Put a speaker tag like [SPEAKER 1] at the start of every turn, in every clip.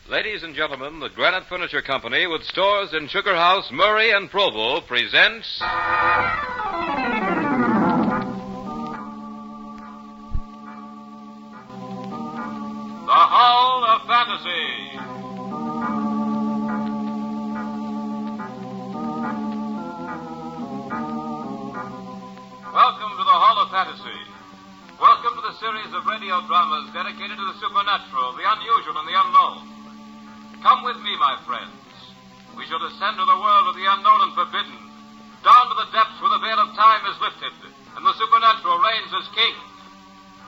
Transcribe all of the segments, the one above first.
[SPEAKER 1] Ladies and gentlemen, the Granite Furniture Company, with stores in Sugar House, Murray, and Provo, presents... The Hall of Fantasy. Welcome to the Hall of Fantasy. Welcome to the series of radio dramas dedicated to the supernatural, the unusual, and the unknown. Come with me, my friends. We shall descend to the world of the unknown and forbidden, down to the depths where the veil of time is lifted, and the supernatural reigns as king.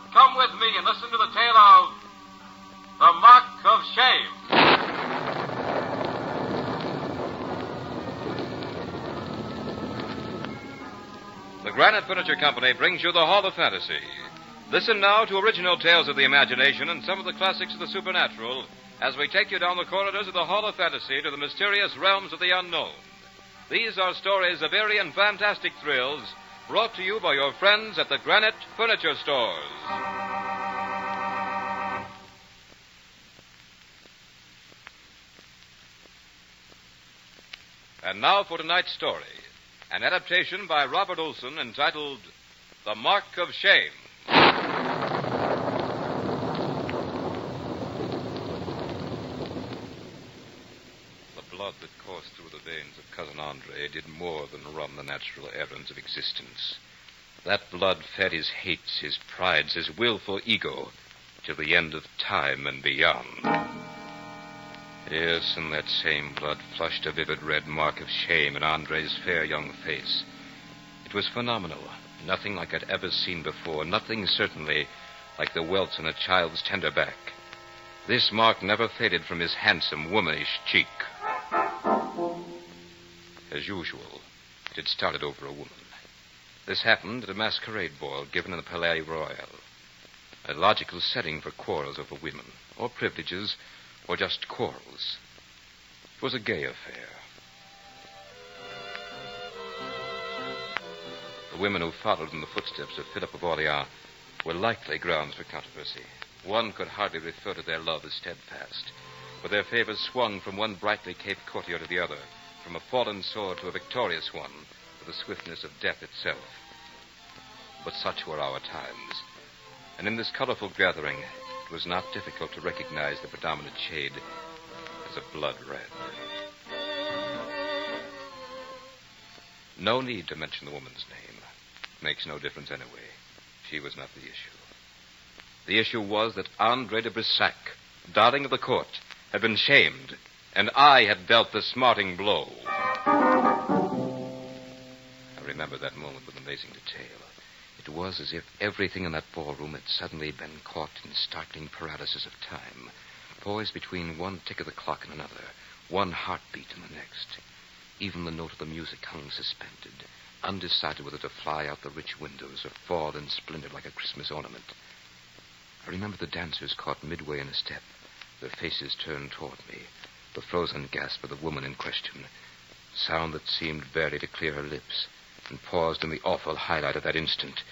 [SPEAKER 1] Come with me and listen to the tale of The Mark of Shame. The Granite Furniture Company brings you the Hall of Fantasy. Listen now to original tales of the imagination and some of the classics of the supernatural as we take you down the corridors of the Hall of Fantasy to the mysterious realms of the unknown. These are stories of eerie and fantastic thrills brought to you by your friends at the Granite Furniture Stores. And now for tonight's story, an adaptation by Robert Olson entitled The Mark of Shame. The blood that coursed through the veins of Cousin Andre did more than run the natural errands of existence. That blood fed his hates, his prides, his willful ego, till the end of time and beyond. Yes, and that same blood flushed a vivid red mark of shame in Andre's fair young face. It was phenomenal. Nothing like I'd ever seen before. Nothing, certainly, like the welts on a child's tender back. This mark never faded from his handsome, womanish cheek. As usual, it had started over a woman. This happened at a masquerade ball given in the Palais Royal. A logical setting for quarrels over women, or privileges, or just quarrels. It was a gay affair. The women who followed in the footsteps of Philip of Orleans were likely grounds for controversy. One could hardly refer to their love as steadfast, for their favors swung from one brightly caped courtier to the other, from a fallen sword to a victorious one, with the swiftness of death itself. But such were our times, and in this colorful gathering, it was not difficult to recognize the predominant shade as a blood red. No need to mention the woman's name. Makes no difference anyway. She was not the issue. The issue was that Andre de Brissac, darling of the court, had been shamed, and I had dealt the smarting blow. I remember that moment with amazing detail. It was as if everything in that ballroom had suddenly been caught in startling paralysis of time, poised between one tick of the clock and another, one heartbeat and the next. Even the note of the music hung suspended, undecided whether to fly out the rich windows or fall in splendor like a Christmas ornament. I remember the dancers caught midway in a step, their faces turned toward me, the frozen gasp of the woman in question, sound that seemed barely to clear her lips, and paused in the awful highlight of that instant.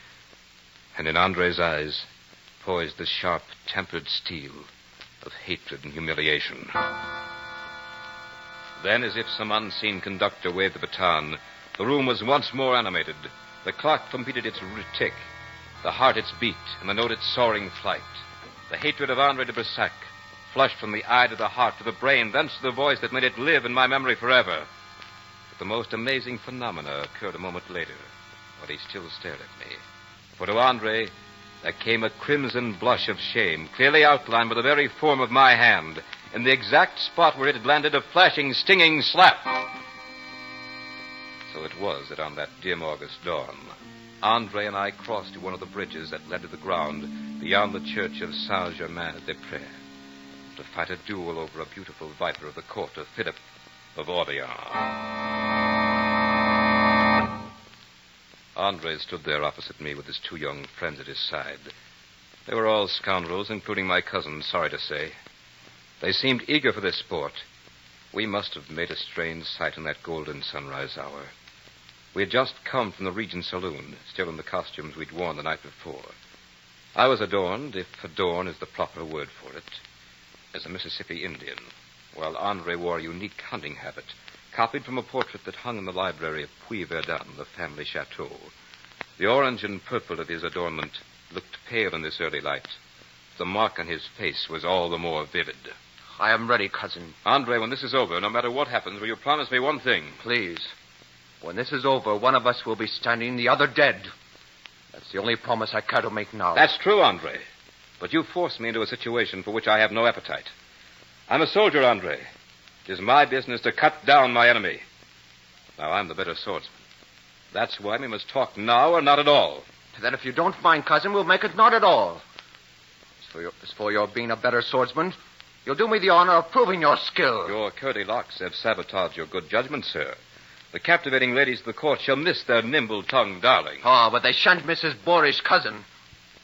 [SPEAKER 1] And in Andre's eyes poised the sharp, tempered steel of hatred and humiliation. Then, as if some unseen conductor waved the baton, the room was once more animated. The clock completed its tick, the heart its beat, and the note its soaring flight. The hatred of Andre de Brissac flushed from the eye to the heart to the brain, thence to the voice that made it live in my memory forever. But the most amazing phenomena occurred a moment later, while he still stared at me. For to Andre, there came a crimson blush of shame, clearly outlined by the very form of my hand, in the exact spot where it had landed a flashing, stinging slap. So it was that on that dim August dawn, Andre and I crossed to one of the bridges that led to the ground beyond the church of Saint-Germain-des-Prés to fight a duel over a beautiful viper of the court of Philip of Orleans. Andre stood there opposite me with his two young friends at his side. They were all scoundrels, including my cousin, sorry to say. They seemed eager for this sport. We must have made a strange sight in that golden sunrise hour. We had just come from the Regent Saloon, still in the costumes we'd worn the night before. I was adorned, if adorn is the proper word for it, as a Mississippi Indian, while Andre wore a unique hunting habit, copied from a portrait that hung in the library of Puy-Verdun, the family chateau. The orange and purple of his adornment looked pale in this early light. The mark on his face was all the more vivid.
[SPEAKER 2] I am ready, cousin.
[SPEAKER 1] Andre, when this is over, no matter what happens, will you promise me one thing?
[SPEAKER 2] Please. When this is over, one of us will be standing, the other dead. That's the only promise I care to make now.
[SPEAKER 1] That's true, Andre. But you forced me into a situation for which I have no appetite. I'm a soldier, Andre. It is my business to cut down my enemy. Now, I'm the better swordsman. That's why we must talk now or not at all.
[SPEAKER 2] Then if you don't mind, cousin, we'll make it not at all. As for your being a better swordsman, you'll do me the honor of proving your skill.
[SPEAKER 1] Your curly locks have sabotaged your good judgment, sir. The captivating ladies of the court shall miss their nimble-tongued darling.
[SPEAKER 2] Oh, but they shan't miss his boorish cousin.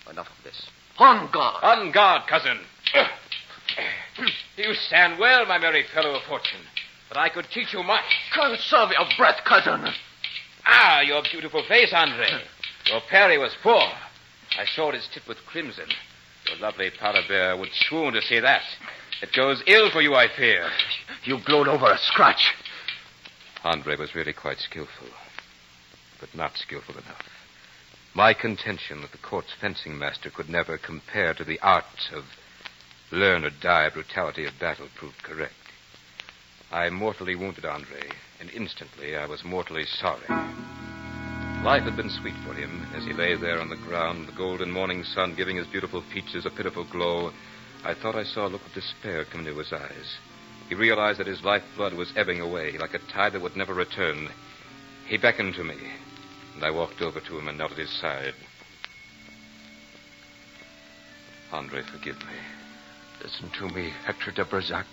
[SPEAKER 2] Enough of this. On guard.
[SPEAKER 1] On guard, cousin. You stand well, my merry fellow of fortune. But I could teach you much.
[SPEAKER 2] Conserve your breath, cousin.
[SPEAKER 1] Ah, your beautiful face, Andre. Your parry was poor. I saw it tipped with crimson. Your lovely powder bear would swoon to see that. It goes ill for you, I fear.
[SPEAKER 2] You glowed over a scratch.
[SPEAKER 1] Andre was really quite skillful, but not skillful enough. My contention that the court's fencing master could never compare to the art of learn or die brutality of battle proved correct. I mortally wounded Andre, and instantly I was mortally sorry. Life had been sweet for him as he lay there on the ground, the golden morning sun giving his beautiful features a pitiful glow. I thought I saw a look of despair come into his eyes. He realized that his lifeblood was ebbing away like a tide that would never return. He beckoned to me, and I walked over to him and knelt at his side. Andre, forgive me.
[SPEAKER 2] Listen to me, Hector de Berzac.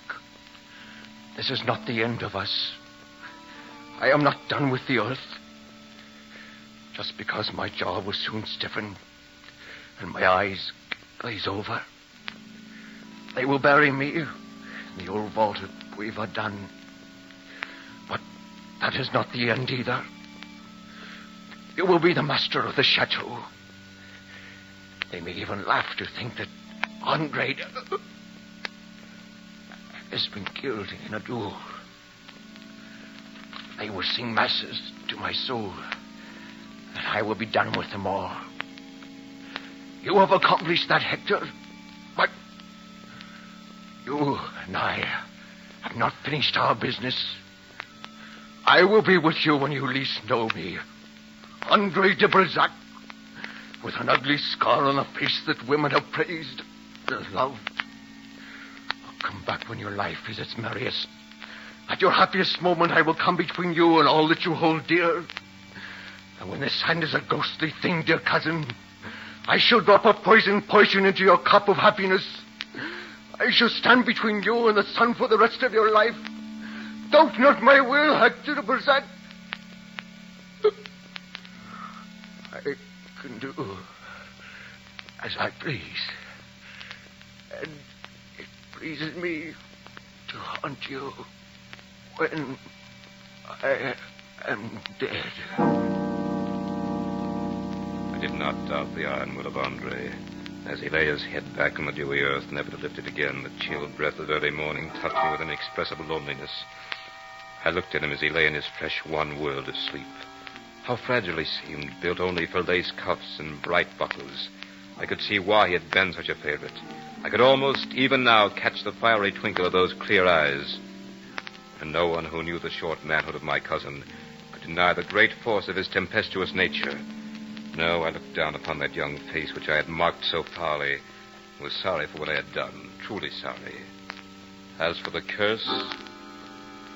[SPEAKER 2] This is not the end of us. I am not done with the earth. Just because my jaw will soon stiffen and my eyes glaze over, they will bury me in the old vault at Puy-Verdun. But that is not the end either. You will be the master of the chateau. They may even laugh to think that Andre has been killed in a duel. They will sing masses to my soul, and I will be done with them all. You have accomplished that, Hector, but you and I have not finished our business. I will be with you when you least know me. Andre de Berzac, with an ugly scar on the face that women have praised and loved. I'll come back when your life is its merriest. At your happiest moment, I will come between you and all that you hold dear. And when this hand is a ghostly thing, dear cousin, I shall drop a poison into your cup of happiness. I shall stand between you and the sun for the rest of your life. Doubt not my will, Hector de Berzac. I can do as I please. And it pleases me to haunt you when I am dead.
[SPEAKER 1] I did not doubt the iron will of Andre. As he lay his head back on the dewy earth, never to lift it again, the chill breath of early morning touched me with inexpressible loneliness. I looked at him as he lay in his fresh, one world of sleep. How fragile he seemed, built only for lace cuffs and bright buckles. I could see why he had been such a favorite. I could almost, even now, catch the fiery twinkle of those clear eyes. And no one who knew the short manhood of my cousin could deny the great force of his tempestuous nature. No, I looked down upon that young face which I had marked so foully, and was sorry for what I had done, truly sorry. As for the curse,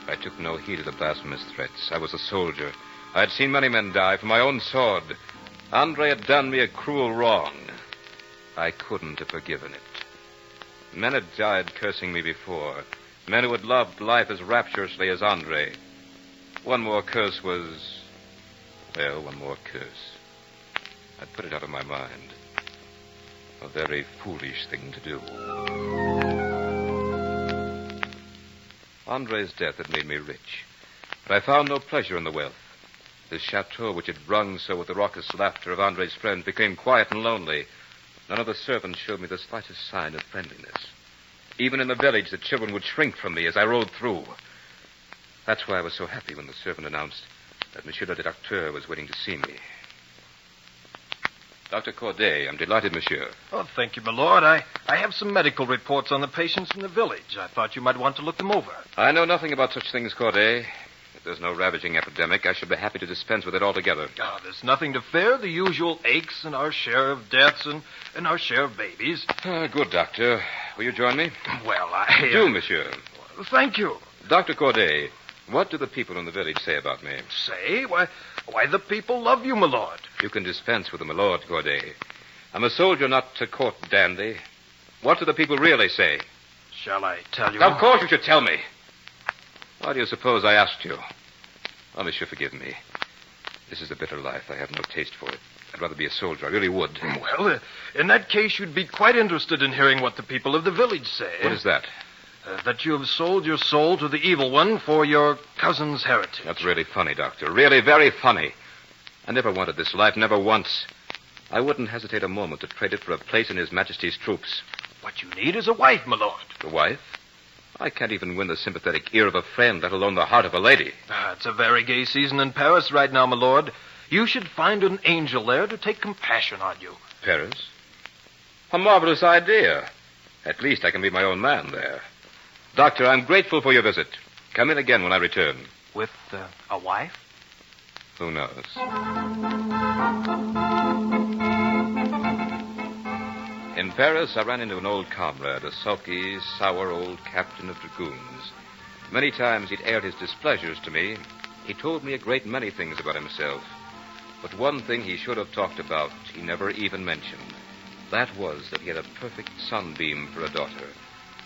[SPEAKER 1] I took no heed of the blasphemous threats. I was a soldier. I had seen many men die for my own sword. Andre had done me a cruel wrong. I couldn't have forgiven it. Men had died cursing me before. Men who had loved life as rapturously as Andre. One more curse was... well, one more curse. I'd put it out of my mind. A very foolish thing to do. Andre's death had made me rich, but I found no pleasure in the wealth. This chateau, which had rung so with the raucous laughter of Andre's friends, became quiet and lonely. None of the servants showed me the slightest sign of friendliness. Even in the village, the children would shrink from me as I rode through. That's why I was so happy when the servant announced that Monsieur le Docteur was waiting to see me. Dr. Corday, I'm delighted, monsieur.
[SPEAKER 3] Oh, thank you, my lord. I have some medical reports on the patients in the village. I thought you might want to look them over.
[SPEAKER 1] I know nothing about such things, Corday. If there's no ravaging epidemic, I shall be happy to dispense with it altogether.
[SPEAKER 3] Oh, there's nothing to fear. The usual aches and our share of deaths and our share of babies.
[SPEAKER 1] Good, Doctor. Will you join me?
[SPEAKER 3] Well, I...
[SPEAKER 1] Do, monsieur.
[SPEAKER 3] Thank you.
[SPEAKER 1] Dr. Corday, what do the people in the village say about me?
[SPEAKER 3] Say? Why, the people love you, my lord.
[SPEAKER 1] You can dispense with them, my lord, Corday. I'm a soldier, not a court dandy. What do the people really say?
[SPEAKER 3] Shall I tell you?
[SPEAKER 1] Of course you should tell me. Why do you suppose I asked you? Oh, monsieur, forgive me. This is a bitter life. I have no taste for it. I'd rather be a soldier. I really would.
[SPEAKER 3] Well, in that case, you'd be quite interested in hearing what the people of the village say.
[SPEAKER 1] What is that?
[SPEAKER 3] That you have sold your soul to the evil one for your cousin's heritage.
[SPEAKER 1] That's really funny, Doctor. Really very funny. I never wanted this life, never once. I wouldn't hesitate a moment to trade it for a place in His Majesty's troops.
[SPEAKER 3] What you need is a wife, my lord.
[SPEAKER 1] A wife? I can't even win the sympathetic ear of a friend, let alone the heart of a lady.
[SPEAKER 3] It's a very gay season in Paris right now, my lord. You should find an angel there to take compassion on you.
[SPEAKER 1] Paris? A marvelous idea. At least I can be my own man there. Doctor, I'm grateful for your visit. Come in again when I return.
[SPEAKER 3] With a wife?
[SPEAKER 1] Who knows? In Paris, I ran into an old comrade, a sulky, sour old captain of dragoons. Many times he'd aired his displeasures to me. He told me a great many things about himself. But one thing he should have talked about, he never even mentioned. That was that he had a perfect sunbeam for a daughter.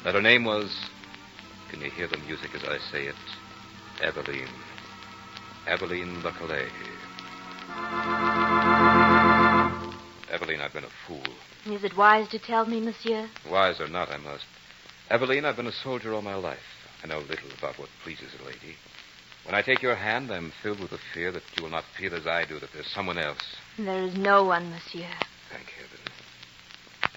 [SPEAKER 1] That her name was... Can you hear the music as I say it? Eveline. Eveline Lecalais. Eveline, I've been a fool.
[SPEAKER 4] Is it wise to tell me, monsieur?
[SPEAKER 1] Wise or not, I must. Eveline, I've been a soldier all my life. I know little about what pleases a lady. When I take your hand, I'm filled with the fear that you will not feel as I do, that there's someone else.
[SPEAKER 4] There is no one, monsieur.
[SPEAKER 1] Thank heaven.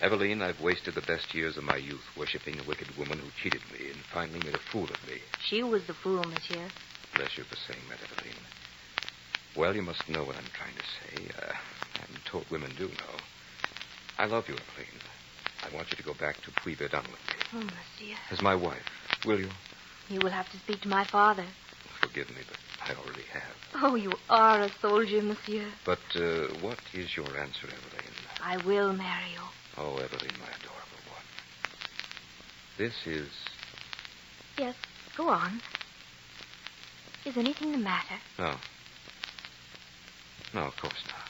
[SPEAKER 1] Eveline, I've wasted the best years of my youth worshipping a wicked woman who cheated me and finally made a fool of me.
[SPEAKER 4] She was the fool, monsieur.
[SPEAKER 1] Bless you for saying that, Eveline. Well, you must know what I'm trying to say. I'm told women do know. I love you, Eveline. I want you to go back to Puy-Verdun with me.
[SPEAKER 4] Oh, monsieur.
[SPEAKER 1] As my wife. Will you?
[SPEAKER 4] You will have to speak to my father.
[SPEAKER 1] Forgive me, but I already have.
[SPEAKER 4] Oh, you are a soldier, monsieur.
[SPEAKER 1] But what is your answer, Eveline?
[SPEAKER 4] I will marry you.
[SPEAKER 1] Oh, Eveline, my adorable one. This is...
[SPEAKER 4] Yes, go on. Is anything the matter?
[SPEAKER 1] No. No, of course not.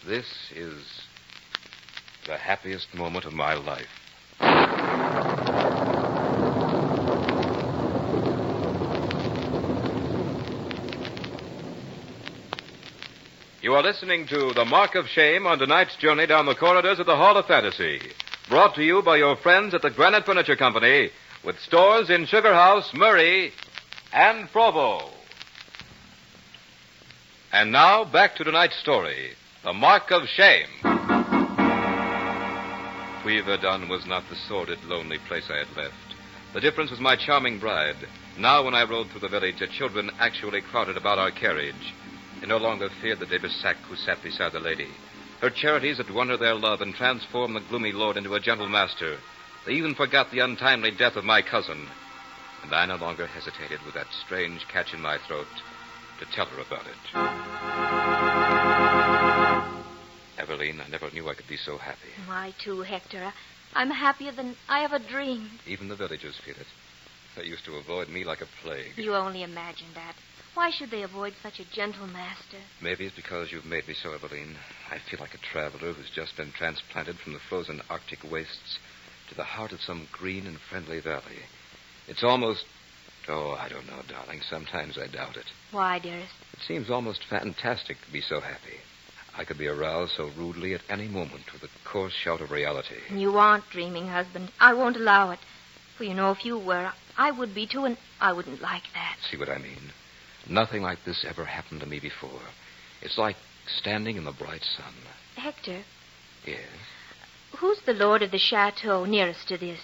[SPEAKER 1] This is the happiest moment of my life. You are listening to The Mark of Shame on tonight's journey down the corridors of the Hall of Fantasy. Brought to you by your friends at the Granite Furniture Company, with stores in Sugar House, Murray, and Provo. And now, back to tonight's story, The Mark of Shame. Puy-Verdun was not the sordid, lonely place I had left. The difference was my charming bride. Now, when I rode through the village, the children actually crowded about our carriage. They no longer feared the de Bissac who sat beside the lady. Her charities had won her their love and transformed the gloomy lord into a gentle master. They even forgot the untimely death of my cousin. And I no longer hesitated with that strange catch in my throat to tell her about it. Eveline, I never knew I could be so happy.
[SPEAKER 4] I too, Hector. I'm happier than I ever dreamed.
[SPEAKER 1] Even the villagers feel it. They used to avoid me like a plague.
[SPEAKER 4] You only imagine that. Why should they avoid such a gentle master?
[SPEAKER 1] Maybe it's because you've made me so, Eveline. I feel like a traveler who's just been transplanted from the frozen Arctic wastes to the heart of some green and friendly valley. It's almost... Oh, I don't know, darling. Sometimes I doubt it.
[SPEAKER 4] Why, dearest?
[SPEAKER 1] It seems almost fantastic to be so happy. I could be aroused so rudely at any moment with a coarse shout of reality.
[SPEAKER 4] You aren't dreaming, husband. I won't allow it. For, you know, if you were, I would be too, and I wouldn't like that.
[SPEAKER 1] See what I mean? Nothing like this ever happened to me before. It's like standing in the bright sun.
[SPEAKER 4] Hector?
[SPEAKER 1] Yes?
[SPEAKER 4] Who's the lord of the chateau nearest to this?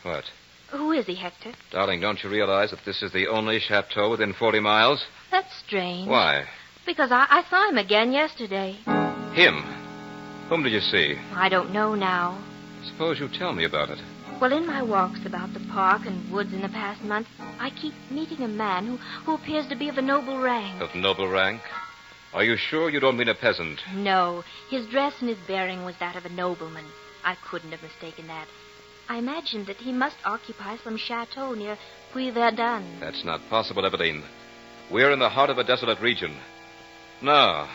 [SPEAKER 1] What?
[SPEAKER 4] Who is he, Hector?
[SPEAKER 1] Darling, don't you realize that this is the only chateau within 40 miles?
[SPEAKER 4] That's strange.
[SPEAKER 1] Why?
[SPEAKER 4] Because I saw him again yesterday.
[SPEAKER 1] Him? Whom did you see?
[SPEAKER 4] I don't know now.
[SPEAKER 1] Suppose you tell me about it.
[SPEAKER 4] Well, in my walks about the park and woods in the past month, I keep meeting a man who appears to be of a noble rank.
[SPEAKER 1] Of noble rank? Are you sure you don't mean a peasant?
[SPEAKER 4] No, his dress and his bearing was that of a nobleman. I couldn't have mistaken that. I imagined that he must occupy some chateau near Puy-Verdun.
[SPEAKER 1] That's not possible, Eveline. We're in the heart of a desolate region. No,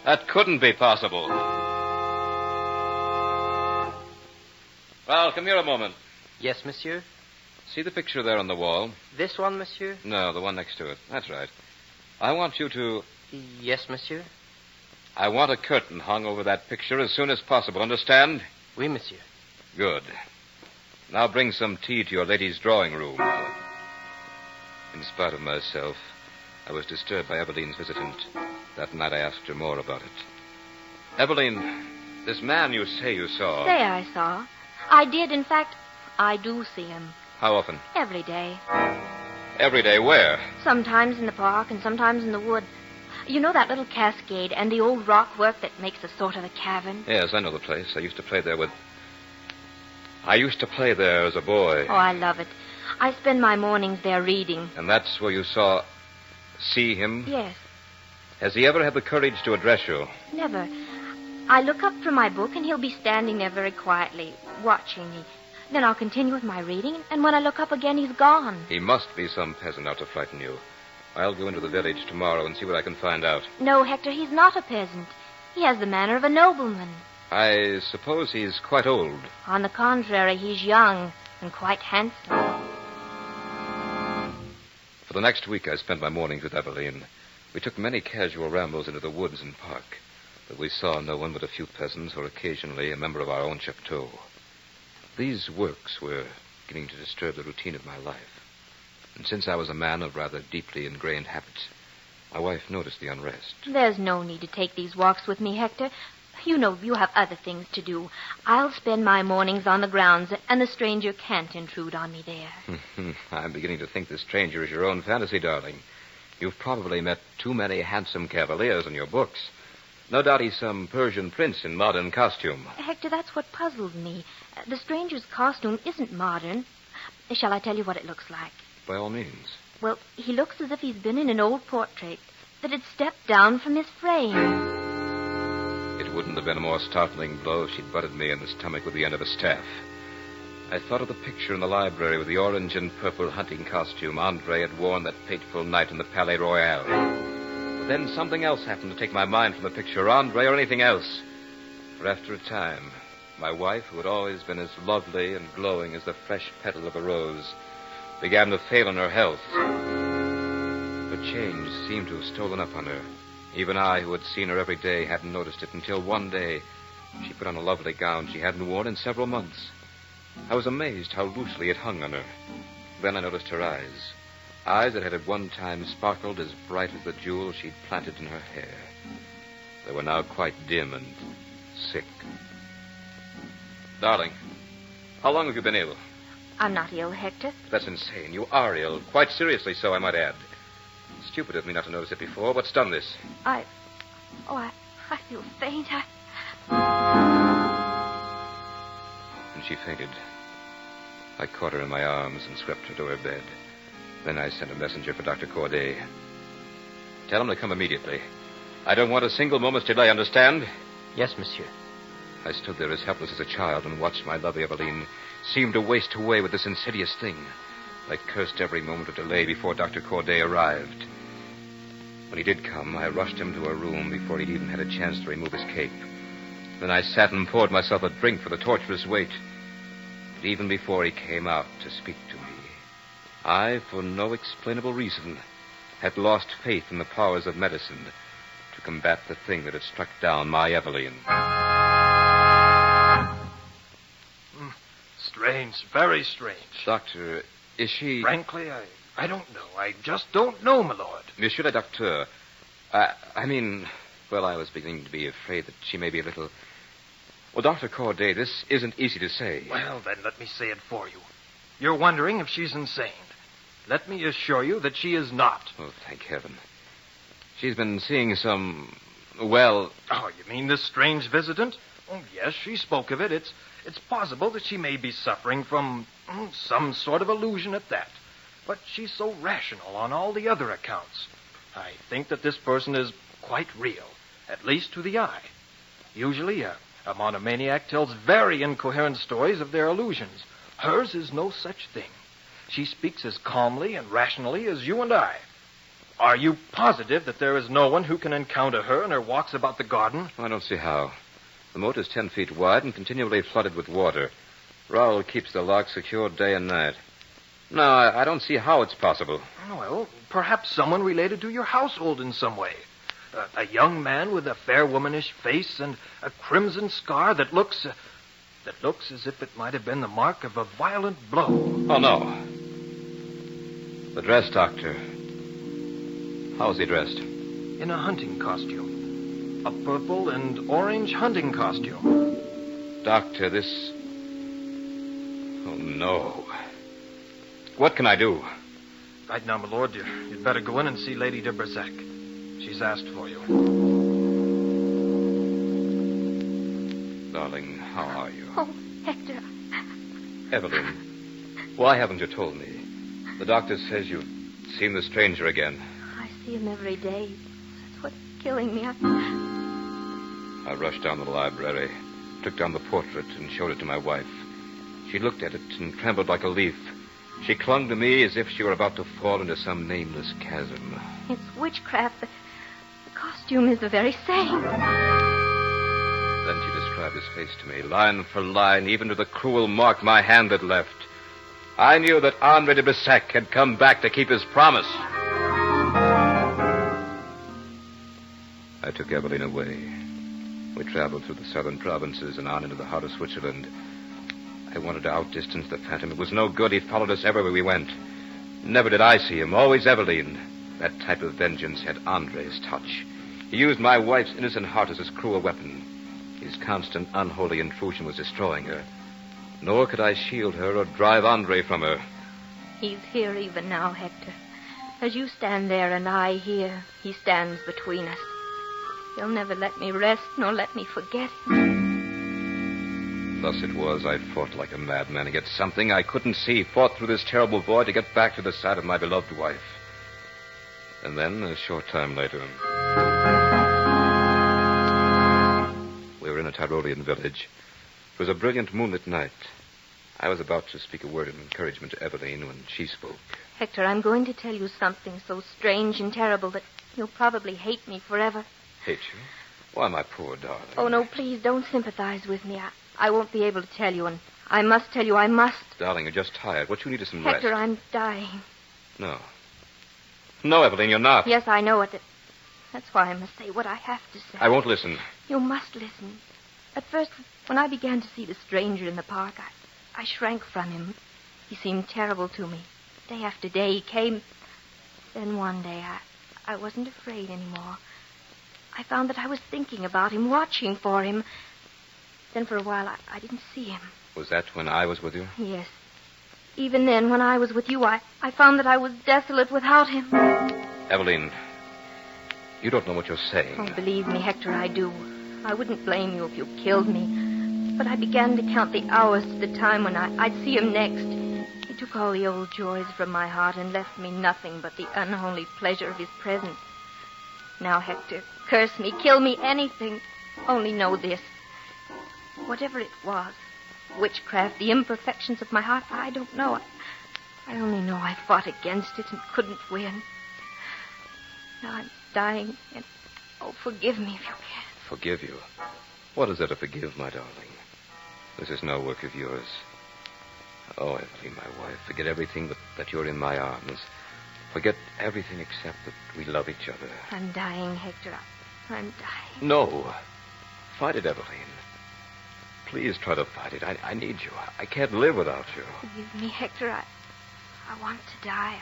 [SPEAKER 1] that couldn't be possible. Well, come here a moment.
[SPEAKER 5] Yes, monsieur?
[SPEAKER 1] See the picture there on the wall?
[SPEAKER 5] This one, monsieur?
[SPEAKER 1] No, the one next to it. That's right. I want you to...
[SPEAKER 5] Yes, monsieur?
[SPEAKER 1] I want a curtain hung over that picture as soon as possible, understand?
[SPEAKER 5] Oui, monsieur.
[SPEAKER 1] Good. Now bring some tea to your lady's drawing room. In spite of myself, I was disturbed by Eveline's visitant. That night I asked her more about it. Eveline, this man you say you saw...
[SPEAKER 4] Say I saw. I did, in fact, I do see him.
[SPEAKER 1] How often?
[SPEAKER 4] Every day.
[SPEAKER 1] Every day. Where?
[SPEAKER 4] Sometimes in the park and sometimes in the wood. You know that little cascade and the old rock work that makes a sort of a cavern?
[SPEAKER 1] Yes, I know the place. I used to play there as a boy.
[SPEAKER 4] Oh, I love it. I spend my mornings there reading.
[SPEAKER 1] And that's where you see him?
[SPEAKER 4] Yes.
[SPEAKER 1] Has he ever had the courage to address you?
[SPEAKER 4] Never. I look up from my book and he'll be standing there very quietly, watching me. Then I'll continue with my reading, and when I look up again, he's gone.
[SPEAKER 1] He must be some peasant out to frighten you. I'll go into the village tomorrow and see what I can find out.
[SPEAKER 4] No, Hector, he's not a peasant. He has the manner of a nobleman.
[SPEAKER 1] I suppose he's quite old.
[SPEAKER 4] On the contrary, he's young and quite handsome.
[SPEAKER 1] For the next week, I spent my mornings with Eveline. We took many casual rambles into the woods and park, but we saw no one but a few peasants or occasionally a member of our own chateau. These works were beginning to disturb the routine of my life. And since I was a man of rather deeply ingrained habits, my wife noticed the unrest.
[SPEAKER 4] There's no need to take these walks with me, Hector. You know you have other things to do. I'll spend my mornings on the grounds, and the stranger can't intrude on me there.
[SPEAKER 1] I'm beginning to think the stranger is your own fantasy, darling. You've probably met too many handsome cavaliers in your books. No doubt he's some Persian prince in modern costume.
[SPEAKER 4] Hector, that's what puzzled me. The stranger's costume isn't modern. Shall I tell you what it looks like?
[SPEAKER 1] By all means.
[SPEAKER 4] Well, he looks as if he's been in an old portrait that had stepped down from his frame.
[SPEAKER 1] It wouldn't have been a more startling blow if she'd butted me in the stomach with the end of a staff. I thought of the picture in the library with the orange and purple hunting costume Andre had worn that fateful night in the Palais Royal. But then something else happened to take my mind from the picture, Andre or anything else. For after a time, my wife, who had always been as lovely and glowing as the fresh petal of a rose, began to fail in her health. Her change seemed to have stolen up on her. Even I, who had seen her every day, hadn't noticed it until one day she put on a lovely gown she hadn't worn in several months. I was amazed how loosely it hung on her. Then I noticed her eyes that had at one time sparkled as bright as the jewels she'd planted in her hair. They were now quite dim and sick. Darling, how long have you been ill?
[SPEAKER 4] I'm not ill, Hector.
[SPEAKER 1] That's insane. You are ill. Quite seriously so, I might add. Stupid of me not to notice it before. What's done this?
[SPEAKER 4] I feel faint.
[SPEAKER 1] And she fainted. I caught her in my arms and swept her to her bed. Then I sent a messenger for Dr. Corday. Tell him to come immediately. I don't want a single moment's delay, understand?
[SPEAKER 5] Yes, monsieur.
[SPEAKER 1] I stood there as helpless as a child and watched my lovely Eveline seem to waste away with this insidious thing. I cursed every moment of delay before Dr. Corday arrived. When he did come, I rushed him to a room before he'd even had a chance to remove his cape. Then I sat and poured myself a drink for the torturous wait. But even before he came out to speak to me, I, for no explainable reason, had lost faith in the powers of medicine to combat the thing that had struck down my Eveline.
[SPEAKER 3] Strange, very strange.
[SPEAKER 1] Doctor, is she...
[SPEAKER 3] Frankly, I don't know. I just don't know, my lord.
[SPEAKER 1] Monsieur le Docteur, I mean, well, I was beginning to be afraid that she may be a little... Well, Dr. Corday, this isn't easy to say.
[SPEAKER 3] Well, then, let me say it for you. You're wondering if she's insane. Let me assure you that she is not.
[SPEAKER 1] Oh, thank heaven. She's been seeing some... Well...
[SPEAKER 3] Oh, you mean this strange visitant? Oh, yes, she spoke of it. It's possible that she may be suffering from some sort of illusion at that. But she's so rational on all the other accounts. I think that this person is quite real, at least to the eye. Usually, a monomaniac tells very incoherent stories of their illusions. Hers is no such thing. She speaks as calmly and rationally as you and I. Are you positive that there is no one who can encounter her in her walks about the garden?
[SPEAKER 1] I don't see how. The moat is 10 feet wide and continually flooded with water. Raoul keeps the lock secured day and night. No, I don't see how it's possible.
[SPEAKER 3] Well, perhaps someone related to your household in some way. A young man with a fair womanish face and a crimson scar that looks as if it might have been the mark of a violent blow.
[SPEAKER 1] Oh, no. The dress doctor. How is he dressed?
[SPEAKER 3] In a hunting costume. A purple and orange hunting costume.
[SPEAKER 1] Doctor, this... Oh, no. What can I do?
[SPEAKER 3] Right now, my lord, you'd better go in and see Lady de Bersac. She's asked for you.
[SPEAKER 1] Darling, how are you?
[SPEAKER 4] Oh, Hector.
[SPEAKER 1] Evelyn, why haven't you told me? The doctor says you've seen the stranger again.
[SPEAKER 4] I see him every day. That's what's killing me.
[SPEAKER 1] I rushed down to the library, took down the portrait, and showed it to my wife. She looked at it and trembled like a leaf. She clung to me as if she were about to fall into some nameless chasm.
[SPEAKER 4] It's witchcraft. The costume is the very same.
[SPEAKER 1] Then she described his face to me, line for line, even to the cruel mark my hand had left. I knew that Andre de Bersac had come back to keep his promise. I took Evelyn away. We traveled through the southern provinces and on into the heart of Switzerland. I wanted to outdistance the Phantom. It was no good. He followed us everywhere we went. Never did I see him. Always Evelyn. That type of vengeance had Andre's touch. He used my wife's innocent heart as his cruel weapon. His constant, unholy intrusion was destroying her. Nor could I shield her or drive Andre from her.
[SPEAKER 4] He's here even now, Hector. As you stand there and I here, he stands between us. He'll never let me rest nor let me forget him.
[SPEAKER 1] Thus it was I fought like a madman against something I couldn't see, fought through this terrible void to get back to the side of my beloved wife. And then, a short time later, we were in a Tyrolean village. It was a brilliant moonlit night. I was about to speak a word of encouragement to Evelyn when she spoke.
[SPEAKER 4] Hector, I'm going to tell you something so strange and terrible that you'll probably hate me forever.
[SPEAKER 1] Hate you? Why, my poor darling.
[SPEAKER 4] Oh, no, please don't sympathize with me. I won't be able to tell you, and I must tell you, I must.
[SPEAKER 1] Darling, you're just tired. What you need is some rest.
[SPEAKER 4] Hector, I'm dying.
[SPEAKER 1] No. No, Evelyn, you're not.
[SPEAKER 4] Yes, I know it. That's why I must say what I have to say.
[SPEAKER 1] I won't listen.
[SPEAKER 4] You must listen. At first, when I began to see the stranger in the park, I shrank from him. He seemed terrible to me. Day after day he came. Then one day I wasn't afraid anymore. I found that I was thinking about him, watching for him. Then for a while I didn't see him.
[SPEAKER 1] Was that when I was with you?
[SPEAKER 4] Yes. Even then, when I was with you, I found that I was desolate without him.
[SPEAKER 1] Evelyn, you don't know what you're saying.
[SPEAKER 4] Oh, believe me, Hector, I do. I wouldn't blame you if you killed me. But I began to count the hours to the time when I'd see him next. He took all the old joys from my heart and left me nothing but the unholy pleasure of his presence. Now, Hector, curse me, kill me, anything. Only know this. Whatever it was, witchcraft, the imperfections of my heart, I don't know. I only know I fought against it and couldn't win. Now I'm dying, and, forgive me if you can.
[SPEAKER 1] Forgive you? What is there to forgive, my darling? This is no work of yours. Oh, Evelyn, my wife, forget everything that you're in my arms. Forget everything except that we love each other.
[SPEAKER 4] I'm dying, Hector. I'm dying.
[SPEAKER 1] No. Fight it, Evelyn. Please try to fight it. I need you. I can't live without you.
[SPEAKER 4] Forgive me, Hector. I want to die.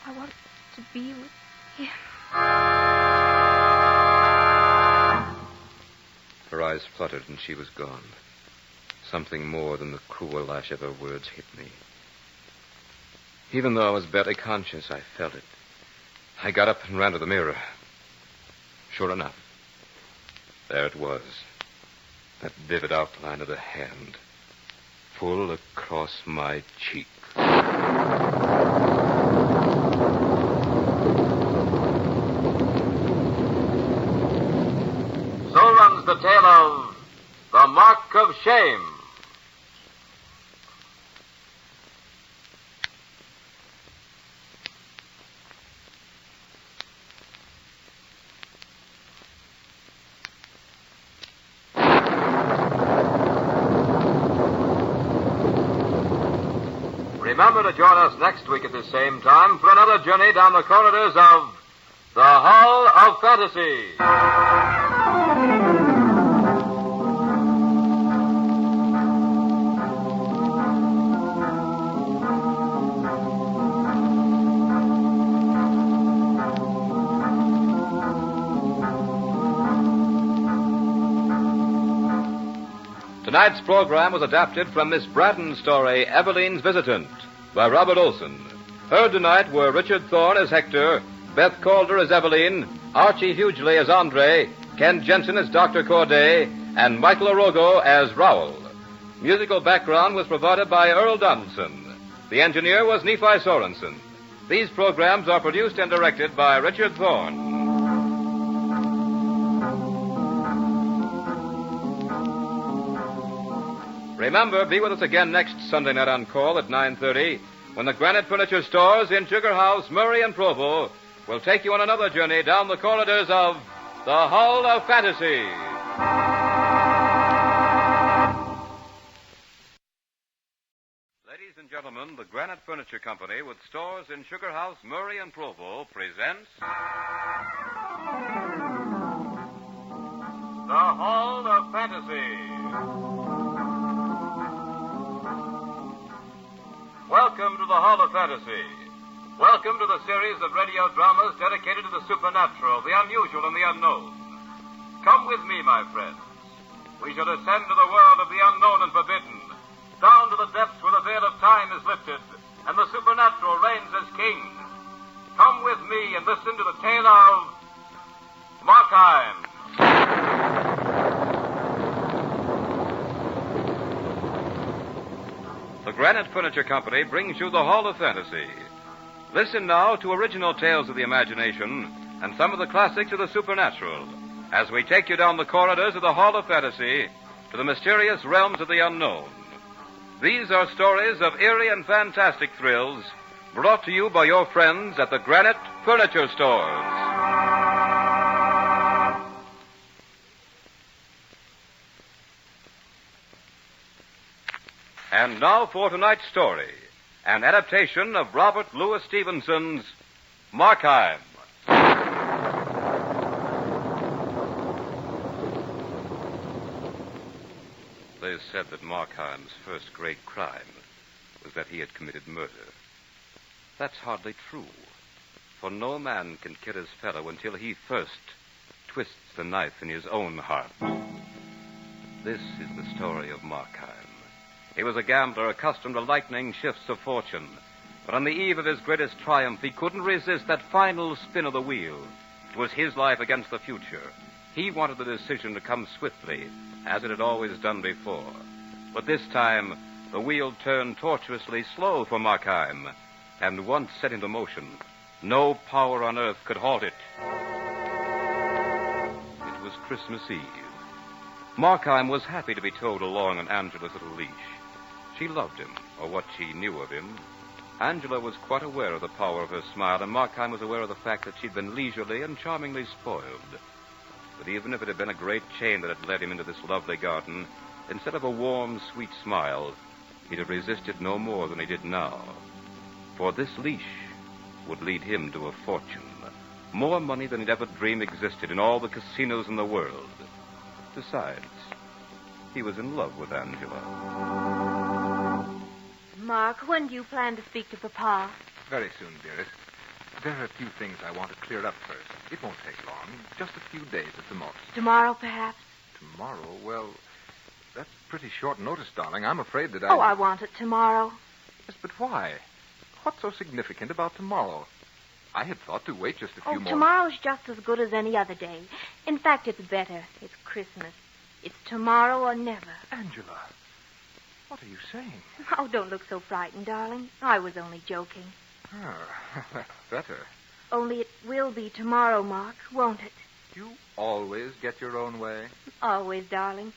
[SPEAKER 4] I want to be with him.
[SPEAKER 1] Her eyes fluttered and she was gone. something more than the cruel lash of her words hit me. Even though I was barely conscious, I felt it. I got up and ran to the mirror. Sure enough, there it was. That vivid outline of the hand, full across my cheek.
[SPEAKER 6] So runs the tale of The Mark of Shame. Remember to join us next week at the same time for another journey down the corridors of the Hall of Fantasy.
[SPEAKER 1] Tonight's program was adapted from Miss Bratton's story, Eveline's Visitant, by Robert Olson. Heard tonight were Richard Thorne as Hector, Beth Calder as Eveline, Archie Hughley as Andre, Ken Jensen as Dr. Corday, and Michael Arogo as Rowell. Musical background was provided by Earl Donaldson. The engineer was Nephi Sorensen. These programs are produced and directed by Richard Thorne. Remember, be with us again next Sunday night on call at 9:30 when the Granite Furniture Stores in Sugar House, Murray, and Provo will take you on another journey down the corridors of the Hall of Fantasy. Ladies and gentlemen, the Granite Furniture Company with stores in Sugar House, Murray, and Provo presents
[SPEAKER 6] The Hall of Fantasy. Welcome to the Hall of Fantasy. Welcome to the series of radio dramas dedicated to the supernatural, the unusual, and the unknown. Come with me, my friends. We shall descend to the world of the unknown and forbidden, down to the depths where the veil of time is lifted, and the supernatural reigns as king. Come with me and listen to the tale of Markheim.
[SPEAKER 1] The Granite Furniture Company brings you the Hall of Fantasy. Listen now to original tales of the imagination and some of the classics of the supernatural as we take you down the corridors of the Hall of Fantasy to the mysterious realms of the unknown. These are stories of eerie and fantastic thrills brought to you by your friends at the Granite Furniture Stores. And now for tonight's story, an adaptation of Robert Louis Stevenson's Markheim. They said that Markheim's first great crime was that he had committed murder. That's hardly true, for no man can kill his fellow until he first twists the knife in his own heart. This is the story of Markheim. He was a gambler accustomed to lightning shifts of fortune. But on the eve of his greatest triumph, he couldn't resist that final spin of the wheel. It was his life against the future. He wanted the decision to come swiftly, as it had always done before. But this time, the wheel turned tortuously slow for Markheim. And once set into motion, no power on earth could halt it. It was Christmas Eve. Markheim was happy to be towed along on Angela's little leash. She loved him, or what she knew of him. Angela was quite aware of the power of her smile, and Markheim was aware of the fact that she'd been leisurely and charmingly spoiled. But even if it had been a great chain that had led him into this lovely garden, instead of a warm, sweet smile, he'd have resisted no more than he did now. For this leash would lead him to a fortune, more money than he'd ever dreamed existed in all the casinos in the world. Besides, he was in love with Angela.
[SPEAKER 7] Mark, when do you plan to speak to Papa?
[SPEAKER 8] Very soon, dearest. There are a few things I want to clear up first. It won't take long. Just a few days at the most.
[SPEAKER 7] Tomorrow, perhaps?
[SPEAKER 8] Tomorrow? Well, that's pretty pretty short notice, darling. I'm afraid that
[SPEAKER 7] Oh, I want it tomorrow.
[SPEAKER 8] Yes, but why? What's so significant about tomorrow? I had thought to wait just a few more...
[SPEAKER 7] Tomorrow's just as good as any other day. In fact, it's better. It's Christmas. It's tomorrow or never.
[SPEAKER 8] Angela, what are you saying?
[SPEAKER 7] Oh, don't look so frightened, darling. I was only joking.
[SPEAKER 8] Oh, that's better.
[SPEAKER 7] Only it will be tomorrow, Mark, won't it?
[SPEAKER 8] You always get your own way.
[SPEAKER 7] Always, darling.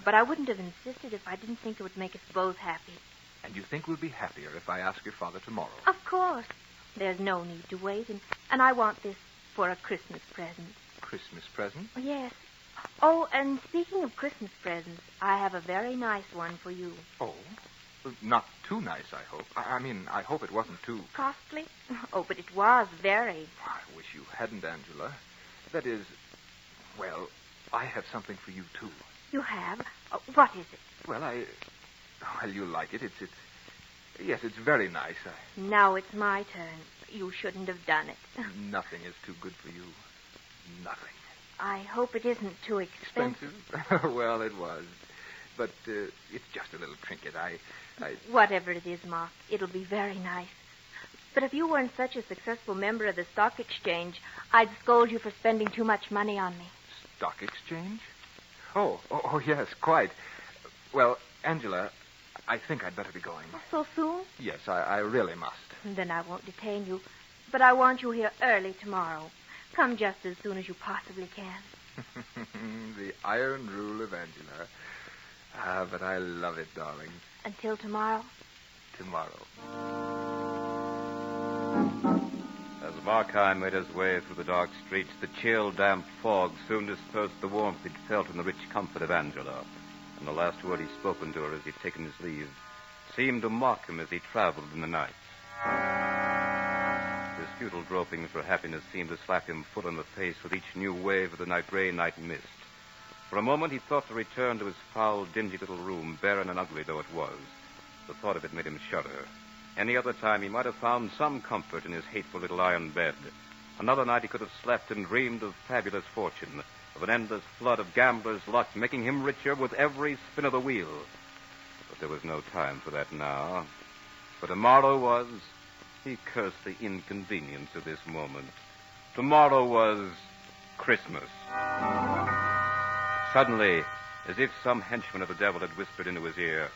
[SPEAKER 7] But I wouldn't have insisted if I didn't think it would make us both happy.
[SPEAKER 8] And you think we'll be happier if I ask your father tomorrow?
[SPEAKER 7] Of course. There's no need to wait, and I want this for a Christmas present.
[SPEAKER 8] Christmas present?
[SPEAKER 7] Yes. Oh, and speaking of Christmas presents, I have a very nice one for you.
[SPEAKER 8] Oh? Not too nice, I hope. I hope it wasn't too...
[SPEAKER 7] Costly? Oh, but it was very.
[SPEAKER 8] I wish you hadn't, Angela. That is, well, I have something for you, too.
[SPEAKER 7] You have? What is it?
[SPEAKER 8] Well, you'll like it. Yes, it's very nice.
[SPEAKER 7] Now it's my turn. You shouldn't have done it.
[SPEAKER 8] Nothing is too good for you. Nothing.
[SPEAKER 7] I hope it isn't too expensive.
[SPEAKER 8] Well, it was. But it's just a little trinket.
[SPEAKER 7] Whatever it is, Mark, it'll be very nice. But if you weren't such a successful member of the stock exchange, I'd scold you for spending too much money on me.
[SPEAKER 8] Stock exchange? Oh, yes, quite. Well, Angela, I think I'd better be going.
[SPEAKER 7] So soon?
[SPEAKER 8] Yes, I really must.
[SPEAKER 7] Then I won't detain you. But I want you here early tomorrow. Come just as soon as you possibly can.
[SPEAKER 8] The iron rule of Angela. Ah, but I love it, darling.
[SPEAKER 7] Until tomorrow?
[SPEAKER 8] Tomorrow.
[SPEAKER 6] As Markheim made his way through the dark streets, the chill, damp fog soon dispersed the warmth he'd felt in the rich comfort of Angela. And the last word he'd spoken to her as he'd taken his leave seemed to mock him as he traveled in the night. His futile gropings for happiness seemed to slap him full in the face with each new wave of the gray night mist. For a moment he thought to return to his foul, dingy little room, barren and ugly though it was. The thought of it made him shudder. Any other time he might have found some comfort in his hateful little iron bed. Another night he could have slept and dreamed of fabulous fortune, of an endless flood of gambler's luck, making him richer with every spin of the wheel. But there was no time for that now. For tomorrow was... He cursed the inconvenience of this moment. Tomorrow was Christmas. Suddenly, as if some henchman of the devil had whispered into his ear,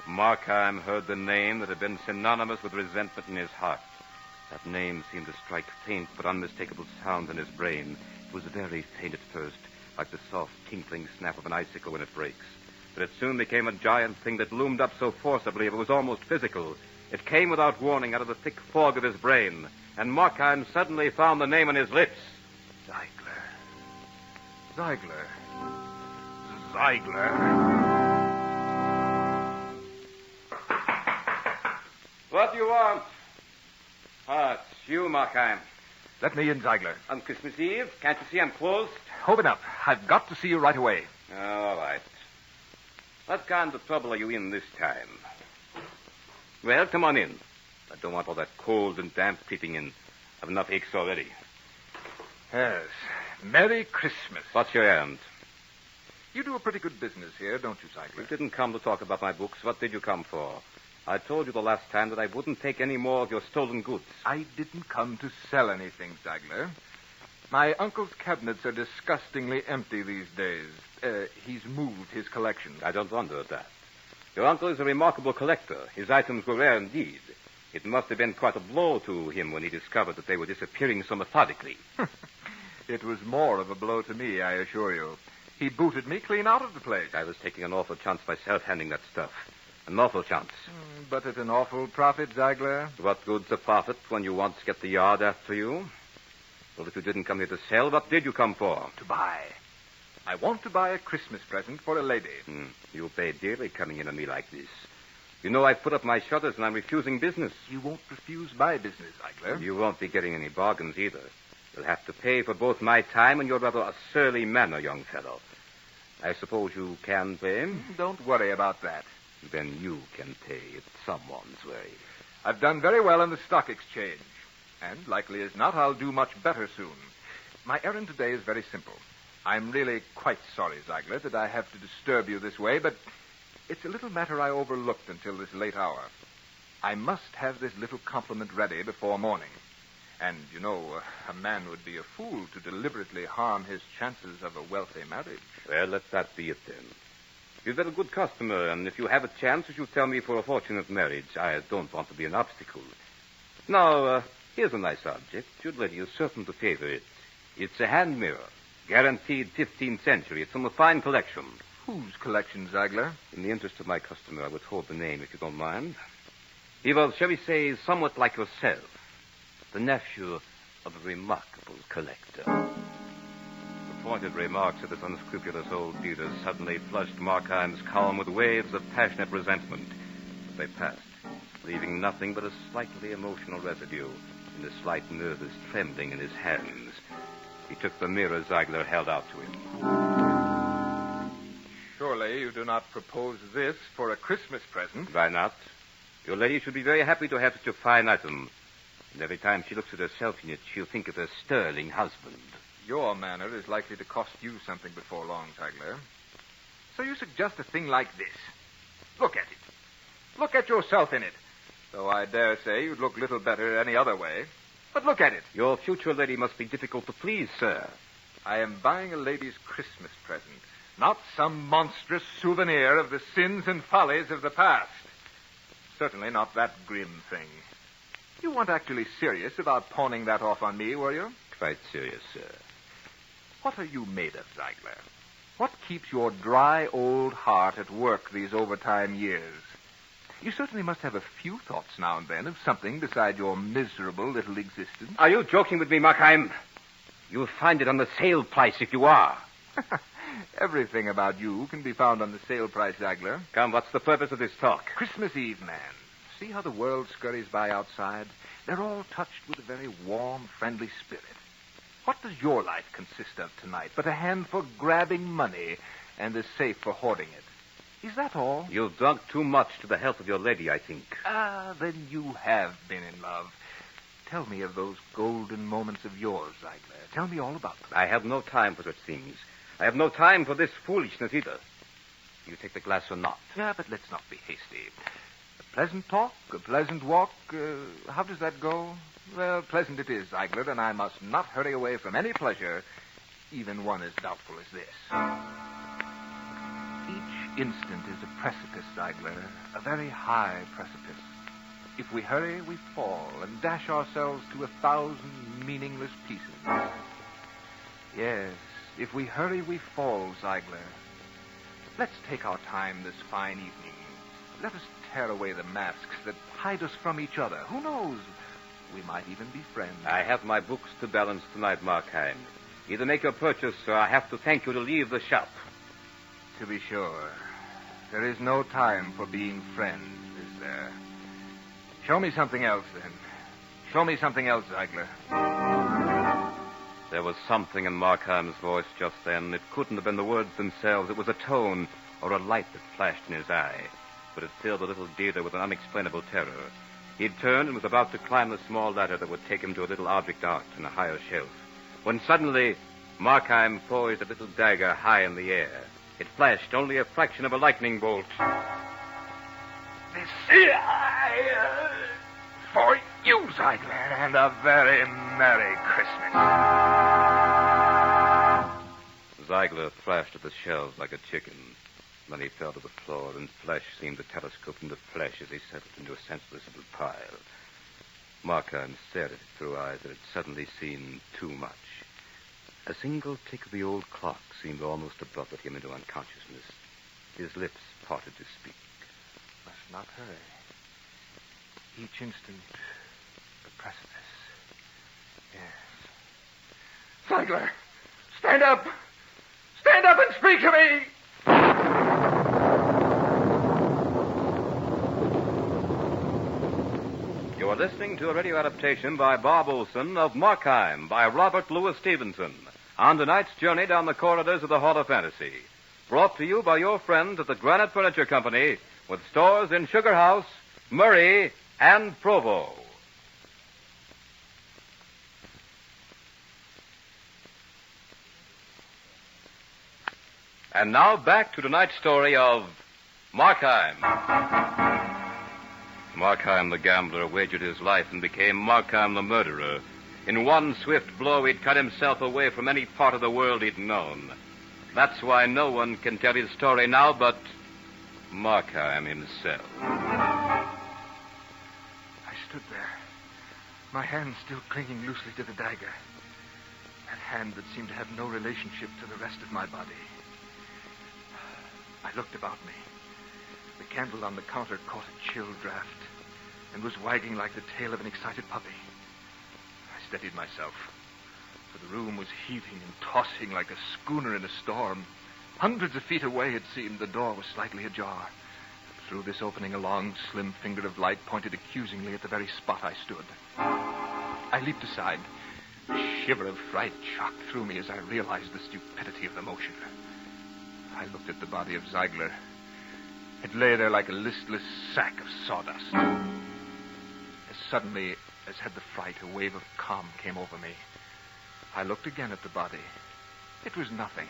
[SPEAKER 6] Markheim heard the name that had been synonymous with resentment in his heart. That name seemed to strike faint but unmistakable sounds in his brain. It was very faint at first, like the soft, tinkling snap of an icicle when it breaks. But it soon became a giant thing that loomed up so forcibly it was almost physical. It came without warning out of the thick fog of his brain, and Markheim suddenly found the name on his lips.
[SPEAKER 8] Ziegler.
[SPEAKER 6] What do you want? It's you, Markheim.
[SPEAKER 8] Let me in, Ziegler.
[SPEAKER 6] On Christmas Eve? Can't you see I'm closed?
[SPEAKER 8] Open up. I've got to see you right away.
[SPEAKER 6] All right. What kind of trouble are you in this time? Well, come on in. I don't want all that cold and damp creeping in. I've enough aches already.
[SPEAKER 8] Yes. Merry Christmas.
[SPEAKER 6] What's your errand?
[SPEAKER 8] You do a pretty good business here, don't you, Ziegler?
[SPEAKER 6] You didn't come to talk about my books. What did you come for? I told you the last time that I wouldn't take any more of your stolen goods.
[SPEAKER 8] I didn't come to sell anything, Ziegler. My uncle's cabinets are disgustingly empty these days. He's moved his collection.
[SPEAKER 6] I don't wonder at that. Your uncle is a remarkable collector. His items were rare indeed. It must have been quite a blow to him when he discovered that they were disappearing so methodically.
[SPEAKER 8] It was more of a blow to me, I assure you. He booted me clean out of the place.
[SPEAKER 6] I was taking an awful chance myself handling that stuff. An awful chance.
[SPEAKER 8] But at an awful profit, Ziegler.
[SPEAKER 6] What good's a profit when you once get the yard after you? Well, if you didn't come here to sell, what did you come for?
[SPEAKER 8] To buy. I want to buy a Christmas present for a lady.
[SPEAKER 6] You'll pay dearly coming in on me like this. You know I've put up my shutters and I'm refusing business.
[SPEAKER 8] You won't refuse my business, Ziegler.
[SPEAKER 6] You won't be getting any bargains either. You'll have to pay for both my time and your rather surly manner, young fellow. I suppose you can pay?
[SPEAKER 8] Don't worry about that.
[SPEAKER 6] Then you can pay it someone's way.
[SPEAKER 8] I've done very well in the stock exchange. And, likely as not, I'll do much better soon. My errand today is very simple. I'm really quite sorry, Ziegler, that I have to disturb you this way, but It's a little matter I overlooked until this late hour. I must have this little compliment ready before morning. And, you know, a man would be a fool to deliberately harm his chances of a wealthy marriage.
[SPEAKER 1] Well, let that be it then. You've been a good customer, and if you have a chance, you should tell me for a fortunate marriage. I don't want to be an obstacle. Now, here's a nice object. Your lady is certain to favor it. It's a hand mirror, guaranteed 15th century. It's from a fine collection.
[SPEAKER 8] Whose collection, Ziegler?
[SPEAKER 1] In the interest of my customer, I withhold the name, if you don't mind. He was, shall we say, somewhat like yourself, the nephew of a remarkable collector. The pointed remarks of this unscrupulous old dealer suddenly flushed Markheim's calm with waves of passionate resentment. But they passed, leaving nothing but a slightly emotional residue and a slight nervous trembling in his hands. He took the mirror Ziegler held out to him.
[SPEAKER 8] Surely you do not propose this for a Christmas present.
[SPEAKER 1] Why not? Your lady should be very happy to have such a fine item. And every time she looks at herself in it, she'll think of her sterling husband.
[SPEAKER 8] Your manner is likely to cost you something before long, Ziegler. So you suggest a thing like this. Look at it. Look at yourself in it. Though I dare say you'd look little better any other way. But look at it.
[SPEAKER 1] Your future lady must be difficult to please, sir.
[SPEAKER 8] I am buying a lady's Christmas present, not some monstrous souvenir of the sins and follies of the past. Certainly not that grim thing. You weren't actually serious about pawning that off on me, were you?
[SPEAKER 1] Quite serious, sir.
[SPEAKER 8] What are you made of, Ziegler? What keeps your dry old heart at work these overtime years? You certainly must have a few thoughts now and then of something beside your miserable little existence.
[SPEAKER 1] Are you joking with me, Markheim? You'll find it on the sale price if you are.
[SPEAKER 8] Everything about you can be found on the sale price, Ziegler.
[SPEAKER 1] Come, what's the purpose of this talk?
[SPEAKER 8] Christmas Eve, man. See how the world scurries by outside? They're all touched with a very warm, friendly spirit. What does your life consist of tonight but a hand for grabbing money and a safe for hoarding it? Is that all?
[SPEAKER 1] You've drunk too much to the health of your lady, I think.
[SPEAKER 8] Ah, then you have been in love. Tell me of those golden moments of yours, Ziegler. Tell me all about them.
[SPEAKER 1] I have no time for such things. I have no time for this foolishness either. Do you take the glass or not?
[SPEAKER 8] Yeah, but let's not be hasty. A pleasant talk, a pleasant walk. How does that go? Well, pleasant it is, Ziegler, and I must not hurry away from any pleasure, even one as doubtful as this. Each instant is a precipice, Ziegler, a very high precipice. If we hurry, we fall and dash ourselves to 1,000 meaningless pieces. Yes, if we hurry, we fall, Ziegler. Let's take our time this fine evening. Let us tear away the masks that hide us from each other. Who knows? We might even be friends.
[SPEAKER 1] I have my books to balance tonight, Markheim. Either make your purchase, or I have to thank you to leave the shop.
[SPEAKER 8] To be sure. There is no time for being friends, is there? Show me something else, then. Show me something else, Ziegler.
[SPEAKER 1] There was something in Markheim's voice just then. It couldn't have been the words themselves. It was a tone or a light that flashed in his eye. But it filled the little dealer with an unexplainable terror. He'd turned and was about to climb the small ladder that would take him to a little object art on a higher shelf, when suddenly Markheim poised a little dagger high in the air. It flashed only a fraction of a lightning bolt.
[SPEAKER 8] This is for you, Ziegler, and a very Merry Christmas.
[SPEAKER 1] Ziegler thrashed at the shelves like a chicken. Then he fell to the floor, and flesh seemed to telescope into flesh as he settled into a senseless little pile. Markheim stared at it through eyes that had suddenly seen too much. A single tick of the old clock seemed almost to buffet him into unconsciousness. His lips parted to speak.
[SPEAKER 8] Must not hurry. Each instant, the precipice. Yes. Ziegler, stand up! Stand up and speak to me!
[SPEAKER 1] You are listening to a radio adaptation by Bob Olson of Markheim by Robert Louis Stevenson on tonight's journey down the corridors of the Hall of Fantasy. Brought to you by your friends at the Granite Furniture Company with stores in Sugar House, Murray, and Provo. And now back to tonight's story of
[SPEAKER 9] Markheim. Markheim the gambler wagered his life and became Markheim the murderer. In one swift blow, he'd cut himself away from any part of the world he'd known. That's why no one can tell his story now but Markheim himself.
[SPEAKER 8] I stood there, my hand still clinging loosely to the dagger. That hand that seemed to have no relationship to the rest of my body. I looked about me. The candle on the counter caught a chill draft and was wagging like the tail of an excited puppy. I steadied myself, for the room was heaving and tossing like a schooner in a storm. Hundreds of feet away, it seemed, the door was slightly ajar. Through this opening, a long, slim finger of light pointed accusingly at the very spot I stood. I leaped aside. A shiver of fright shocked through me as I realized the stupidity of the motion. I looked at the body of Ziegler. It lay there like a listless sack of sawdust. As suddenly as had the fright, a wave of calm came over me. I looked again at the body. It was nothing.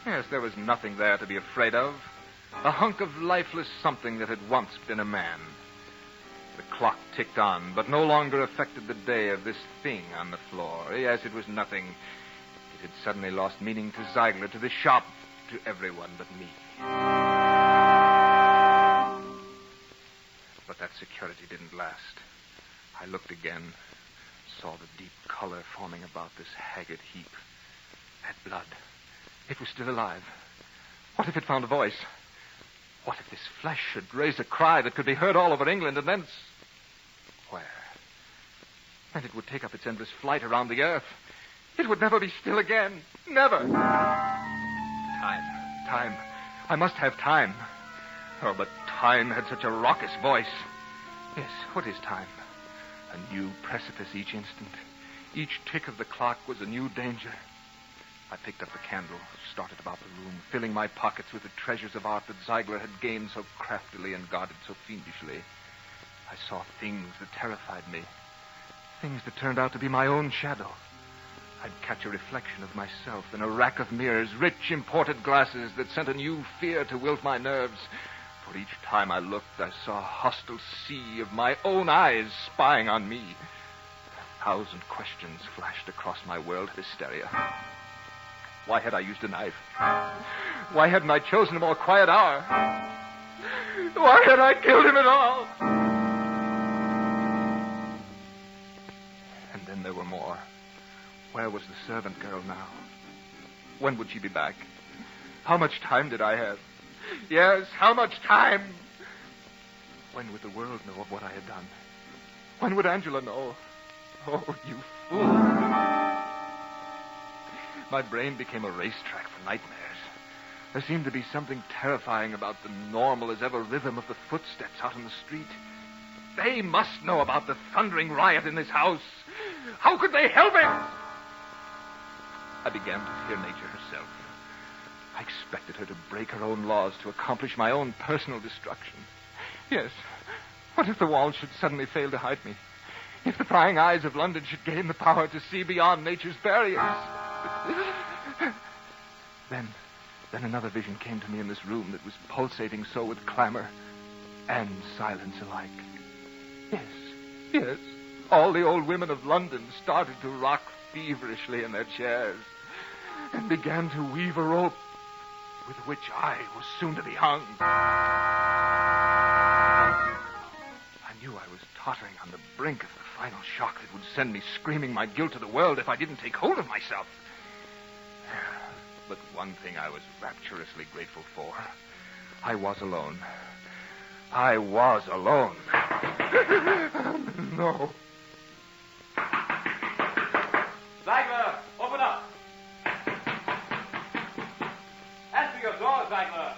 [SPEAKER 8] Yes, there was nothing there to be afraid of. A hunk of lifeless something that had once been a man. The clock ticked on, but no longer affected the day of this thing on the floor. Yes, it was nothing. It had suddenly lost meaning to Ziegler, to the shop, to everyone but me. But that security didn't last. I looked again, saw the deep color forming about this haggard heap. That blood, it was still alive. What if it found a voice? What if this flesh should raise a cry that could be heard all over England and thence... Where? And it would take up its endless flight around the earth. It would never be still again. Never. Time. I must have time. Oh, but time had such a raucous voice. Yes, what is time? A new precipice each instant. Each tick of the clock was a new danger. I picked up the candle, started about the room, filling my pockets with the treasures of art that Ziegler had gained so craftily and guarded so fiendishly. I saw things that terrified me. Things that turned out to be my own shadow. I'd catch a reflection of myself in a rack of mirrors, rich imported glasses that sent a new fear to wilt my nerves. For each time I looked, I saw a hostile sea of my own eyes spying on me. 1,000 questions flashed across my world of hysteria. Why had I used a knife? Why hadn't I chosen a more quiet hour? Why had I killed him at all? And then there were more. Where was the servant girl now? When would she be back? How much time did I have? Yes, how much time? When would the world know of what I had done? When would Angela know? Oh, you fool. My brain became a racetrack for nightmares. There seemed to be something terrifying about the normal as ever rhythm of the footsteps out in the street. They must know about the thundering riot in this house. How could they help it? I began to fear nature herself. I expected her to break her own laws to accomplish my own personal destruction. Yes, what if the walls should suddenly fail to hide me? If the prying eyes of London should gain the power to see beyond nature's barriers? Then another vision came to me in this room that was pulsating so with clamor and silence alike. Yes, all the old women of London started to rock feverishly in their chairs and began to weave a rope with which I was soon to be hung. I knew I was tottering on the brink of the final shock that would send me screaming my guilt to the world if I didn't take hold of myself. But one thing I was rapturously grateful for. I was alone. I was alone. No.
[SPEAKER 6] Ziegler, open up. Answer your door, Ziegler.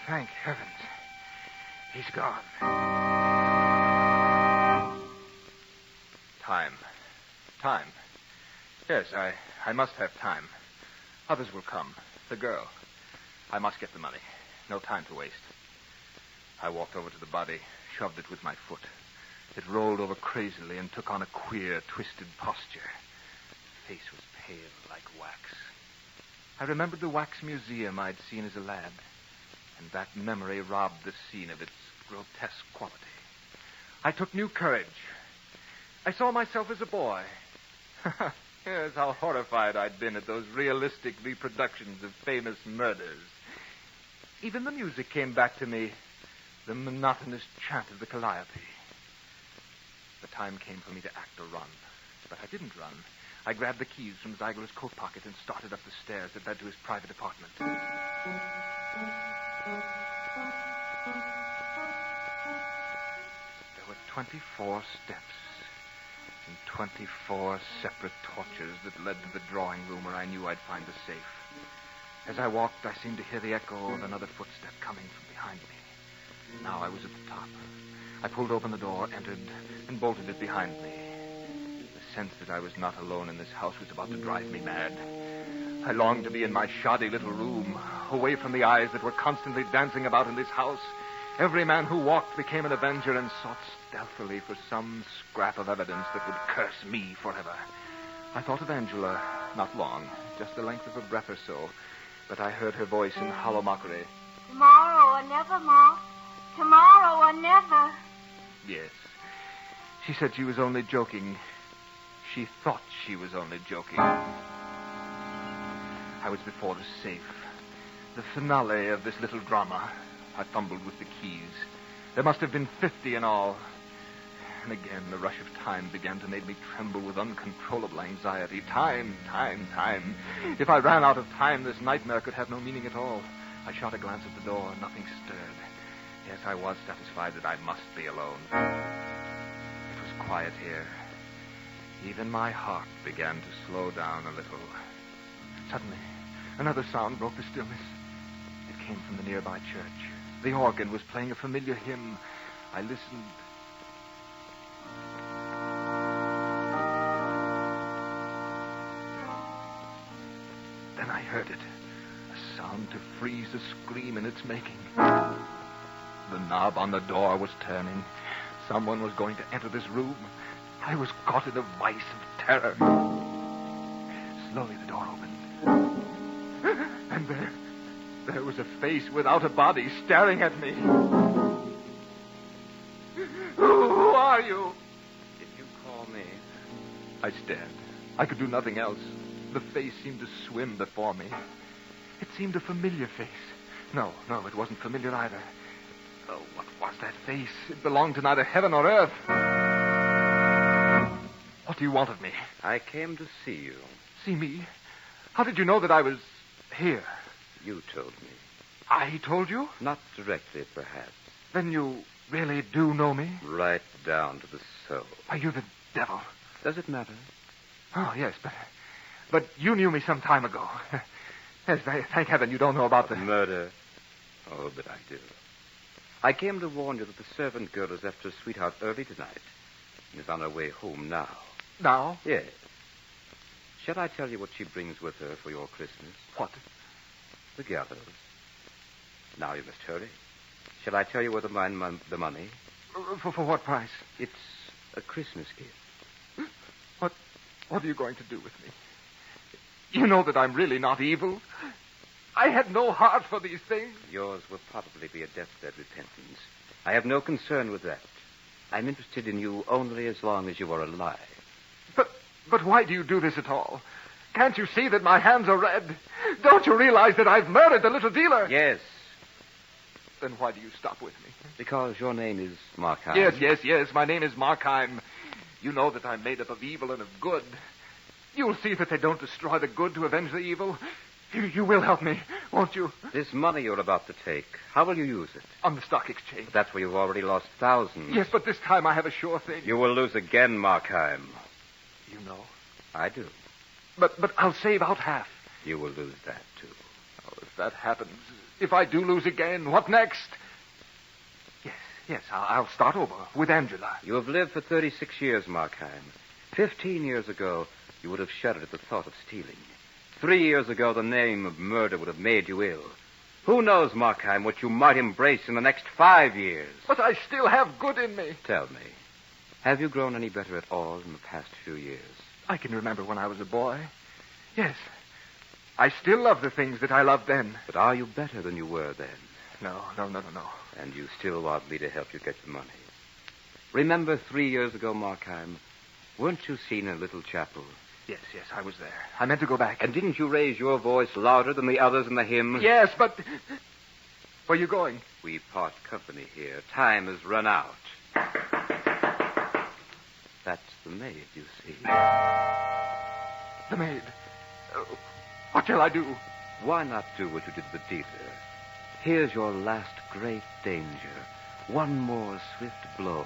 [SPEAKER 8] Thank heavens. He's gone. Time. Yes, I must have time. Others will come. The girl. I must get the money. No time to waste. I walked over to the body, shoved it with my foot. It rolled over crazily and took on a queer, twisted posture. face was pale like wax. I remembered the wax museum I'd seen as a lad, and that memory robbed the scene of its grotesque quality. I took new courage. I saw myself as a boy. Here's how horrified I'd been at those realistic reproductions of famous murders. Even the music came back to me, the monotonous chant of the Calliope. The time came for me to act or run, but I didn't run. I grabbed the keys from Ziegler's coat pocket and started up the stairs that led to his private apartment. There were 24 steps and 24 separate torches that led to the drawing room where I knew I'd find the safe. As I walked, I seemed to hear the echo of another footstep coming from behind me. Now I was at the top. I pulled open the door, entered, and bolted it behind me. The sense that I was not alone in this house was about to drive me mad. I longed to be in my shoddy little room, away from the eyes that were constantly dancing about in this house. Every man who walked became an avenger and sought stealthily for some scrap of evidence that would curse me forever. I thought of Angela, not long, just the length of a breath or so, but I heard her voice in hollow mockery.
[SPEAKER 10] Tomorrow or never, Ma. Tomorrow or never.
[SPEAKER 8] Yes. She said she was only joking. She thought she was only joking. I was before the safe. The finale of this little drama. I fumbled with the keys. There must have been 50 in all. And again, the rush of time began to make me tremble with uncontrollable anxiety. Time. If I ran out of time, this nightmare could have no meaning at all. I shot a glance at the door. Nothing stirred. Yes, I was satisfied that I must be alone. It was quiet here. Even my heart began to slow down a little. Suddenly, another sound broke the stillness. It came from the nearby church. The organ was playing a familiar hymn. I listened. Then I heard it. A sound to freeze a scream in its making. The knob on the door was turning. Someone was going to enter this room. I was caught in a vice of terror. Slowly the door opened. And there was a face without a body staring at me. Who are you?
[SPEAKER 9] Did you call me?
[SPEAKER 8] I stared. I could do nothing else. The face seemed to swim before me. It seemed a familiar face. No, it wasn't familiar either. Oh, what was that face? It belonged to neither heaven or earth. What do you want of me?
[SPEAKER 9] I came to see you.
[SPEAKER 8] See me? How did you know that I was here?
[SPEAKER 9] You told me.
[SPEAKER 8] I told you?
[SPEAKER 9] Not directly, perhaps.
[SPEAKER 8] Then you really do know me?
[SPEAKER 9] Right down to the soul.
[SPEAKER 8] Are you the devil?
[SPEAKER 9] Does it matter?
[SPEAKER 8] Oh, yes, but you knew me some time ago. Yes, thank heaven you don't know about the
[SPEAKER 9] murder. Oh, but I do. I came to warn you that the servant girl has left her sweetheart early tonight and is on her way home now.
[SPEAKER 8] Now?
[SPEAKER 9] Yes. Shall I tell you what she brings with her for your Christmas?
[SPEAKER 8] What?
[SPEAKER 9] The gallows. Now you must hurry. Shall I tell you where to find the money?
[SPEAKER 8] For what price?
[SPEAKER 9] It's a Christmas gift.
[SPEAKER 8] What are you going to do with me? You know that I'm really not evil. I had no heart for these things.
[SPEAKER 9] Yours will probably be a deathbed repentance. I have no concern with that. I'm interested in you only as long as you are alive.
[SPEAKER 8] But why do you do this at all? Can't you see that my hands are red? Don't you realize that I've murdered the little dealer?
[SPEAKER 9] Yes.
[SPEAKER 8] Then why do you stop with me?
[SPEAKER 9] Because your name is Markheim.
[SPEAKER 8] Yes. My name is Markheim. You know that I'm made up of evil and of good. You'll see that they don't destroy the good to avenge the evil. You will help me, won't you?
[SPEAKER 9] This money you're about to take, how will you use it?
[SPEAKER 8] On the stock exchange.
[SPEAKER 9] But that's where you've already lost thousands.
[SPEAKER 8] Yes, but this time I have a sure thing.
[SPEAKER 9] You will lose again, Markheim.
[SPEAKER 8] You know?
[SPEAKER 9] I do.
[SPEAKER 8] But I'll save out half.
[SPEAKER 9] You will lose that, too.
[SPEAKER 8] Oh, if that happens, if I do lose again, what next? Yes, I'll start over with Angela.
[SPEAKER 9] You have lived for 36 years, Markheim. 15 years ago, you would have shuddered at the thought of stealing. 3 years ago, the name of murder would have made you ill. Who knows, Markheim, what you might embrace in the next 5 years?
[SPEAKER 8] But I still have good in me.
[SPEAKER 9] Tell me, have you grown any better at all in the past few years?
[SPEAKER 8] I can remember when I was a boy. Yes. I still love the things that I loved then.
[SPEAKER 9] But are you better than you were then?
[SPEAKER 8] No.
[SPEAKER 9] And you still want me to help you get the money? Remember 3 years ago, Markheim? Weren't you seen in a little chapel?
[SPEAKER 8] Yes, I was there. I meant to go back.
[SPEAKER 9] And didn't you raise your voice louder than the others in the hymn?
[SPEAKER 8] Yes, but... Where are you going?
[SPEAKER 9] We part company here. Time has run out. That's the maid, you see.
[SPEAKER 8] The maid. What shall I do?
[SPEAKER 9] Why not do what you did with Dieter? Here's your last great danger. One more swift blow,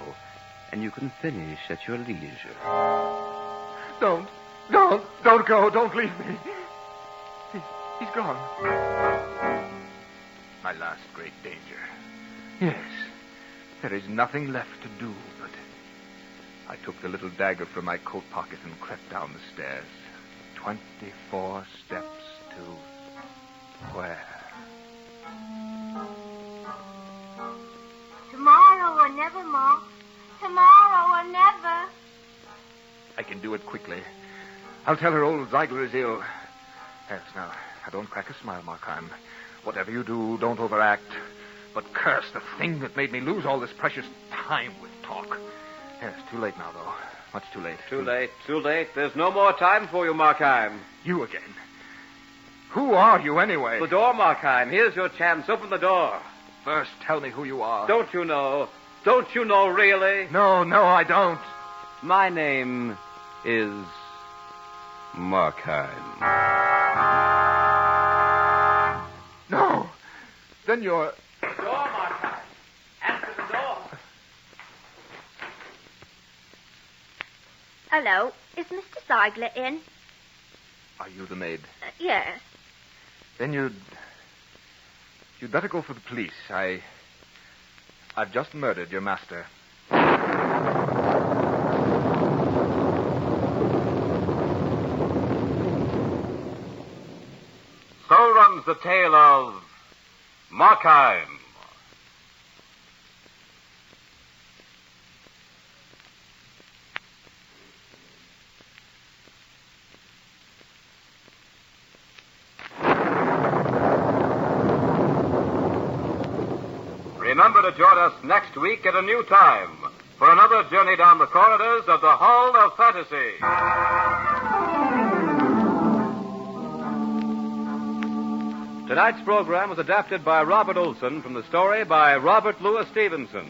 [SPEAKER 9] and you can finish at your leisure.
[SPEAKER 8] Don't go. Don't leave me. He's gone. My last great danger. Yes. There is nothing left to do but... I took the little dagger from my coat pocket and crept down the stairs. 24 steps to... where?
[SPEAKER 10] Tomorrow or never, Ma. Tomorrow or never.
[SPEAKER 8] I can do it quickly. I'll tell her old Ziegler is ill. Yes, now don't crack a smile, Markheim. Whatever you do, don't overact. But curse the thing that made me lose all this precious time with talk. Yes, too late now, though. Much too late.
[SPEAKER 9] Too late. There's no more time for you, Markheim.
[SPEAKER 8] You again. Who are you, anyway?
[SPEAKER 9] The door, Markheim. Here's your chance. Open the door.
[SPEAKER 8] First, tell me who you are.
[SPEAKER 9] Don't you know? Don't you know, really?
[SPEAKER 8] No, I don't.
[SPEAKER 9] My name is Markheim.
[SPEAKER 8] No. Then you're...
[SPEAKER 9] The door, Markheim. Answer the door.
[SPEAKER 7] Hello. Is Mr. Ziegler in?
[SPEAKER 8] Are you the maid?
[SPEAKER 7] Yes.
[SPEAKER 8] Then you'd better go for the police. I've just murdered your master.
[SPEAKER 6] So runs the tale of Markheim. Remember to join us next week at a new time for another journey down the corridors of the Hall of Fantasy.
[SPEAKER 9] Tonight's program was adapted by Robert Olson from the story by Robert Louis Stevenson.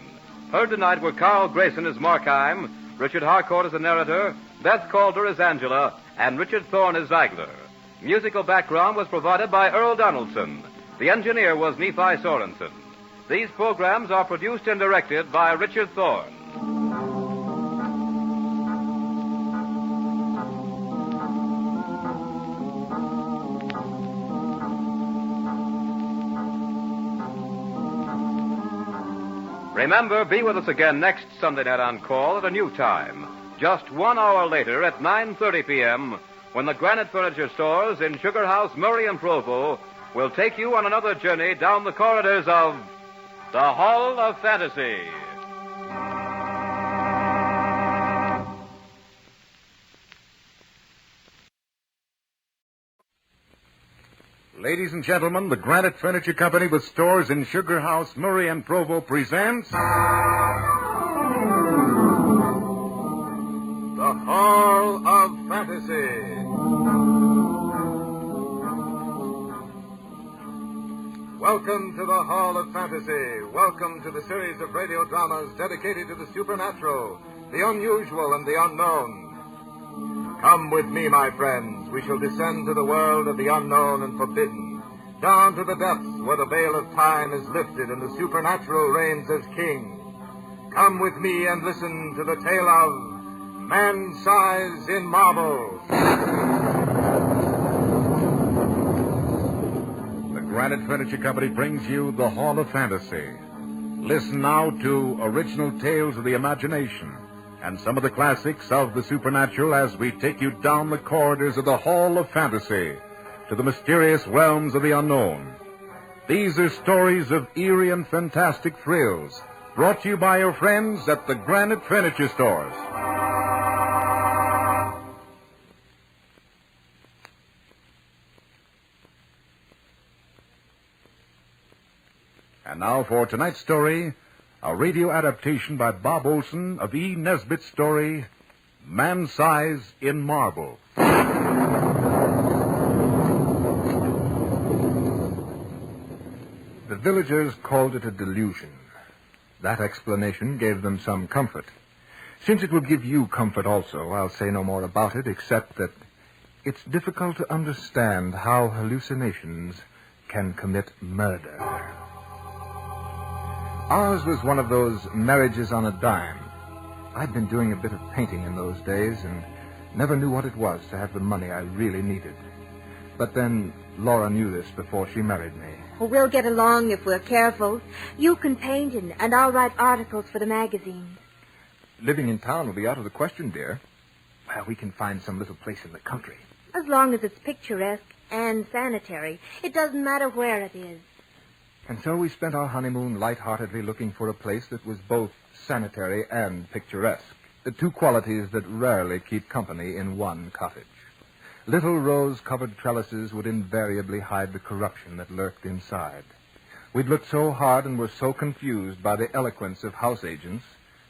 [SPEAKER 9] Heard tonight were Carl Grayson as Markheim, Richard Harcourt as the narrator, Beth Calder as Angela, and Richard Thorne as Ziegler. Musical background was provided by Earl Donaldson. The engineer was Nephi Sorensen. These programs are produced and directed by Richard Thorne. Remember, be with us again next Sunday night on call at a new time, just 1 hour later at 9:30 p.m., when the Granite Furniture Stores in Sugar House, Murray and Provo will take you on another journey down the corridors of the Hall of Fantasy.
[SPEAKER 11] Ladies and gentlemen, the Granite Furniture Company with stores in Sugar House, Murray and Provo presents...
[SPEAKER 6] The Hall of Fantasy. Welcome to the Hall of Fantasy. Welcome to the series of radio dramas dedicated to the supernatural, the unusual, and the unknown. Come with me, my friends. We shall descend to the world of the unknown and forbidden, down to the depths where the veil of time is lifted and the supernatural reigns as king. Come with me and listen to the tale of Man-Size in Marble.
[SPEAKER 11] The Granite Furniture Company brings you the Hall of Fantasy. Listen now to original tales of the imagination and some of the classics of the supernatural as we take you down the corridors of the Hall of Fantasy to the mysterious realms of the unknown. These are stories of eerie and fantastic thrills, brought to you by your friends at the Granite Furniture Stores. And now for tonight's story, a radio adaptation by Bob Olson of E. Nesbitt's story, Man-Size in Marble.
[SPEAKER 12] The villagers called it a delusion. That explanation gave them some comfort. Since it will give you comfort also, I'll say no more about it, except that it's difficult to understand how hallucinations can commit murder. Ours was one of those marriages on a dime. I'd been doing a bit of painting in those days and never knew what it was to have the money I really needed. But then Laura knew this before she married me.
[SPEAKER 7] Well, we'll get along if we're careful. You can paint and I'll write articles for the magazines.
[SPEAKER 12] Living in town will be out of the question, dear. Well, we can find some little place in the country.
[SPEAKER 7] As long as it's picturesque and sanitary. It doesn't matter where it is.
[SPEAKER 12] And so we spent our honeymoon lightheartedly looking for a place that was both sanitary and picturesque, the two qualities that rarely keep company in one cottage. Little rose-covered trellises would invariably hide the corruption that lurked inside. We'd looked so hard and were so confused by the eloquence of house agents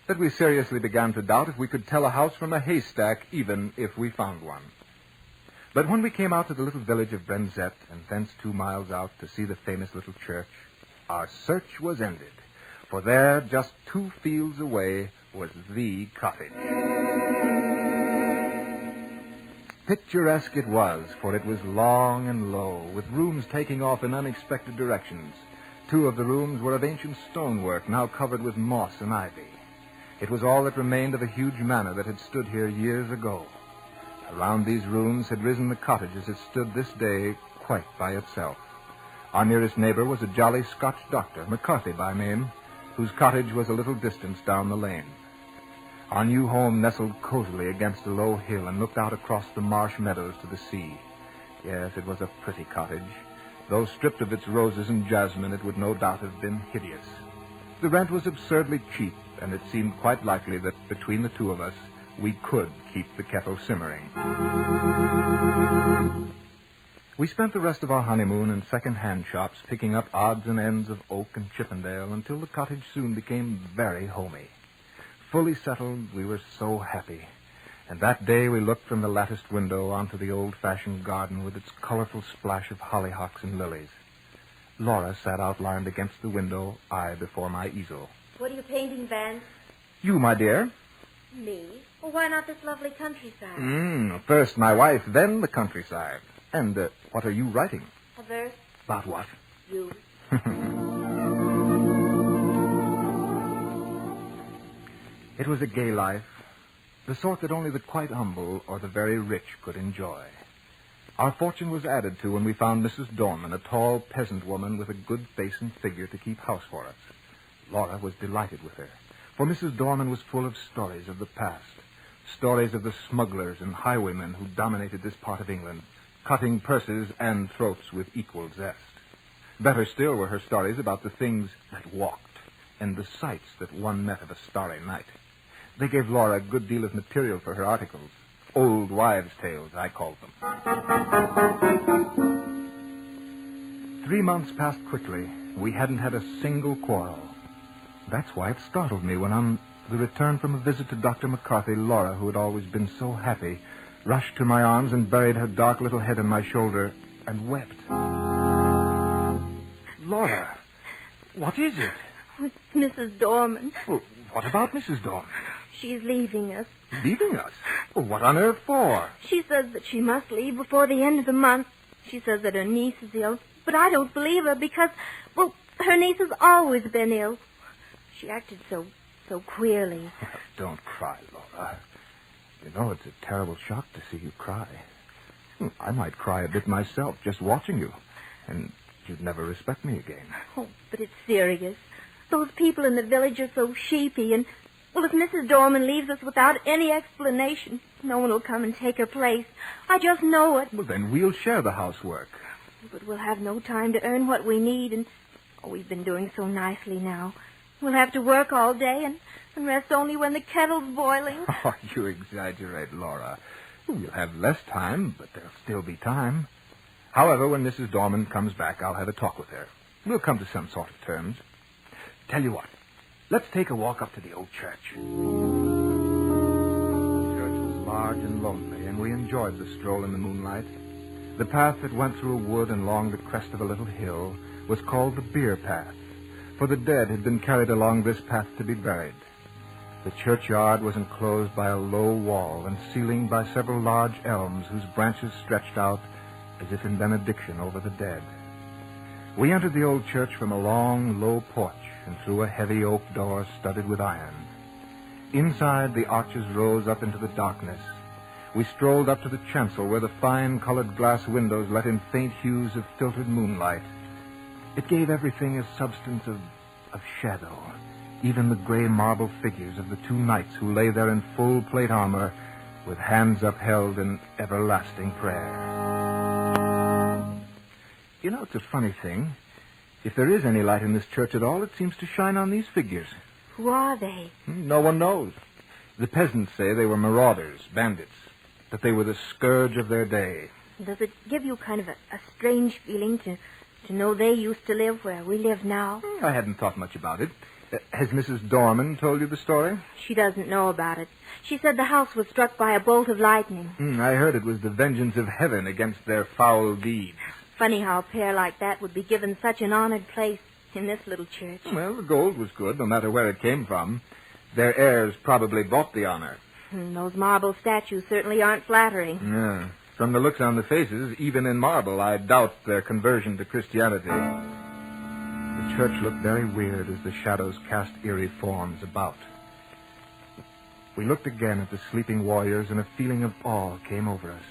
[SPEAKER 12] that we seriously began to doubt if we could tell a house from a haystack, even if we found one. But when we came out to the little village of Brenzett and thence 2 miles out to see the famous little church, our search was ended. For there, just 2 fields away, was the cottage. Picturesque it was, for it was long and low, with rooms taking off in unexpected directions. 2 of the rooms were of ancient stonework, now covered with moss and ivy. It was all that remained of a huge manor that had stood here years ago. Around these rooms had risen the cottage as it stood this day quite by itself. Our nearest neighbor was a jolly Scotch doctor, McCarthy by name, whose cottage was a little distance down the lane. Our new home nestled cozily against a low hill and looked out across the marsh meadows to the sea. Yes, it was a pretty cottage. Though stripped of its roses and jasmine, it would no doubt have been hideous. The rent was absurdly cheap, and it seemed quite likely that between the 2 of us, we could keep the kettle simmering. We spent the rest of our honeymoon in second-hand shops, picking up odds and ends of oak and Chippendale until the cottage soon became very homey. Fully settled, we were so happy. And that day we looked from the latticed window onto the old-fashioned garden with its colorful splash of hollyhocks and lilies. Laura sat outlined against the window, I before my easel.
[SPEAKER 7] What are you painting, Vance?
[SPEAKER 12] You, my dear.
[SPEAKER 7] Me? Well, why not this lovely countryside?
[SPEAKER 12] First my wife, then the countryside. And what are you writing?
[SPEAKER 7] A verse.
[SPEAKER 12] About what?
[SPEAKER 7] You.
[SPEAKER 12] It was a gay life, the sort that only the quite humble or the very rich could enjoy. Our fortune was added to when we found Mrs. Dorman, a tall peasant woman with a good face and figure to keep house for us. Laura was delighted with her, for Mrs. Dorman was full of stories of the past, stories of the smugglers and highwaymen who dominated this part of England, cutting purses and throats with equal zest. Better still were her stories about the things that walked and the sights that one met of a starry night. They gave Laura a good deal of material for her articles. Old wives' tales, I called them. 3 months passed quickly. We hadn't had a single quarrel. That's why it startled me when on the return from a visit to Dr. McCarthy, Laura, who had always been so happy, rushed to my arms and buried her dark little head on my shoulder and wept. Laura, what is it?
[SPEAKER 7] It's Mrs. Dorman.
[SPEAKER 12] Well, what about Mrs. Dorman?
[SPEAKER 7] She's leaving us.
[SPEAKER 12] Leaving us? Well, what on earth for?
[SPEAKER 7] She says that she must leave before the end of the month. She says that her niece is ill. But I don't believe her because, well, her niece has always been ill. She acted so queerly.
[SPEAKER 12] Don't cry, Laura. You know, it's a terrible shock to see you cry. I might cry a bit myself just watching you, and you'd never respect me again.
[SPEAKER 7] Oh, but it's serious. Those people in the village are so sheepy, and, well, if Mrs. Dorman leaves us without any explanation, no one will come and take her place. I just know it.
[SPEAKER 12] Well, then we'll share the housework.
[SPEAKER 7] But we'll have no time to earn what we need, and, we've been doing so nicely now. We'll have to work all day and rest only when the kettle's boiling.
[SPEAKER 12] Oh, you exaggerate, Laura. We'll have less time, but there'll still be time. However, when Mrs. Dorman comes back, I'll have a talk with her. We'll come to some sort of terms. Tell you what, let's take a walk up to the old church. The church was large and lonely, and we enjoyed the stroll in the moonlight. The path that went through a wood and along the crest of a little hill was called the bier path, for the dead had been carried along this path to be buried. The churchyard was enclosed by a low wall and ceilinged by several large elms whose branches stretched out as if in benediction over the dead. We entered the old church from a long, low porch and through a heavy oak door studded with iron. Inside, the arches rose up into the darkness. We strolled up to the chancel where the fine-colored glass windows let in faint hues of filtered moonlight. It gave everything a substance of shadow, even the gray marble figures of the two knights who lay there in full plate armor with hands upheld in everlasting prayer. You know, it's a funny thing. If there is any light in this church at all, it seems to shine on these figures.
[SPEAKER 7] Who are they?
[SPEAKER 12] No one knows. The peasants say they were marauders, bandits, that they were the scourge of their day.
[SPEAKER 7] Does it give you kind of a strange feeling to know they used to live where we live now?
[SPEAKER 12] I hadn't thought much about it. Has Mrs. Dorman told you the story?
[SPEAKER 7] She doesn't know about it. She said the house was struck by a bolt of lightning.
[SPEAKER 12] I heard it was the vengeance of heaven against their foul deeds.
[SPEAKER 7] Funny how a pair like that would be given such an honored place in this little church.
[SPEAKER 12] Well, the gold was good, no matter where it came from. Their heirs probably bought the honor.
[SPEAKER 7] Those marble statues certainly aren't flattering.
[SPEAKER 12] Yeah. From the looks on the faces, even in marble, I doubt their conversion to Christianity. The church looked very weird as the shadows cast eerie forms about. We looked again at the sleeping warriors, and a feeling of awe came over us.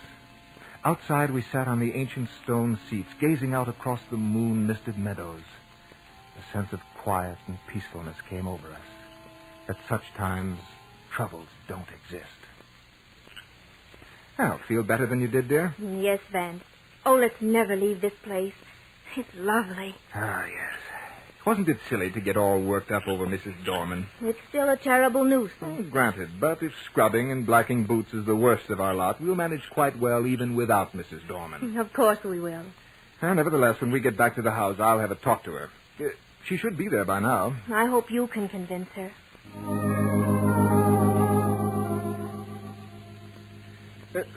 [SPEAKER 12] Outside, we sat on the ancient stone seats, gazing out across the moon-misted meadows. A sense of quiet and peacefulness came over us. At such times, troubles don't exist. Well, feel better than you did, dear?
[SPEAKER 7] Yes, Van. Oh, let's never leave this place. It's lovely.
[SPEAKER 12] Ah, yes. Wasn't it silly to get all worked up over Mrs. Dorman?
[SPEAKER 7] It's still a terrible nuisance.
[SPEAKER 12] Granted, but if scrubbing and blacking boots is the worst of our lot, we'll manage quite well even without Mrs. Dorman.
[SPEAKER 7] Of course we will.
[SPEAKER 12] Nevertheless, when we get back to the house, I'll have a talk to her. She should be there by now.
[SPEAKER 7] I hope you can convince her.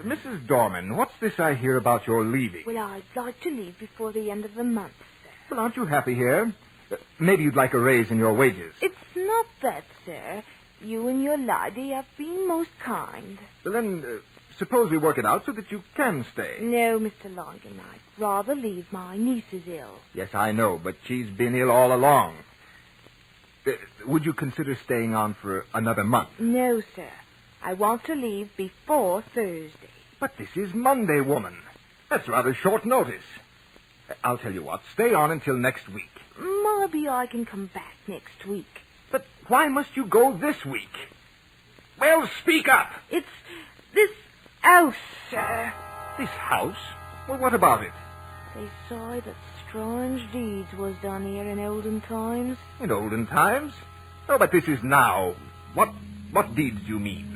[SPEAKER 12] Mrs. Dorman, what's this I hear about your leaving?
[SPEAKER 7] Well, I'd like to leave before the end of the month, sir.
[SPEAKER 12] Well, aren't you happy here? Maybe you'd like a raise in your wages.
[SPEAKER 7] It's not that, sir. You and your lady have been most kind.
[SPEAKER 12] Well, then, suppose we work it out so that you can stay.
[SPEAKER 7] No, Mr. Longan, I'd rather leave. My niece is ill.
[SPEAKER 12] Yes, I know, but she's been ill all along. Would you consider staying on for another month?
[SPEAKER 7] No, sir. I want to leave before Thursday.
[SPEAKER 12] But this is Monday, woman. That's rather short notice. I'll tell you what. Stay on until next week.
[SPEAKER 7] Maybe I can come back next week.
[SPEAKER 12] But why must you go this week? Well, speak up.
[SPEAKER 7] It's this house, sir.
[SPEAKER 12] This house? Well, what about it?
[SPEAKER 7] They say that strange deeds was done here in olden times.
[SPEAKER 12] In olden times? Oh, but this is now. What deeds do you mean?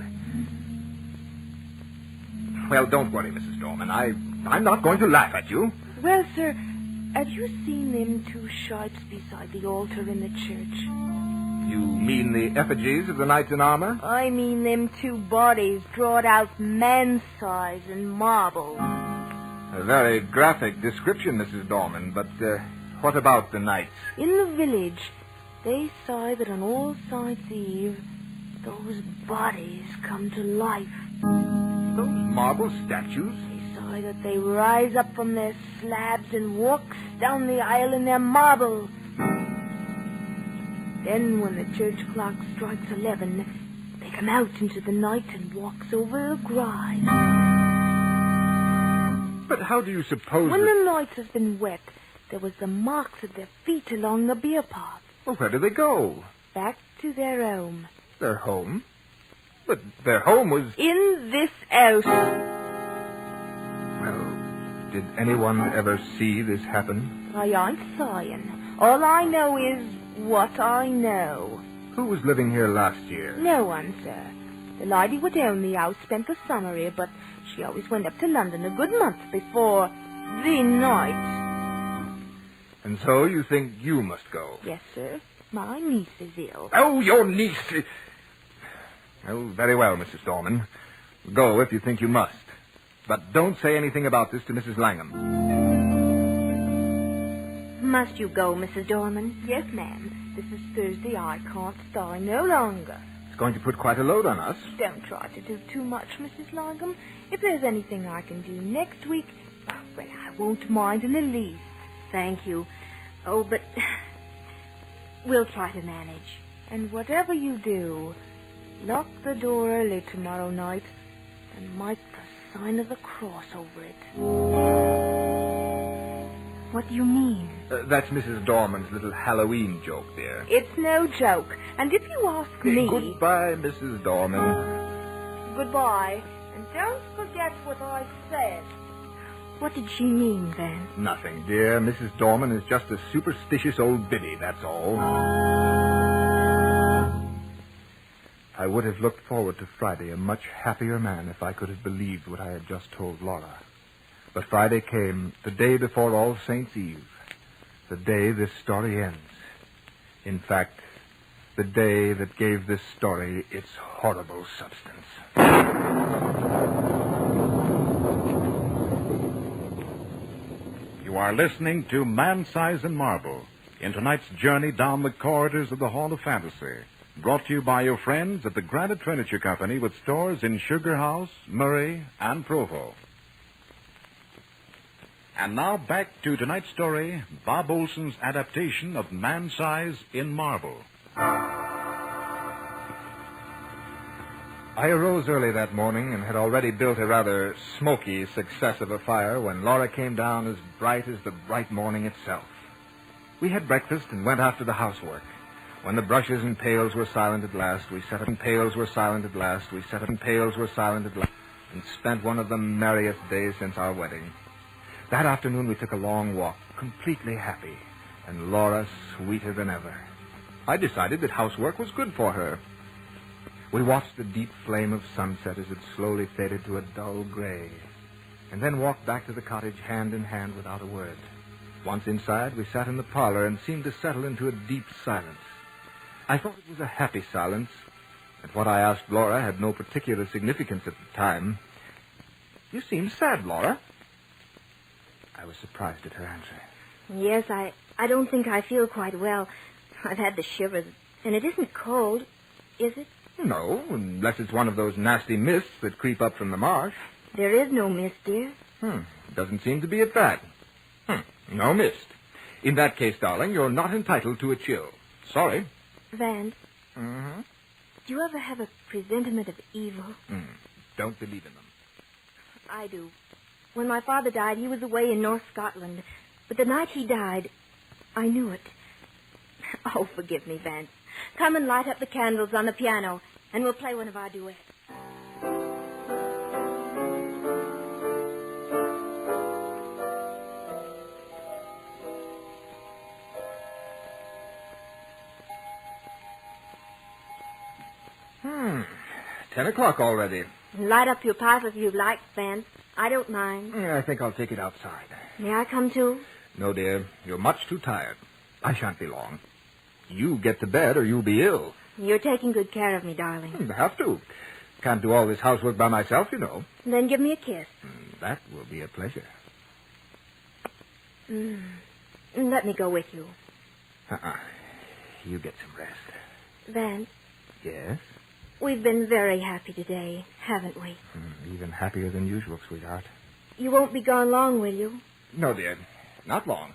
[SPEAKER 12] Well, don't worry, Mrs. Dorman. I'm not going to laugh at you.
[SPEAKER 7] Well, sir, have you seen them two shapes beside the altar in the church?
[SPEAKER 12] You mean the effigies of the knights in armor?
[SPEAKER 7] I mean them two bodies drawn out man-size in marble.
[SPEAKER 12] A very graphic description, Mrs. Dorman, but what about the knights?
[SPEAKER 7] In the village, they say that on All Saints' Eve, those bodies come to life.
[SPEAKER 12] Those marble statues?
[SPEAKER 7] They say that they rise up from their slabs and walks down the aisle in their marble. Then when the church clock strikes 11, they come out into the night and walks over the grave.
[SPEAKER 12] But how do you suppose
[SPEAKER 7] When the night has been wet, there was the marks of their feet along the bier path.
[SPEAKER 12] Well, where do they go?
[SPEAKER 7] Back to their home.
[SPEAKER 12] Their home? But their home was...
[SPEAKER 7] In this house.
[SPEAKER 12] Well, did anyone ever see this happen?
[SPEAKER 7] I ain't saying. All I know is what I know.
[SPEAKER 12] Who was living here last year?
[SPEAKER 7] No one, sir. The lady who owned the house spent the summer here, but she always went up to London a good month before the night.
[SPEAKER 12] And so you think you must go?
[SPEAKER 7] Yes, sir. My niece is ill.
[SPEAKER 12] Oh, your niece. Oh, very well, Mrs. Dorman. Go if you think you must. But don't say anything about this to Mrs. Langham.
[SPEAKER 7] Must you go, Mrs. Dorman? Yes, ma'am. This is Thursday. I can't stay no longer.
[SPEAKER 12] It's going to put quite a load on us.
[SPEAKER 7] Don't try to do too much, Mrs. Langham. If there's anything I can do next week, well, I won't mind in the least. Thank you. Oh, but we'll try to manage. And whatever you do, lock the door early tomorrow night and mark the sign of the cross over it. What do you mean?
[SPEAKER 12] That's Mrs. Dorman's little Halloween joke, dear.
[SPEAKER 7] It's no joke. And if you ask me...
[SPEAKER 12] Goodbye, Mrs. Dorman.
[SPEAKER 7] Goodbye. And don't forget what I said. What did she mean, then?
[SPEAKER 12] Nothing, dear. Mrs. Dorman is just a superstitious old biddy, that's all. I would have looked forward to Friday a much happier man if I could have believed what I had just told Laura. But Friday came, the day before All Saints' Eve, the day this story ends. In fact, the day that gave this story its horrible substance.
[SPEAKER 11] You are listening to Man Size in Marble in tonight's journey down the corridors of the Hall of Fantasy, brought to you by your friends at the Granite Furniture Company with stores in Sugar House, Murray, and Provo. And now back to tonight's story, Bob Olson's adaptation of Man Size in Marble.
[SPEAKER 12] I arose early that morning and had already built a rather smoky success of a fire when Laura came down as bright as the bright morning itself. We had breakfast and went after the housework. When the brushes and pails were silent at last, we set up and pails were silent at last, we set up and pails were silent at last, and spent one of the merriest days since our wedding. That afternoon we took a long walk, completely happy, and Laura sweeter than ever. I decided that housework was good for her. We watched the deep flame of sunset as it slowly faded to a dull gray, and then walked back to the cottage hand in hand without a word. Once inside, we sat in the parlor and seemed to settle into a deep silence. I thought it was a happy silence, and what I asked Laura had no particular significance at the time. You seem sad, Laura. I was surprised at her answer.
[SPEAKER 7] Yes, I don't think I feel quite well. I've had the shivers, and it isn't cold, is it?
[SPEAKER 12] No, unless it's one of those nasty mists that creep up from the marsh.
[SPEAKER 7] There is no mist, dear.
[SPEAKER 12] Doesn't seem to be at that. No mist. In that case, darling, you're not entitled to a chill. Sorry.
[SPEAKER 7] Vance.
[SPEAKER 12] Mm-hmm.
[SPEAKER 7] Do you ever have a presentiment of evil?
[SPEAKER 12] Don't believe in them.
[SPEAKER 7] I do. When my father died, he was away in North Scotland. But the night he died, I knew it. Oh, forgive me, Vance. Come and light up the candles on the piano, and we'll play one of our duets.
[SPEAKER 12] Hmm. 10 o'clock already.
[SPEAKER 7] Light up your pipe if you like, Vance. I don't mind.
[SPEAKER 12] I think I'll take it outside.
[SPEAKER 7] May I come too?
[SPEAKER 12] No, dear. You're much too tired. I shan't be long. You get to bed or you'll be ill.
[SPEAKER 7] You're taking good care of me, darling.
[SPEAKER 12] Have to. Can't do all this housework by myself, you know.
[SPEAKER 7] Then give me a kiss.
[SPEAKER 12] That will be a pleasure.
[SPEAKER 7] Let me go with you.
[SPEAKER 12] You get some rest.
[SPEAKER 7] Vance.
[SPEAKER 12] Yes?
[SPEAKER 7] We've been very happy today, haven't we?
[SPEAKER 12] Even happier than usual, sweetheart.
[SPEAKER 7] You won't be gone long, will you?
[SPEAKER 12] No, dear. Not long.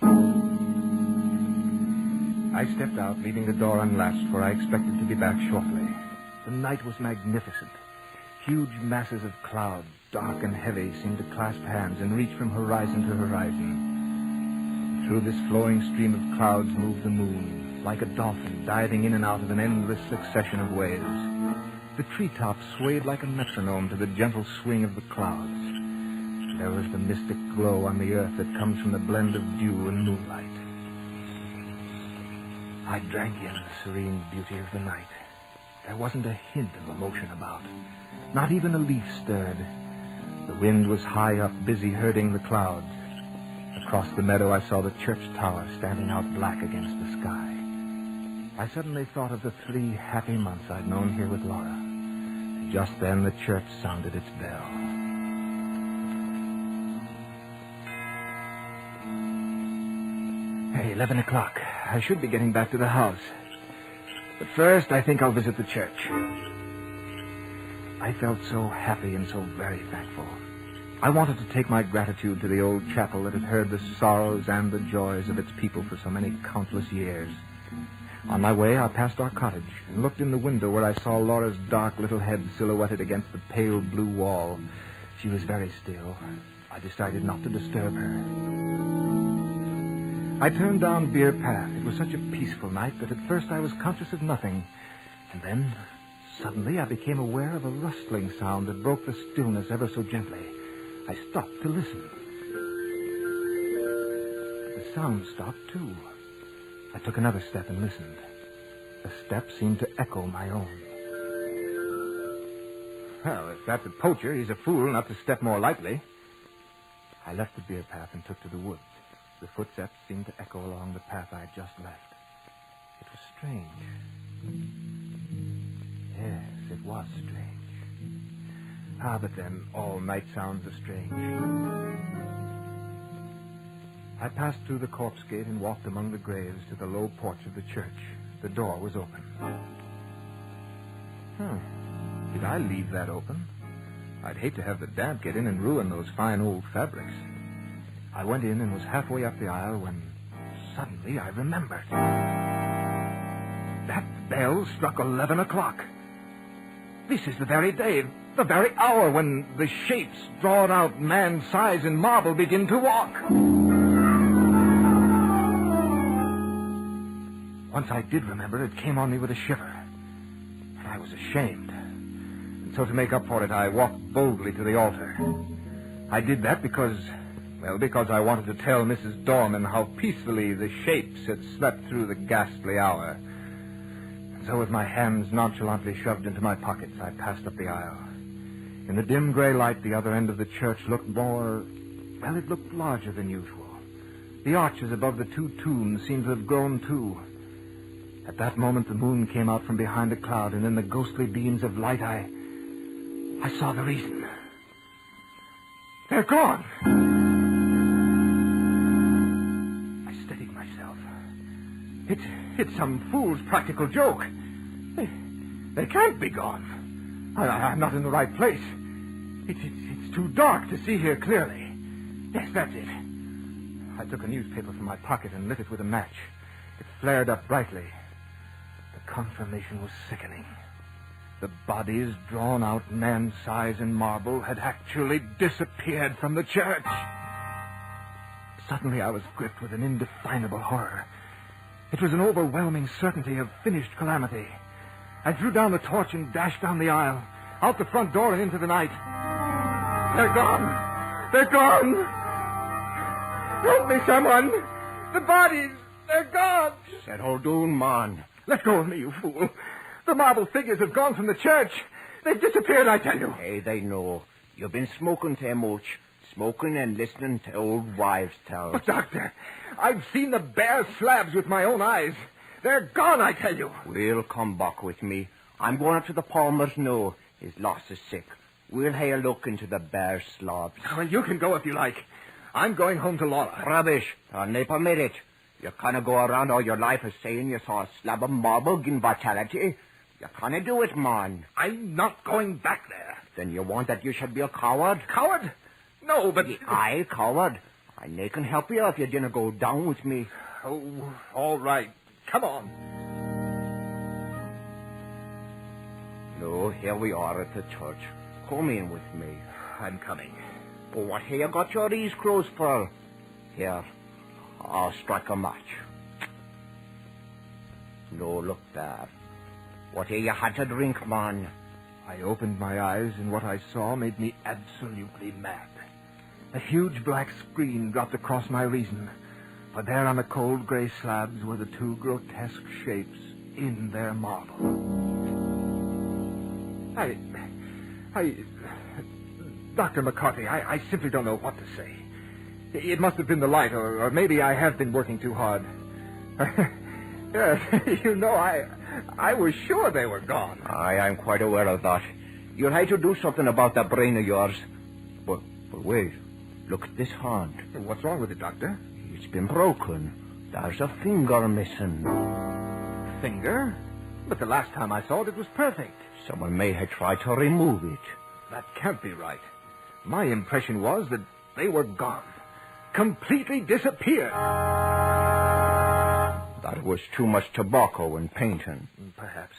[SPEAKER 12] I stepped out, leaving the door unlatched, for I expected to be back shortly. The night was magnificent. Huge masses of cloud, dark and heavy, seemed to clasp hands and reach from horizon to horizon. Through this flowing stream of clouds moved the moon, like a dolphin diving in and out of an endless succession of waves. The treetops swayed like a metronome to the gentle swing of the clouds. There was the mystic glow on the earth that comes from the blend of dew and moonlight. I drank in the serene beauty of the night. There wasn't a hint of emotion about. Not even a leaf stirred. The wind was high up, busy herding the clouds. The Across the meadow, I saw the church tower standing out black against the sky. I suddenly thought of the 3 happy months I'd known here with Laura. Just then, the church sounded its bell. Hey, 11 o'clock. I should be getting back to the house. But first, I think I'll visit the church. I felt so happy and so very thankful. I wanted to take my gratitude to the old chapel that had heard the sorrows and the joys of its people for so many countless years. On my way, I passed our cottage and looked in the window where I saw Laura's dark little head silhouetted against the pale blue wall. She was very still. I decided not to disturb her. I turned down Beer Path. It was such a peaceful night that at first I was conscious of nothing. And then, suddenly, I became aware of a rustling sound that broke the stillness ever so gently. I stopped to listen. The sound stopped, too. I took another step and listened. The step seemed to echo my own. Well, if that's a poacher, he's a fool not to step more lightly. I left the Beer Path and took to the woods. The footsteps seemed to echo along the path I had just left. It was strange. Yes, it was strange. But then all night sounds are strange. I passed through the corpse gate and walked among the graves to the low porch of the church. The door was open. Did I leave that open? I'd hate to have the damp get in and ruin those fine old fabrics. I went in and was halfway up the aisle when suddenly I remembered. That bell struck 11 o'clock. This is the very day, the very hour when the shapes drawn out man's size in marble begin to walk. Once I did remember, it came on me with a shiver. And I was ashamed. And so to make up for it, I walked boldly to the altar. I did that because I wanted to tell Mrs. Dorman how peacefully the shapes had slept through the ghastly hour. And so with my hands nonchalantly shoved into my pockets, I passed up the aisle. In the dim gray light, the other end of the church looked it looked larger than usual. The arches above the 2 tombs seemed to have grown too. At that moment, the moon came out from behind a cloud, and in the ghostly beams of light, I saw the reason. They're gone. I steadied myself. It's some fool's practical joke. They can't be gone. I'm not in the right place. It's too dark to see here clearly. Yes, that's it. I took a newspaper from my pocket and lit it with a match. It flared up brightly. The confirmation was sickening. The bodies drawn out man's size in marble had actually disappeared from the church. Suddenly I was gripped with an indefinable horror. It was an overwhelming certainty of finished calamity. I threw down the torch and dashed down the aisle, out the front door and into the night. They're gone! They're gone! Help me, someone! The bodies! They're gone!
[SPEAKER 2] Settle down, man.
[SPEAKER 12] Let go of me, you fool. The marble figures have gone from the church. They've disappeared, I tell you.
[SPEAKER 2] Hey, they know. You've been smoking too much. Smoking and listening to old wives' tales.
[SPEAKER 12] But, Doctor, I've seen the bare slabs with my own eyes. They're gone, I tell you.
[SPEAKER 2] We'll come back with me. I'm going up to the Palmer's now. His loss is sick. We'll have a look into the bare slabs.
[SPEAKER 12] Well, you can go if you like. I'm going home to Laura.
[SPEAKER 2] Rubbish. I'll never permit it. You can't go around all your life as saying you saw a slab of marble in vitality. You can't do it, man.
[SPEAKER 12] I'm not going back there.
[SPEAKER 2] Then you want that you should be a coward?
[SPEAKER 12] Coward? No, but...
[SPEAKER 2] I coward. I nay can help you if you didn't go down with me.
[SPEAKER 12] Oh, all right. Come on.
[SPEAKER 2] No, here we are at the church. Come in with me.
[SPEAKER 12] I'm coming.
[SPEAKER 2] Oh, what have you got your eyes closed for? Here, I'll strike a match. No, look there. What have you had to drink, man?
[SPEAKER 12] I opened my eyes, and what I saw made me absolutely mad. A huge black screen dropped across my reason, for there on the cold gray slabs were the 2 grotesque shapes in their marble. Dr. McCarthy, I simply don't know what to say. It must have been the light, or maybe I have been working too hard. Yes, I was sure they were gone.
[SPEAKER 13] I'm quite aware of that. You'll have to do something about that brain of yours. But wait. Look at this hand.
[SPEAKER 12] What's wrong with it, Doctor?
[SPEAKER 13] It's been broken. There's a finger missing.
[SPEAKER 12] Finger? But the last time I saw it, it was perfect.
[SPEAKER 13] Someone may have tried to remove it.
[SPEAKER 12] That can't be right. My impression was that they were gone. Completely disappeared.
[SPEAKER 13] That was too much tobacco and painting.
[SPEAKER 12] Perhaps.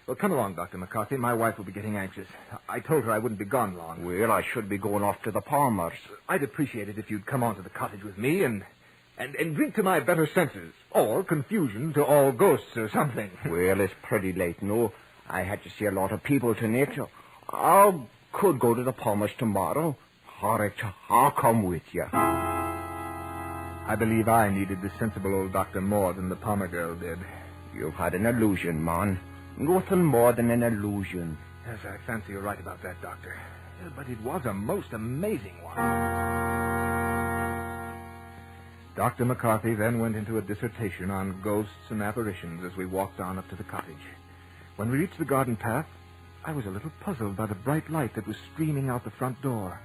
[SPEAKER 12] Well, come along, Dr. McCarthy. My wife will be getting anxious. I told her I wouldn't be gone long.
[SPEAKER 13] Well, I should be going off to the Palmers.
[SPEAKER 12] I'd appreciate it if you'd come on to the cottage with me and drink to my better senses. Or confusion to all ghosts or something.
[SPEAKER 13] Well, it's pretty late, no. I had to see a lot of people tonight. I could go to the Palmers tomorrow. I'll come with you.
[SPEAKER 12] I believe I needed the sensible old doctor more than the Palmer girl did.
[SPEAKER 13] You've had an illusion, man. Nothing more than an illusion.
[SPEAKER 12] Yes, I fancy you're right about that, Doctor. But it was a most amazing one. Dr. McCarthy then went into a dissertation on ghosts and apparitions as we walked on up to the cottage. When we reached the garden path, I was a little puzzled by the bright light that was streaming out the front door.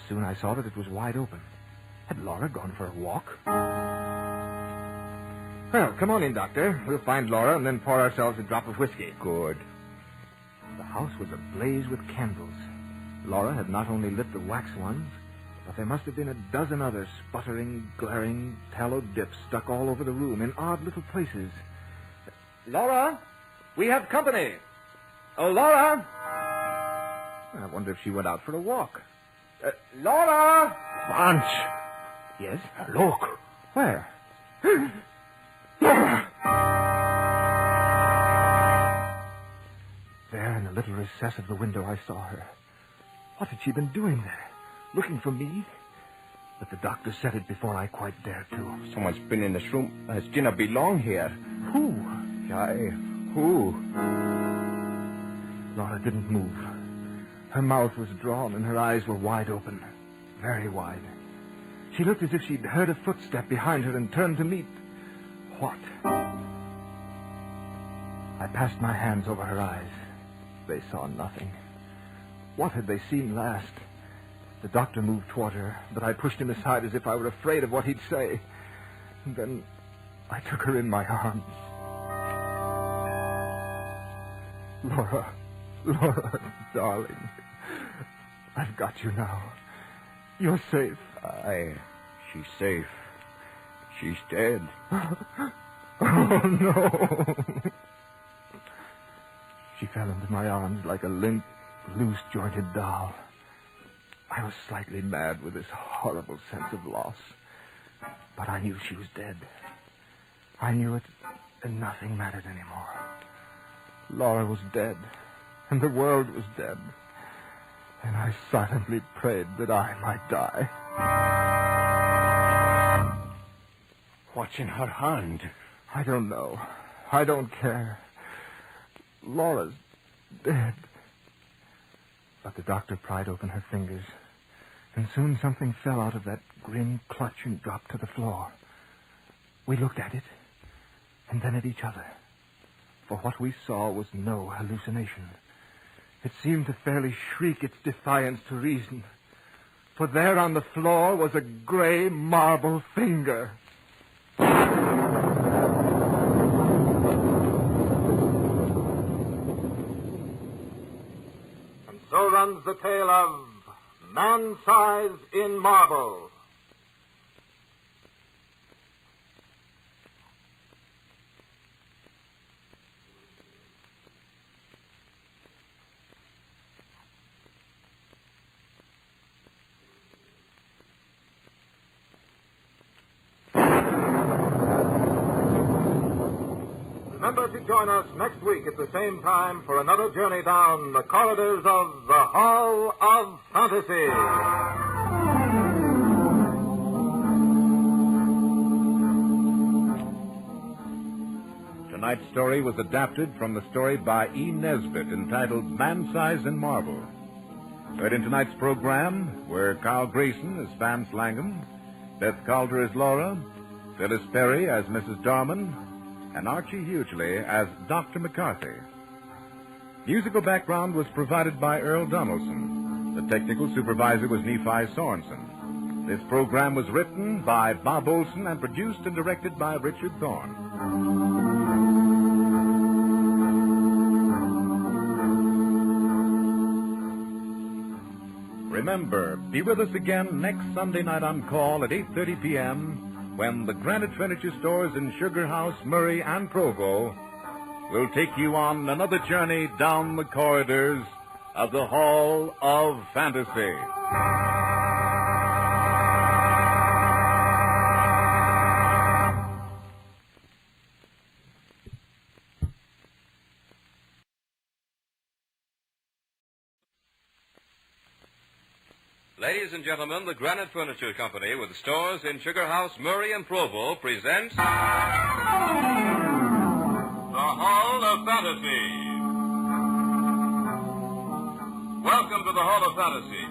[SPEAKER 12] Soon I saw that it was wide open. Had Laura gone for a walk? Well, come on in, Doctor. We'll find Laura and then pour ourselves a drop of whiskey.
[SPEAKER 13] Good.
[SPEAKER 12] The house was ablaze with candles. Laura had not only lit the wax ones, but there must have been a dozen other sputtering, glaring tallow dips stuck all over the room in odd little places. Laura, we have company. Oh, Laura! I wonder if she went out for a walk. Laura!
[SPEAKER 13] Vance!
[SPEAKER 12] Yes?
[SPEAKER 13] Look.
[SPEAKER 12] Where?
[SPEAKER 13] Laura!
[SPEAKER 12] There in the little recess of the window I saw her. What had she been doing there? Looking for me? But the doctor said it before I quite dared to.
[SPEAKER 13] Someone's been in this room. Has Gina belong here?
[SPEAKER 12] Who?
[SPEAKER 13] Who?
[SPEAKER 12] Laura didn't move. Her mouth was drawn and her eyes were wide open. Very wide. She looked as if she'd heard a footstep behind her and turned to meet... What? I passed my hands over her eyes. They saw nothing. What had they seen last? The doctor moved toward her, but I pushed him aside as if I were afraid of what he'd say. And then I took her in my arms. Laura, darling. I've got you now. You're safe.
[SPEAKER 13] She's safe. She's dead.
[SPEAKER 12] Oh, no. She fell into my arms like a limp, loose-jointed doll. I was slightly mad with this horrible sense of loss. But I knew she was dead. I knew it, and nothing mattered anymore. Laura was dead, and the world was dead. And I silently prayed that I might die.
[SPEAKER 13] What's in her hand?
[SPEAKER 12] I don't know. I don't care. Laura's dead. But the doctor pried open her fingers, and soon something fell out of that grim clutch and dropped to the floor. We looked at it, and then at each other. For what we saw was no hallucination. It seemed to fairly shriek its defiance to reason. For there on the floor was a gray marble finger.
[SPEAKER 11] And so runs the tale of Man-Size in Marble. Remember to join us next week at the same time for another journey down the corridors of the Hall of Fantasy. Tonight's story was adapted from the story by E. Nesbitt entitled Man-Size in Marble. Heard in tonight's program were Carl Grayson as Vance Langham, Beth Calder as Laura, Phyllis Perry as Mrs. Darman, and Archie Hughley as Dr. McCarthy. Musical background was provided by Earl Donaldson. The technical supervisor was Nephi Sorensen. This program was written by Bob Olson and produced and directed by Richard Thorne. Remember, be with us again next Sunday night on call at 8:30 p.m. when the Granite Furniture Stores in Sugar House, Murray, and Provo will take you on another journey down the corridors of the Hall of Fantasy.
[SPEAKER 9] Ladies and gentlemen, the Granite Furniture Company, with stores in Sugar House, Murray, and Provo, presents The
[SPEAKER 6] Hall of Fantasy. Welcome to the Hall of Fantasy.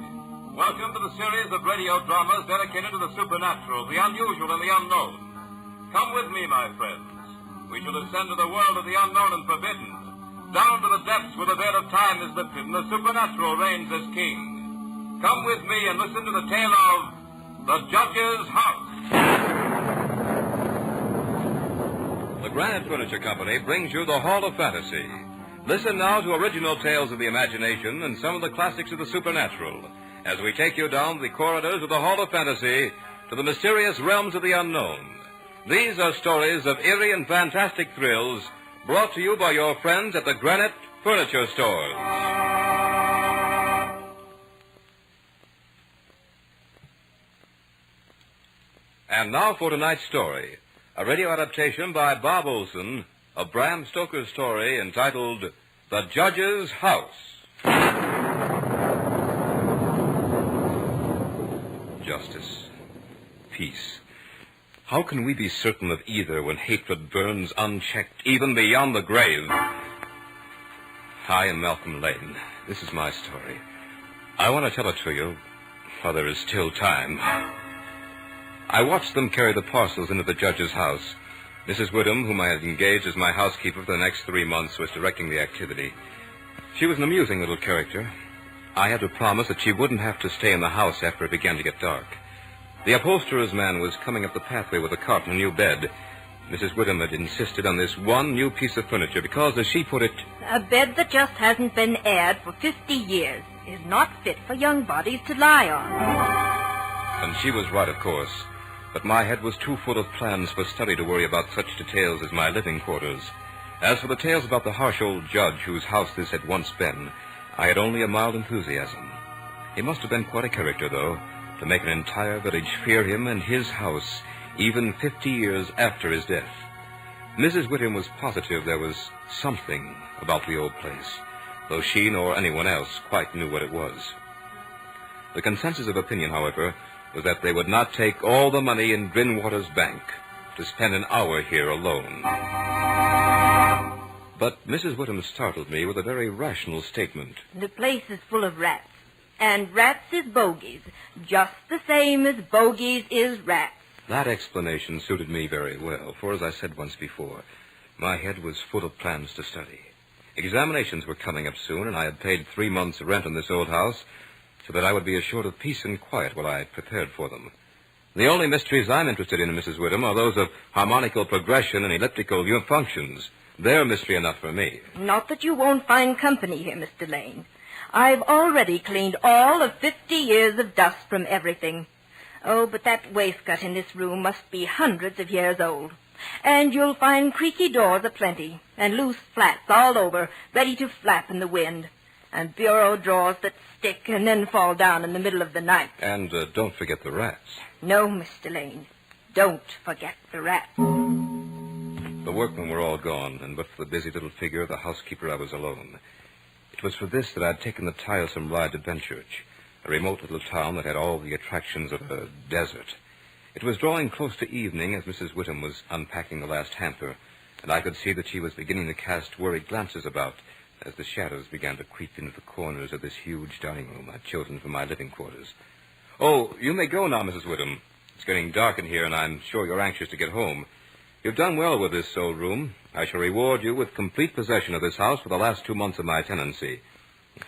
[SPEAKER 6] Welcome to the series of radio dramas dedicated to the supernatural, the unusual, and the unknown. Come with me, my friends. We shall ascend to the world of the unknown and forbidden, down to the depths where the veil of time is lifted and the supernatural reigns as king. Come with me and listen to the tale of The Judge's House.
[SPEAKER 9] The Granite Furniture Company brings you the Hall of Fantasy. Listen now to original tales of the imagination and some of the classics of the supernatural as we take you down the corridors of the Hall of Fantasy to the mysterious realms of the unknown. These are stories of eerie and fantastic thrills brought to you by your friends at the Granite Furniture Stores. And now for tonight's story, a radio adaptation by Bob Olson of Bram Stoker's story entitled The Judge's House. Justice. Peace. How can we be certain of either when hatred burns unchecked, even beyond the grave? I am Malcolm Lane. This is my story. I want to tell it to you while there is still time. I watched them carry the parcels into the judge's house. Mrs. Whittam, whom I had engaged as my housekeeper for the next 3 months, was directing the activity. She was an amusing little character. I had to promise that she wouldn't have to stay in the house after it began to get dark. The upholsterer's man was coming up the pathway with a cart and a new bed. Mrs. Whittam had insisted on this one new piece of furniture because, as she put it,
[SPEAKER 7] a bed that just hasn't been aired for 50 years is not fit for young bodies to lie on.
[SPEAKER 9] And she was right, of course. But my head was too full of plans for study to worry about such details as my living quarters. As for the tales about the harsh old judge whose house this had once been, I had only a mild enthusiasm. He must have been quite a character, though, to make an entire village fear him and his house, even 50 years after his death. Mrs. Whittam was positive there was something about the old place, though she nor anyone else quite knew what it was. The consensus of opinion, however, was that they would not take all the money in Grinwater's bank to spend an hour here alone. But Mrs. Whittam startled me with a very rational statement.
[SPEAKER 7] The place is full of rats, and rats is bogies, just the same as bogies is rats.
[SPEAKER 9] That explanation suited me very well, for as I said once before, my head was full of plans to study. Examinations were coming up soon, and I had paid 3 months' rent on this old house, so that I would be assured of peace and quiet while I prepared for them. The only mysteries I'm interested in, Mrs. Whittam, are those of harmonical progression and elliptical functions. They're mystery enough for me.
[SPEAKER 7] Not that you won't find company here, Mr. Lane. I've already cleaned all of 50 years of dust from everything. Oh, but that waistcoat in this room must be hundreds of years old. And you'll find creaky doors aplenty, and loose flats all over, ready to flap in the wind. And bureau drawers that stick and then fall down in the middle of the night.
[SPEAKER 9] And don't forget the rats.
[SPEAKER 7] No, Mr. Lane. Don't forget the rats.
[SPEAKER 9] The workmen were all gone, and but for the busy little figure of the housekeeper, I was alone. It was for this that I'd taken the tiresome ride to Benchurch, a remote little town that had all the attractions of a desert. It was drawing close to evening as Mrs. Whittam was unpacking the last hamper, and I could see that she was beginning to cast worried glances about as the shadows began to creep into the corners of this huge dining room I'd chosen for my living quarters. Oh, you may go now, Mrs. Whittam.
[SPEAKER 14] It's getting dark in here, and I'm sure you're anxious to get home. You've done well with this old room. I shall reward you with complete possession of this house for the last 2 months of my tenancy.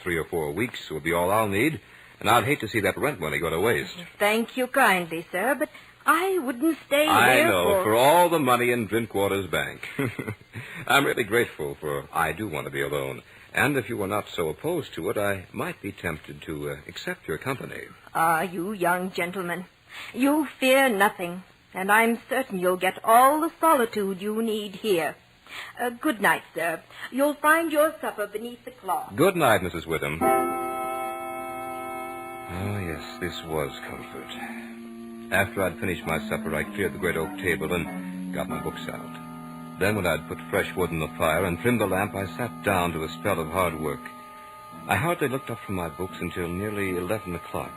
[SPEAKER 14] 3 or 4 weeks will be all I'll need, and I'd hate to see that rent money go to waste.
[SPEAKER 7] Thank you kindly, sir, but I wouldn't stay
[SPEAKER 14] I
[SPEAKER 7] here
[SPEAKER 14] know, for all the money in Drinkwater's bank. I'm really grateful, for I do want to be alone. And if you were not so opposed to it, I might be tempted to accept your company.
[SPEAKER 7] Ah, you young gentlemen. You fear nothing, and I'm certain you'll get all the solitude you need here. Good night, sir. You'll find your supper beneath the cloth.
[SPEAKER 14] Good night, Mrs. Witham. Oh, yes, this was comfort. After I'd finished my supper, I cleared the great oak table and got my books out. Then when I'd put fresh wood in the fire and trimmed the lamp, I sat down to a spell of hard work. I hardly looked up from my books until nearly 11 o'clock,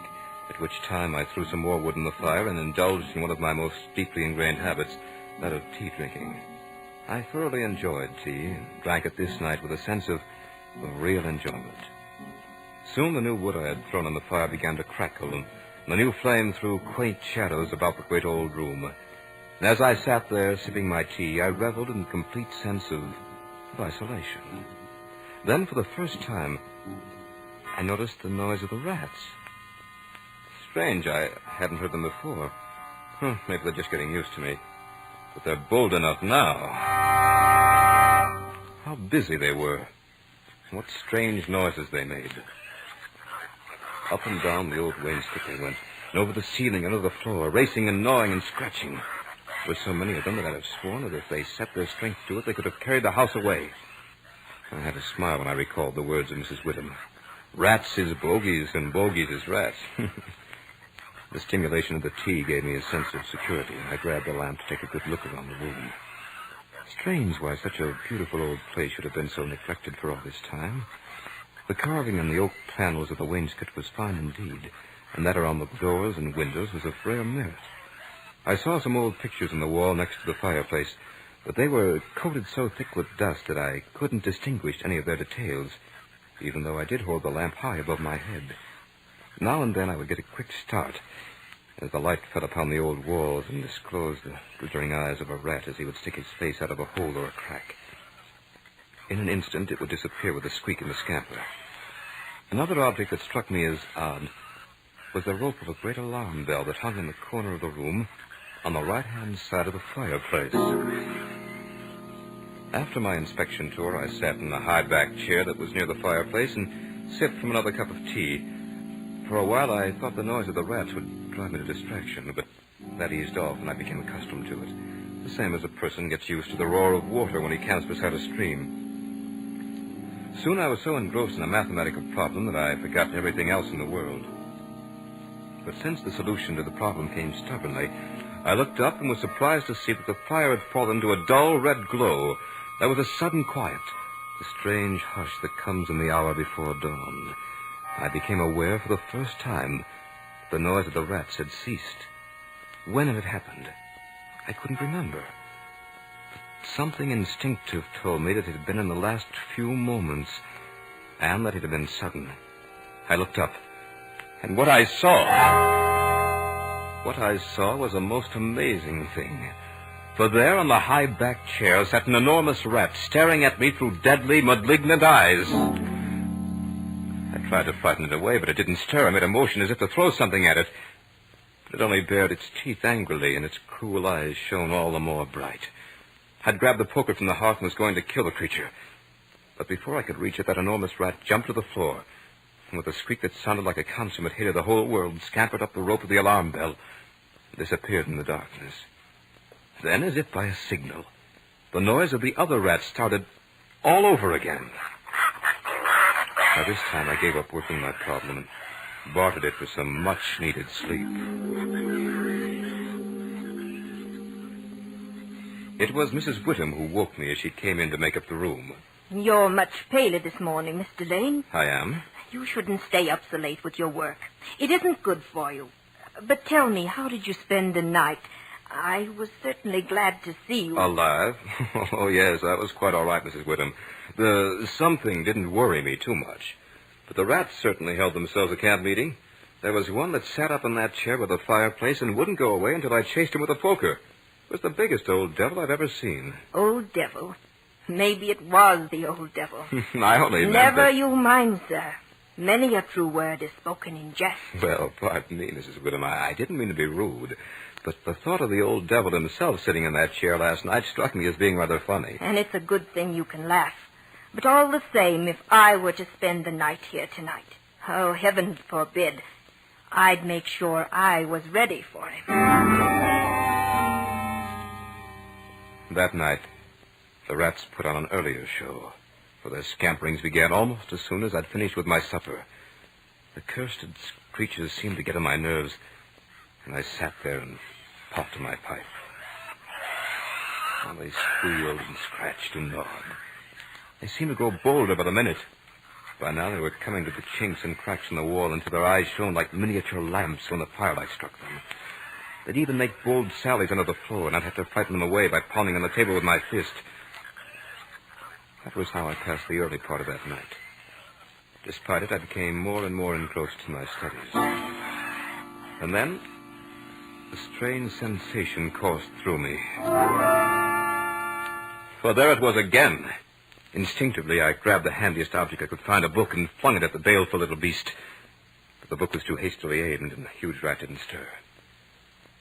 [SPEAKER 14] at which time I threw some more wood in the fire and indulged in one of my most deeply ingrained habits, that of tea drinking. I thoroughly enjoyed tea and drank it this night with a sense of real enjoyment. Soon the new wood I had thrown on the fire began to crackle, and the new flame threw quaint shadows about the great old room. And as I sat there sipping my tea, I reveled in a complete sense of isolation. Then, for the first time, I noticed the noise of the rats. Strange, I hadn't heard them before. Maybe they're just getting used to me. But they're bold enough now. How busy they were. And what strange noises they made. Up and down the old wainscot they went, and over the ceiling and over the floor, racing and gnawing and scratching. There were so many of them that I'd have sworn that if they set their strength to it, they could have carried the house away. I had a smile when I recalled the words of Mrs. Witham. Rats is bogies, and bogies is rats. The stimulation of the tea gave me a sense of security, and I grabbed the lamp to take a good look around the room. Strange why such a beautiful old place should have been so neglected for all this time. The carving in the oak panels of the wainscot was fine indeed, and that around the doors and windows was of rare merit. I saw some old pictures on the wall next to the fireplace, but they were coated so thick with dust that I couldn't distinguish any of their details, even though I did hold the lamp high above my head. Now and then I would get a quick start as the light fell upon the old walls and disclosed the glittering eyes of a rat as he would stick his face out of a hole or a crack. In an instant, it would disappear with a squeak and a scamper. Another object that struck me as odd was the rope of a great alarm bell that hung in the corner of the room on the right-hand side of the fireplace. After my inspection tour, I sat in a high-backed chair that was near the fireplace and sipped from another cup of tea. For a while, I thought the noise of the rats would drive me to distraction, but that eased off and I became accustomed to it, the same as a person gets used to the roar of water when he camps beside a stream. Soon I was so engrossed in a mathematical problem that I forgot everything else in the world. But since the solution to the problem came stubbornly, I looked up and was surprised to see that the fire had fallen to a dull red glow. There was a sudden quiet, the strange hush that comes in the hour before dawn. I became aware for the first time that the noise of the rats had ceased. When it had happened, I couldn't remember. But something instinctive told me that it had been in the last few moments, and that it had been sudden. I looked up, and what I saw was a most amazing thing. For there on the high-backed chair sat an enormous rat staring at me through deadly, malignant eyes. I tried to frighten it away, but it didn't stir. I made a motion as if to throw something at it. But it only bared its teeth angrily, and its cruel eyes shone all the more bright. I'd grabbed the poker from the hearth and was going to kill the creature. But before I could reach it, that enormous rat jumped to the floor, and with a squeak that sounded like a consummate hit of the whole world, scampered up the rope of the alarm bell and disappeared in the darkness. Then, as if by a signal, the noise of the other rats started all over again. By this time, I gave up working my problem and bartered it for some much-needed sleep. It was Mrs. Witham who woke me as she came in to make up the room.
[SPEAKER 7] You're much paler this morning, Mr. Lane.
[SPEAKER 14] I am?
[SPEAKER 7] You shouldn't stay up so late with your work. It isn't good for you. But tell me, how did you spend the night? I was certainly glad to see you.
[SPEAKER 14] Alive? Oh, yes, I was quite all right, Mrs. Witham. The something didn't worry me too much. But the rats certainly held themselves a camp meeting. There was one that sat up in that chair by the fireplace and wouldn't go away until I chased him with a poker. It was the biggest old devil I've ever seen.
[SPEAKER 4] Old devil? Maybe it was the old devil.
[SPEAKER 14] I only meant
[SPEAKER 4] Never
[SPEAKER 14] that...
[SPEAKER 4] you mind, sir. Many a true word is spoken in jest.
[SPEAKER 14] Well, pardon me, Mrs. Whittam. I didn't mean to be rude. But the thought of the old devil himself sitting in that chair last night struck me as being rather funny.
[SPEAKER 4] And it's a good thing you can laugh. But all the same, if I were to spend the night here tonight, oh, heaven forbid, I'd make sure I was ready for him.
[SPEAKER 14] That night, the rats put on an earlier show, for their scamperings began almost as soon as I'd finished with my supper. The cursed creatures seemed to get on my nerves, and I sat there and puffed my pipe. While they squealed and scratched and gnawed. They seemed to grow bolder by the minute. By now they were coming to the chinks and cracks in the wall until their eyes shone like miniature lamps when the firelight struck them. They'd even make bold sallies under the floor, and I'd have to frighten them away by pounding on the table with my fist. That was how I passed the early part of that night. Despite it, I became more and more engrossed in my studies. And then, a strange sensation coursed through me. For there it was again. Instinctively, I grabbed the handiest object I could find, a book, and flung it at the baleful little beast. But the book was too hastily aimed, and the huge rat didn't stir.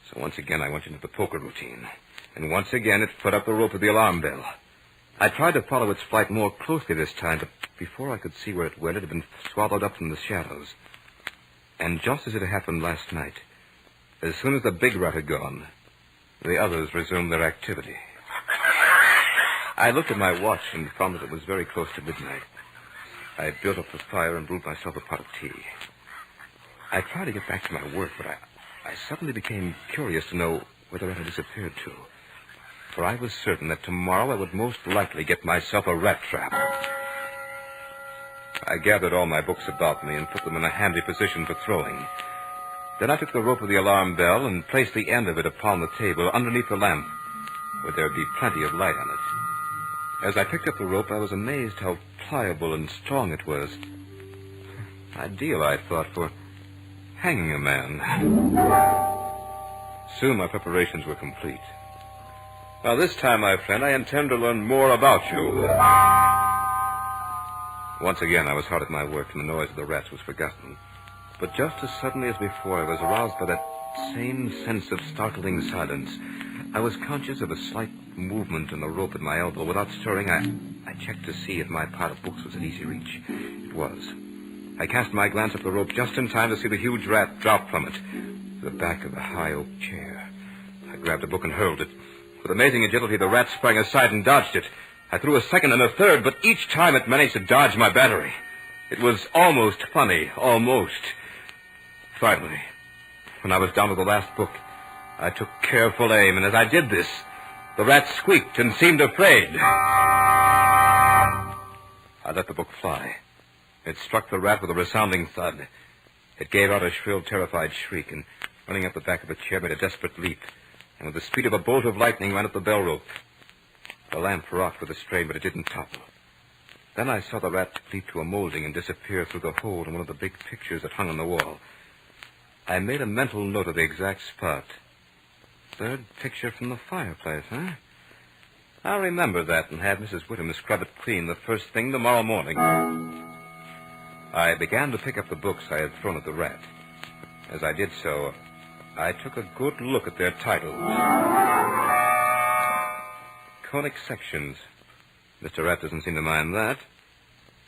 [SPEAKER 14] So once again, I went into the poker routine. And once again, it put up the rope of the alarm bell. I tried to follow its flight more closely this time, but before I could see where it went, it had been swallowed up in the shadows. And just as it had happened last night, as soon as the big rat had gone, the others resumed their activity. I looked at my watch and found that it was very close to midnight. I had built up the fire and brewed myself a pot of tea. I tried to get back to my work, but I suddenly became curious to know where the rat had disappeared to. For I was certain that tomorrow I would most likely get myself a rat trap. I gathered all my books about me and put them in a handy position for throwing. Then I took the rope of the alarm bell and placed the end of it upon the table underneath the lamp, where there would be plenty of light on it. As I picked up the rope, I was amazed how pliable and strong it was. Ideal, I thought, for hanging a man. Soon my preparations were complete. Now, this time, my friend, I intend to learn more about you. Once again, I was hard at my work, and the noise of the rats was forgotten. But just as suddenly as before, I was aroused by that same sense of startling silence. I was conscious of a slight movement in the rope at my elbow. Without stirring, I checked to see if my pile of books was at easy reach. It was. I cast my glance up the rope just in time to see the huge rat drop from it to the back of the high oak chair. I grabbed a book and hurled it. With amazing agility, the rat sprang aside and dodged it. I threw a second and a third, but each time it managed to dodge my battery. It was almost funny, almost. Finally, when I was down to the last book, I took careful aim, and as I did this, the rat squeaked and seemed afraid. I let the book fly. It struck the rat with a resounding thud. It gave out a shrill, terrified shriek, and running up the back of the chair, made a desperate leap, and with the speed of a bolt of lightning ran up the bell rope. The lamp rocked with a strain, but it didn't topple. Then I saw the rat leap to a molding and disappear through the hole in one of the big pictures that hung on the wall. I made a mental note of the exact spot. Third picture from the fireplace, huh? I'll remember that and have Mrs. Whittam scrub it clean the first thing tomorrow morning. I began to pick up the books I had thrown at the rat. As I did so, I took a good look at their titles. Conic sections. Mr. Rat doesn't seem to mind that.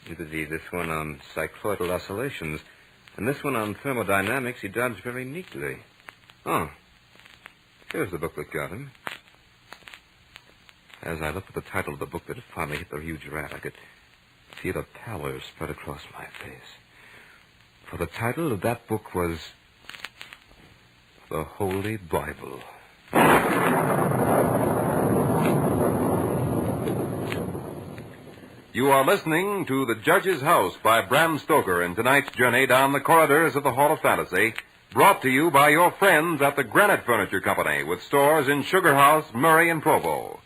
[SPEAKER 14] Neither did this one on cycloidal oscillations. And this one on thermodynamics he dodged very neatly. Oh. Here's the book that got him. As I looked at the title of the book that had finally hit the huge rat, I could feel a pallor spread across my face. For the title of that book was The Holy Bible.
[SPEAKER 15] You are listening to The Judge's House by Bram Stoker in tonight's journey down the corridors of the Hall of Fantasy, brought to you by your friends at the Granite Furniture Company with stores in Sugar House, Murray, and Provo.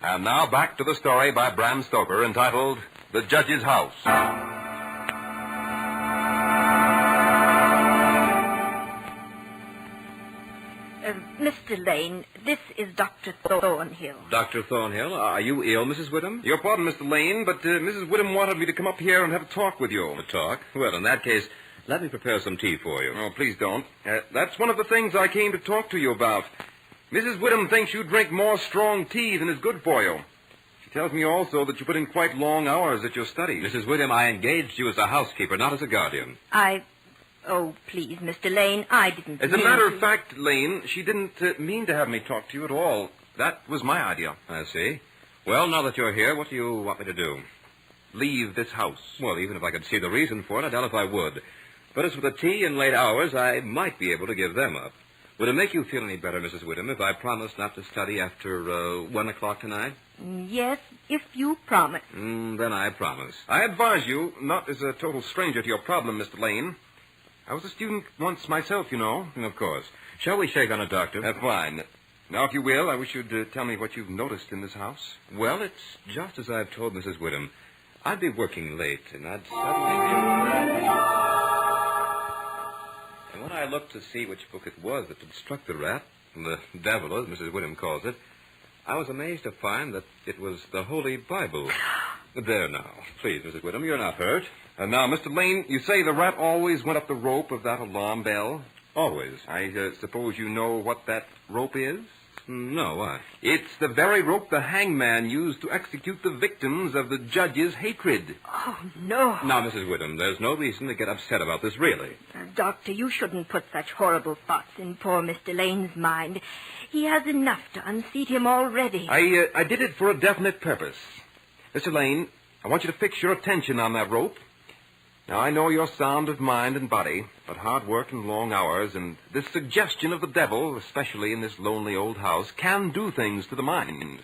[SPEAKER 15] And now back to the story by Bram Stoker entitled the judge's house.
[SPEAKER 7] Mr. Lane, this is Dr. Thornhill.
[SPEAKER 14] Dr. Thornhill, are you ill, Mrs. Whittam?
[SPEAKER 15] Your pardon, Mr. Lane, but Mrs. Whittam wanted me to come up here and have a talk with you.
[SPEAKER 14] A talk? Well, in that case, let me prepare some tea for you.
[SPEAKER 15] Oh, please don't. That's one of the things I came to talk to you about. Mrs. Whittam thinks you drink more strong tea than is good for you. She tells me also that you put in quite long hours at your studies.
[SPEAKER 14] Mrs. Whittam, I engaged you as a housekeeper, not as a guardian.
[SPEAKER 7] Oh, please, Mr. Lane, I didn't
[SPEAKER 15] As a
[SPEAKER 7] mean
[SPEAKER 15] matter
[SPEAKER 7] to-
[SPEAKER 15] of fact, Lane, she didn't mean to have me talk to you at all. That was my idea.
[SPEAKER 14] I see. Well, now that you're here, what do you want me to do?
[SPEAKER 15] Leave this house.
[SPEAKER 14] Well, even if I could see the reason for it, I doubt if I would. But as for the tea and late hours, I might be able to give them up. Would it make you feel any better, Mrs. Whittam, if I promised not to study after 1 o'clock tonight?
[SPEAKER 7] Yes, if you promise.
[SPEAKER 14] Then I promise.
[SPEAKER 15] I advise you, not as a total stranger to your problem, Mr. Lane. I was a student once myself, you know.
[SPEAKER 14] Of course. Shall we shake on it, Doctor?
[SPEAKER 15] Fine. Now, if you will, I wish you'd tell me what you've noticed in this house.
[SPEAKER 14] Well, it's just as I've told Mrs. Whittam. I'd be working late, and I'd suddenly... And when I looked to see which book it was that had struck the rat, the devil, as Mrs. Whittam calls it, I was amazed to find that it was the Holy Bible. There now. Please, Mrs. Whittam, you're not hurt.
[SPEAKER 15] And now, Mr. Lane, you say the rat always went up the rope of that alarm bell?
[SPEAKER 14] Always.
[SPEAKER 15] I suppose you know what that rope is?
[SPEAKER 14] No, why?
[SPEAKER 15] It's the very rope the hangman used to execute the victims of the judge's hatred.
[SPEAKER 7] Oh, no.
[SPEAKER 14] Now, Mrs. Whittam, there's no reason to get upset about this, really.
[SPEAKER 7] Doctor, you shouldn't put such horrible thoughts in poor Mr. Lane's mind. He has enough to unseat him already.
[SPEAKER 15] I did it for a definite purpose. Mr. Lane, I want you to fix your attention on that rope. Now, I know you're sound of mind and body, but hard work and long hours and this suggestion of the devil, especially in this lonely old house, can do things to the mind.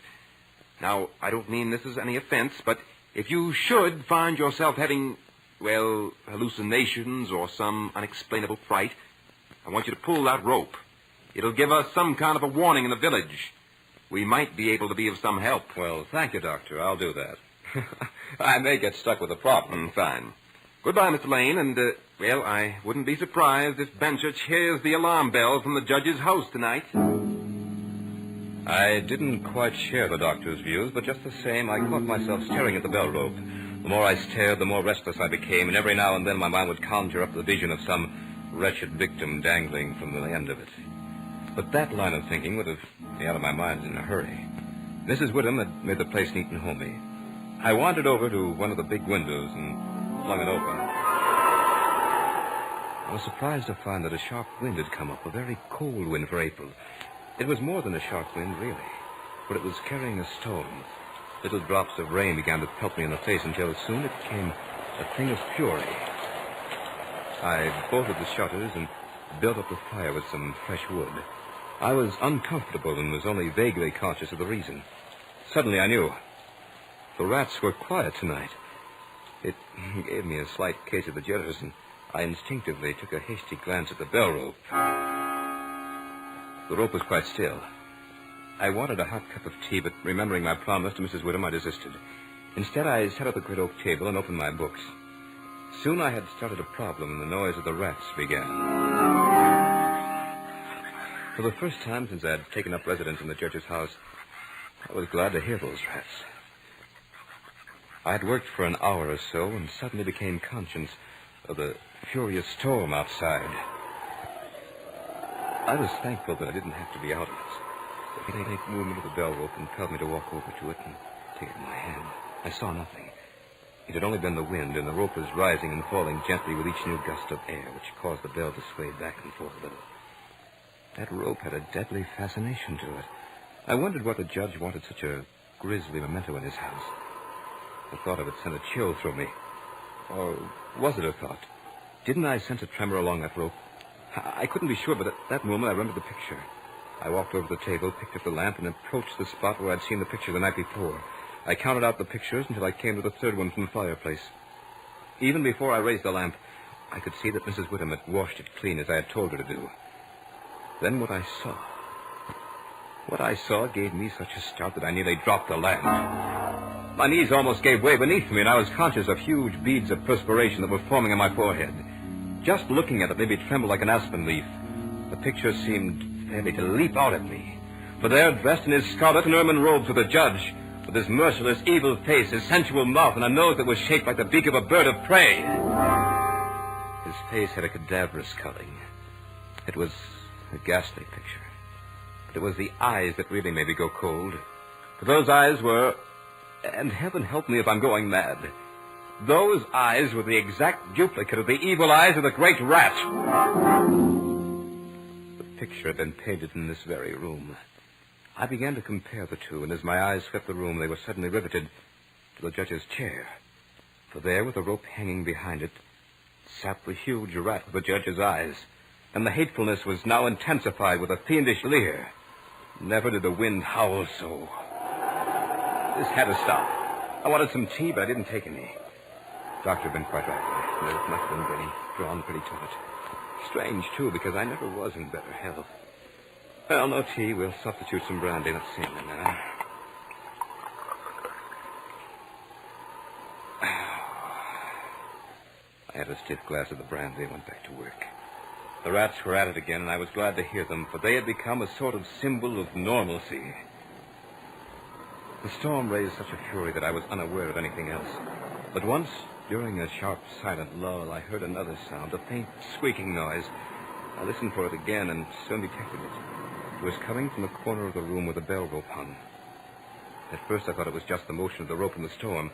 [SPEAKER 15] Now, I don't mean this as any offense, but if you should find yourself having, well, hallucinations or some unexplainable fright, I want you to pull that rope. It'll give us some kind of a warning in the village. We might be able to be of some help.
[SPEAKER 14] Well, thank you, Doctor. I'll do that. I may get stuck with a problem.
[SPEAKER 15] Fine. Goodbye, Mr. Lane, and, well, I wouldn't be surprised if Benchurch hears the alarm bell from the judge's house tonight.
[SPEAKER 14] I didn't quite share the doctor's views, but just the same, I caught myself staring at the bell rope. The more I stared, the more restless I became, and every now and then my mind would conjure up the vision of some wretched victim dangling from the end of it. But that line of thinking would have me out of my mind in a hurry. Mrs. Whittam had made the place neat and homey. I wandered over to one of the big windows and flung it open. I was surprised to find that a sharp wind had come up, a very cold wind for April. It was more than a sharp wind, really, for it was carrying a storm. Little drops of rain began to pelt me in the face until soon it became a thing of fury. I bolted the shutters and built up the fire with some fresh wood. I was uncomfortable and was only vaguely conscious of the reason. Suddenly I knew. The rats were quiet tonight. It gave me a slight case of the jitters, and I instinctively took a hasty glance at the bell rope. The rope was quite still. I wanted a hot cup of tea, but remembering my promise to Mrs. Whittam, I desisted. Instead, I sat at the great oak table and opened my books. Soon I had started a problem, and the noise of the rats began. For the first time since I had taken up residence in the judge's house, I was glad to hear those rats. I had worked for an hour or so and suddenly became conscious of the furious storm outside. I was thankful that I didn't have to be out of it. The faint movement of the bell rope compelled me to walk over to it and take it in my hand. I saw nothing. It had only been the wind, and the rope was rising and falling gently with each new gust of air, which caused the bell to sway back and forth a little. That rope had a deadly fascination to it. I wondered what the judge wanted such a grisly memento in his house. The thought of it sent a chill through me. Or was it a thought? Didn't I sense a tremor along that rope? I couldn't be sure, but at that moment I remembered the picture. I walked over to the table, picked up the lamp, and approached the spot where I'd seen the picture the night before. I counted out the pictures until I came to the third one from the fireplace. Even before I raised the lamp, I could see that Mrs. Whittam had washed it clean as I had told her to do. Then what I saw gave me such a start that I nearly dropped the lamp. My knees almost gave way beneath me, and I was conscious of huge beads of perspiration that were forming on my forehead. Just looking at it made me tremble like an aspen leaf. The picture seemed fairly to leap out at me. For there, dressed in his scarlet and ermine robes, was the judge, with his merciless, evil face, his sensual mouth, and a nose that was shaped like the beak of a bird of prey. His face had a cadaverous culling. It was a ghastly picture. But it was the eyes that really made me go cold. For those eyes were... And heaven help me if I'm going mad. Those eyes were the exact duplicate of the evil eyes of the great rat. The picture had been painted in this very room. I began to compare the two, and as my eyes swept the room, they were suddenly riveted to the judge's chair. For there, with a rope hanging behind it, sat the huge rat with the judge's eyes, and the hatefulness was now intensified with a fiendish leer. Never did the wind howl so. This had to stop. I wanted some tea, but I didn't take any. Doctor had been quite right. Nerve must have been very drawn pretty taut. Strange, too, because I never was in better health. Well, no tea. We'll substitute some brandy. Let's see now. I had a stiff glass of the brandy and went back to work. The rats were at it again, and I was glad to hear them, for they had become a sort of symbol of normalcy. The storm raised such a fury that I was unaware of anything else. But once, during a sharp, silent lull, I heard another sound, a faint, squeaking noise. I listened for it again and soon detected it. It was coming from the corner of the room where the bell rope hung. At first, I thought it was just the motion of the rope in the storm,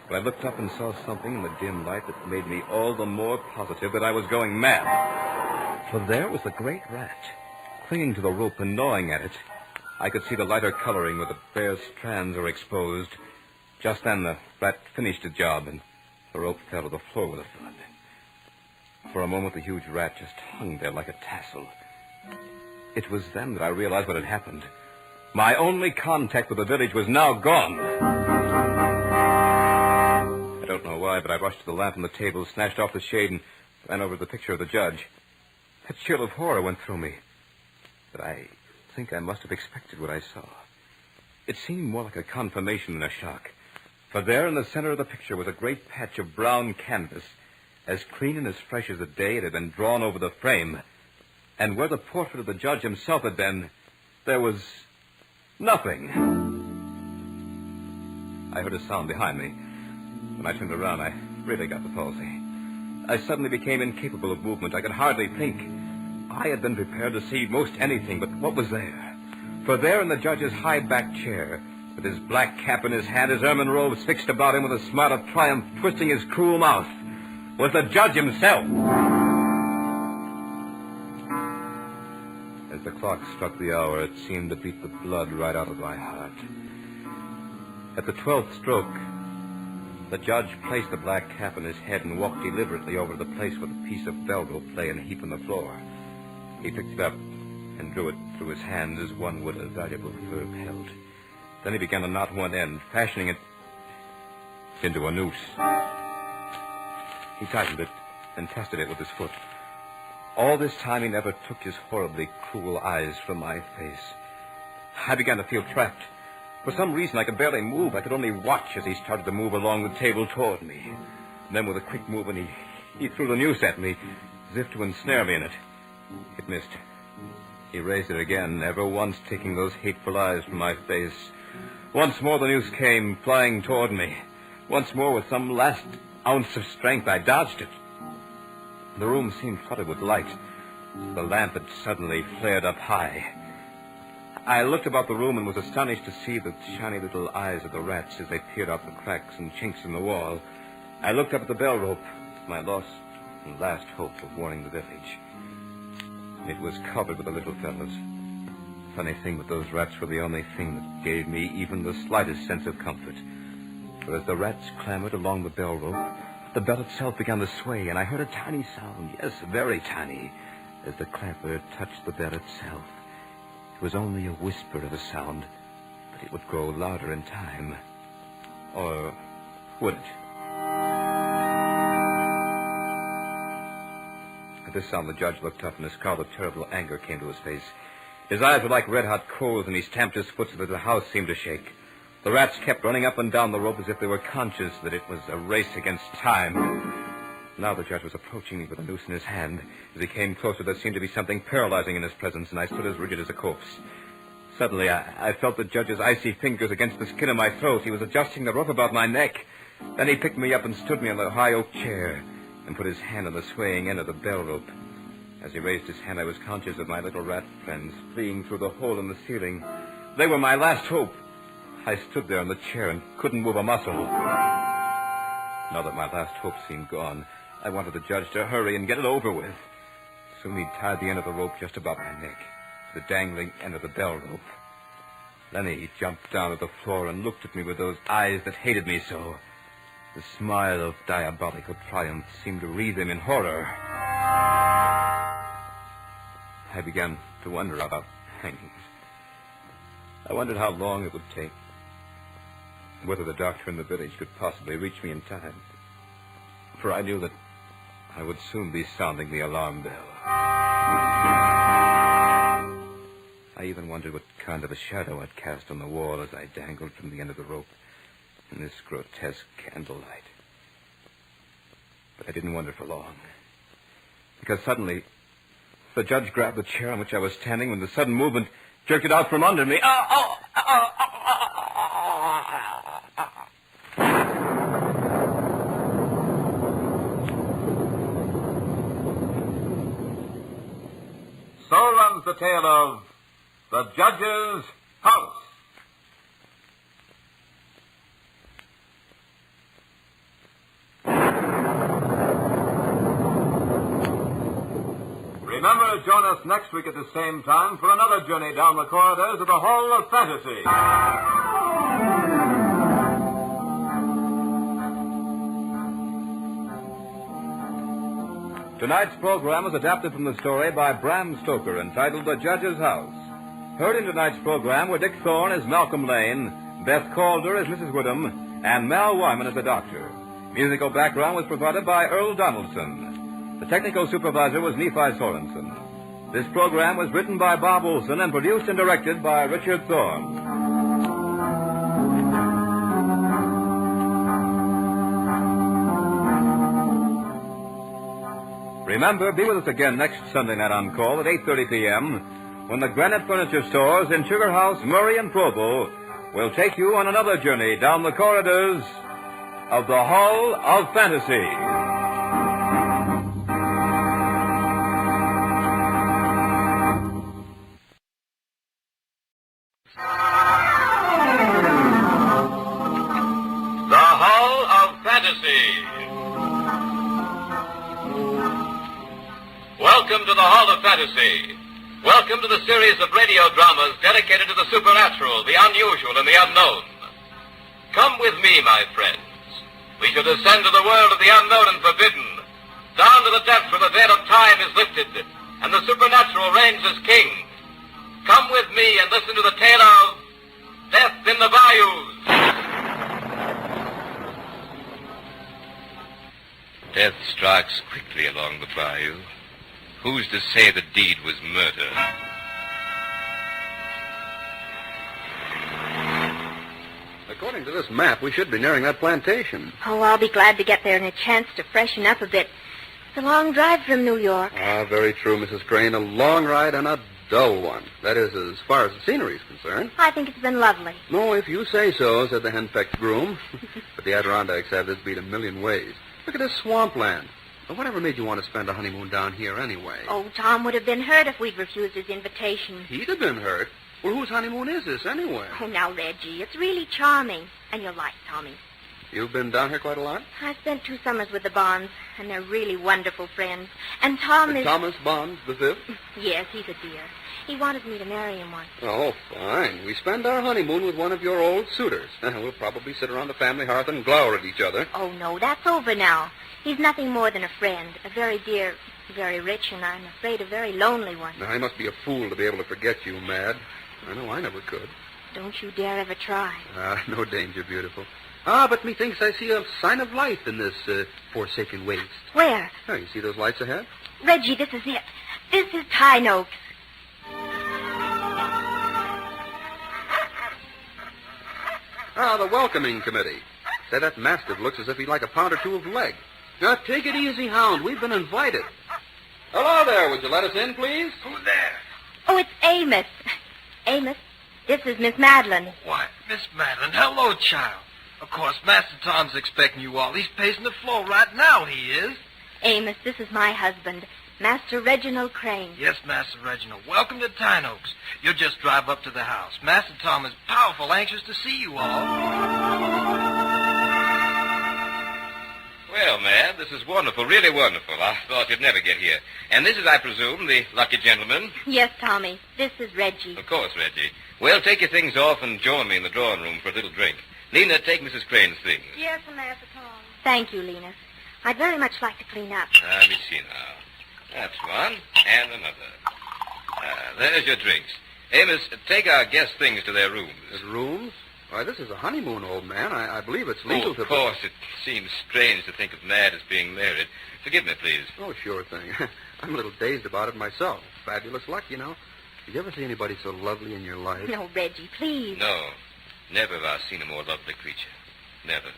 [SPEAKER 14] but I looked up and saw something in the dim light that made me all the more positive that I was going mad. For there was the great rat, clinging to the rope and gnawing at it. I could see the lighter coloring where the bare strands were exposed. Just then, the rat finished the job, and the rope fell to the floor with a thud. For a moment, the huge rat just hung there like a tassel. It was then that I realized what had happened. My only contact with the village was now gone. I don't know why, but I rushed to the lamp on the table, snatched off the shade, and ran over to the picture of the judge. A chill of horror went through me. But I think I must have expected what I saw. It seemed more like a confirmation than a shock. For there in the center of the picture was a great patch of brown canvas, as clean and as fresh as the day it had been drawn over the frame. And where the portrait of the judge himself had been, there was nothing. I heard a sound behind me. When I turned around, I really got the palsy. I suddenly became incapable of movement. I could hardly think. I had been prepared to see most anything, but what was there? For there in the judge's high-backed chair, with his black cap in his hand, his ermine robes fixed about him with a smile of triumph twisting his cruel mouth, was the judge himself. As the clock struck the hour, it seemed to beat the blood right out of my heart. At the 12th stroke, the judge placed the black cap on his head and walked deliberately over to the place where the piece of bell rope lay in a heap on the floor. He picked it up and drew it through his hands as one would a valuable fur pelt. Then he began to knot one end, fashioning it into a noose. He tightened it and tested it with his foot. All this time he never took his horribly cruel eyes from my face. I began to feel trapped. For some reason I could barely move. I could only watch as he started to move along the table toward me. And then with a quick movement he threw the noose at me, as if to ensnare me in it. It missed. He raised it again, never once taking those hateful eyes from my face. Once more the noose came flying toward me. Once more, with some last ounce of strength, I dodged it. The room seemed flooded with light. The lamp had suddenly flared up high. I looked about the room and was astonished to see the shiny little eyes of the rats as they peered out the cracks and chinks in the wall. I looked up at the bell rope, my lost and last hope of warning the village. It was covered with the little fellows. Funny thing, but those rats were the only thing that gave me even the slightest sense of comfort. For as the rats clambered along the bell rope, the bell itself began to sway, and I heard a tiny sound, yes, very tiny, as the clamper touched the bell itself. It was only a whisper of a sound, but it would grow louder in time. Or would it? At this sound, the judge looked up, and a scowl of terrible anger came to his face. His eyes were like red-hot coals, and he stamped his foot so that the house seemed to shake. The rats kept running up and down the rope as if they were conscious that it was a race against time. Now the judge was approaching me with a noose in his hand. As he came closer, there seemed to be something paralyzing in his presence, and I stood as rigid as a corpse. Suddenly, I felt the judge's icy fingers against the skin of my throat. He was adjusting the rope about my neck. Then he picked me up and stood me on the high oak chair and put his hand on the swaying end of the bell rope. As he raised his hand, I was conscious of my little rat friends fleeing through the hole in the ceiling. They were my last hope. I stood there in the chair and couldn't move a muscle. Now that my last hope seemed gone, I wanted the judge to hurry and get it over with. Soon he tied the end of the rope just about my neck, the dangling end of the bell rope. Then he jumped down to the floor and looked at me with those eyes that hated me so. The smile of diabolical triumph seemed to wreathe him in horror. I began to wonder about hangings. I wondered how long it would take, whether the doctor in the village could possibly reach me in time. For I knew that I would soon be sounding the alarm bell. I even wondered what kind of a shadow I'd cast on the wall as I dangled from the end of the rope in this grotesque candlelight. But I didn't wonder for long, because suddenly the judge grabbed the chair on which I was standing with a sudden movement, jerked it out from under me.
[SPEAKER 6] So runs the tale of The Judge's House. Remember to join us next week at the same time for another journey down the corridors of the Hall of Fantasy.
[SPEAKER 14] Tonight's program was adapted from the story by Bram Stoker entitled The Judge's House. Heard in tonight's program were Dick Thorne as Malcolm Lane, Beth Calder as Mrs. Woodham, and Mal Wyman as the Doctor. Musical background was provided by Earl Donaldson. The technical supervisor was Nephi Sorensen. This program was written by Bob Olson and produced and directed by Richard Thorne. Remember, be with us again next Sunday night on call at 8:30 p.m. when the Granite Furniture Stores in Sugar House, Murray, and Provo will take you on another journey down the corridors of the Hall of Fantasy.
[SPEAKER 6] The Hall of Fantasy. Welcome to the Hall of Fantasy. Welcome to the series of radio dramas dedicated to the supernatural, the unusual, and the unknown. Come with me, my friends. We shall descend to the world of the unknown and forbidden, down to the depths where the veil of time is lifted, and the supernatural reigns as king. Come with me and listen to the tale of Death in the Bayous.
[SPEAKER 1] Death strikes quickly along the bayou. Who's to say the deed was murder?
[SPEAKER 16] According to this map, we should be nearing that plantation.
[SPEAKER 7] Oh, I'll be glad to get there and a chance to freshen up a bit. It's a long drive from New York.
[SPEAKER 16] Ah, very true, Mrs. Crane. A long ride and a dull one. That is, as far as the scenery is concerned.
[SPEAKER 7] I think it's been lovely.
[SPEAKER 16] No, if you say so, said the henpecked groom. But the Adirondacks have this beat a million ways. Look at this swampland. Well, whatever made you want to spend a honeymoon down here anyway?
[SPEAKER 7] Oh, Tom would have been hurt if we'd refused his invitation.
[SPEAKER 16] He'd have been hurt. Well, whose honeymoon is this anyway?
[SPEAKER 7] Oh, now, Reggie, it's really charming. And you'll like Tommy.
[SPEAKER 16] You've been down here quite a lot?
[SPEAKER 7] I spent 2 summers with the Bonds, and they're really wonderful friends. And Tom is...
[SPEAKER 16] Thomas Bonds, the fifth?
[SPEAKER 7] Yes, he's a dear. He wanted me to marry him once.
[SPEAKER 16] Oh, fine. We spend our honeymoon with one of your old suitors. We'll probably sit around the family hearth and glower at each other.
[SPEAKER 7] Oh, no, that's over now. He's nothing more than a friend, a very dear, very rich, and I'm afraid a very lonely one.
[SPEAKER 16] Now, I must be a fool to be able to forget you, Mad. I know I never could.
[SPEAKER 7] Don't you dare ever try.
[SPEAKER 16] No danger, beautiful. But methinks I see a sign of life in this forsaken waste.
[SPEAKER 7] Where?
[SPEAKER 16] Oh, you see those lights ahead?
[SPEAKER 7] Reggie, this is it. This is Pine Oaks.
[SPEAKER 16] Ah, the welcoming committee. Say, that mastiff looks as if he'd like a pound or two of leg. Now, take it easy, Hound. We've been invited. Hello there. Would you let us in, please?
[SPEAKER 17] Who's there?
[SPEAKER 4] Oh, it's Amos. Amos, this is Miss Madeline.
[SPEAKER 17] Why, Miss Madeline, hello, child. Of course, Master Tom's expecting you all. He's pacing the floor right now, he is.
[SPEAKER 4] Amos, this is my husband, Master Reginald Crane.
[SPEAKER 17] Yes, Master Reginald. Welcome to Tyne Oaks. You'll just drive up to the house. Master Tom is powerful anxious to see you all.
[SPEAKER 9] Well, Mad, this is wonderful, really wonderful. I thought you'd never get here. And this is, I presume, the lucky gentleman?
[SPEAKER 4] Yes, Tommy. This is Reggie.
[SPEAKER 9] Of course, Reggie. Well, take your things off and join me in the drawing room for a little drink. Lena, take Mrs. Crane's things.
[SPEAKER 7] Yes, Master Tom.
[SPEAKER 4] Thank you, Lena. I'd very much like to clean up.
[SPEAKER 9] Let me see now. That's one, and another. There's your drinks. Amos, take our guest things to their rooms.
[SPEAKER 16] His rooms? Why, this is a honeymoon, old man. I believe it's legal to...
[SPEAKER 9] Of course, it seems strange to think of Mad as being married. Forgive me, please.
[SPEAKER 16] Oh, sure thing. I'm a little dazed about it myself. Fabulous luck, you know. Did you ever see anybody so lovely in your life?
[SPEAKER 4] No, Reggie, please.
[SPEAKER 9] No. Never have I seen a more lovely creature. Never.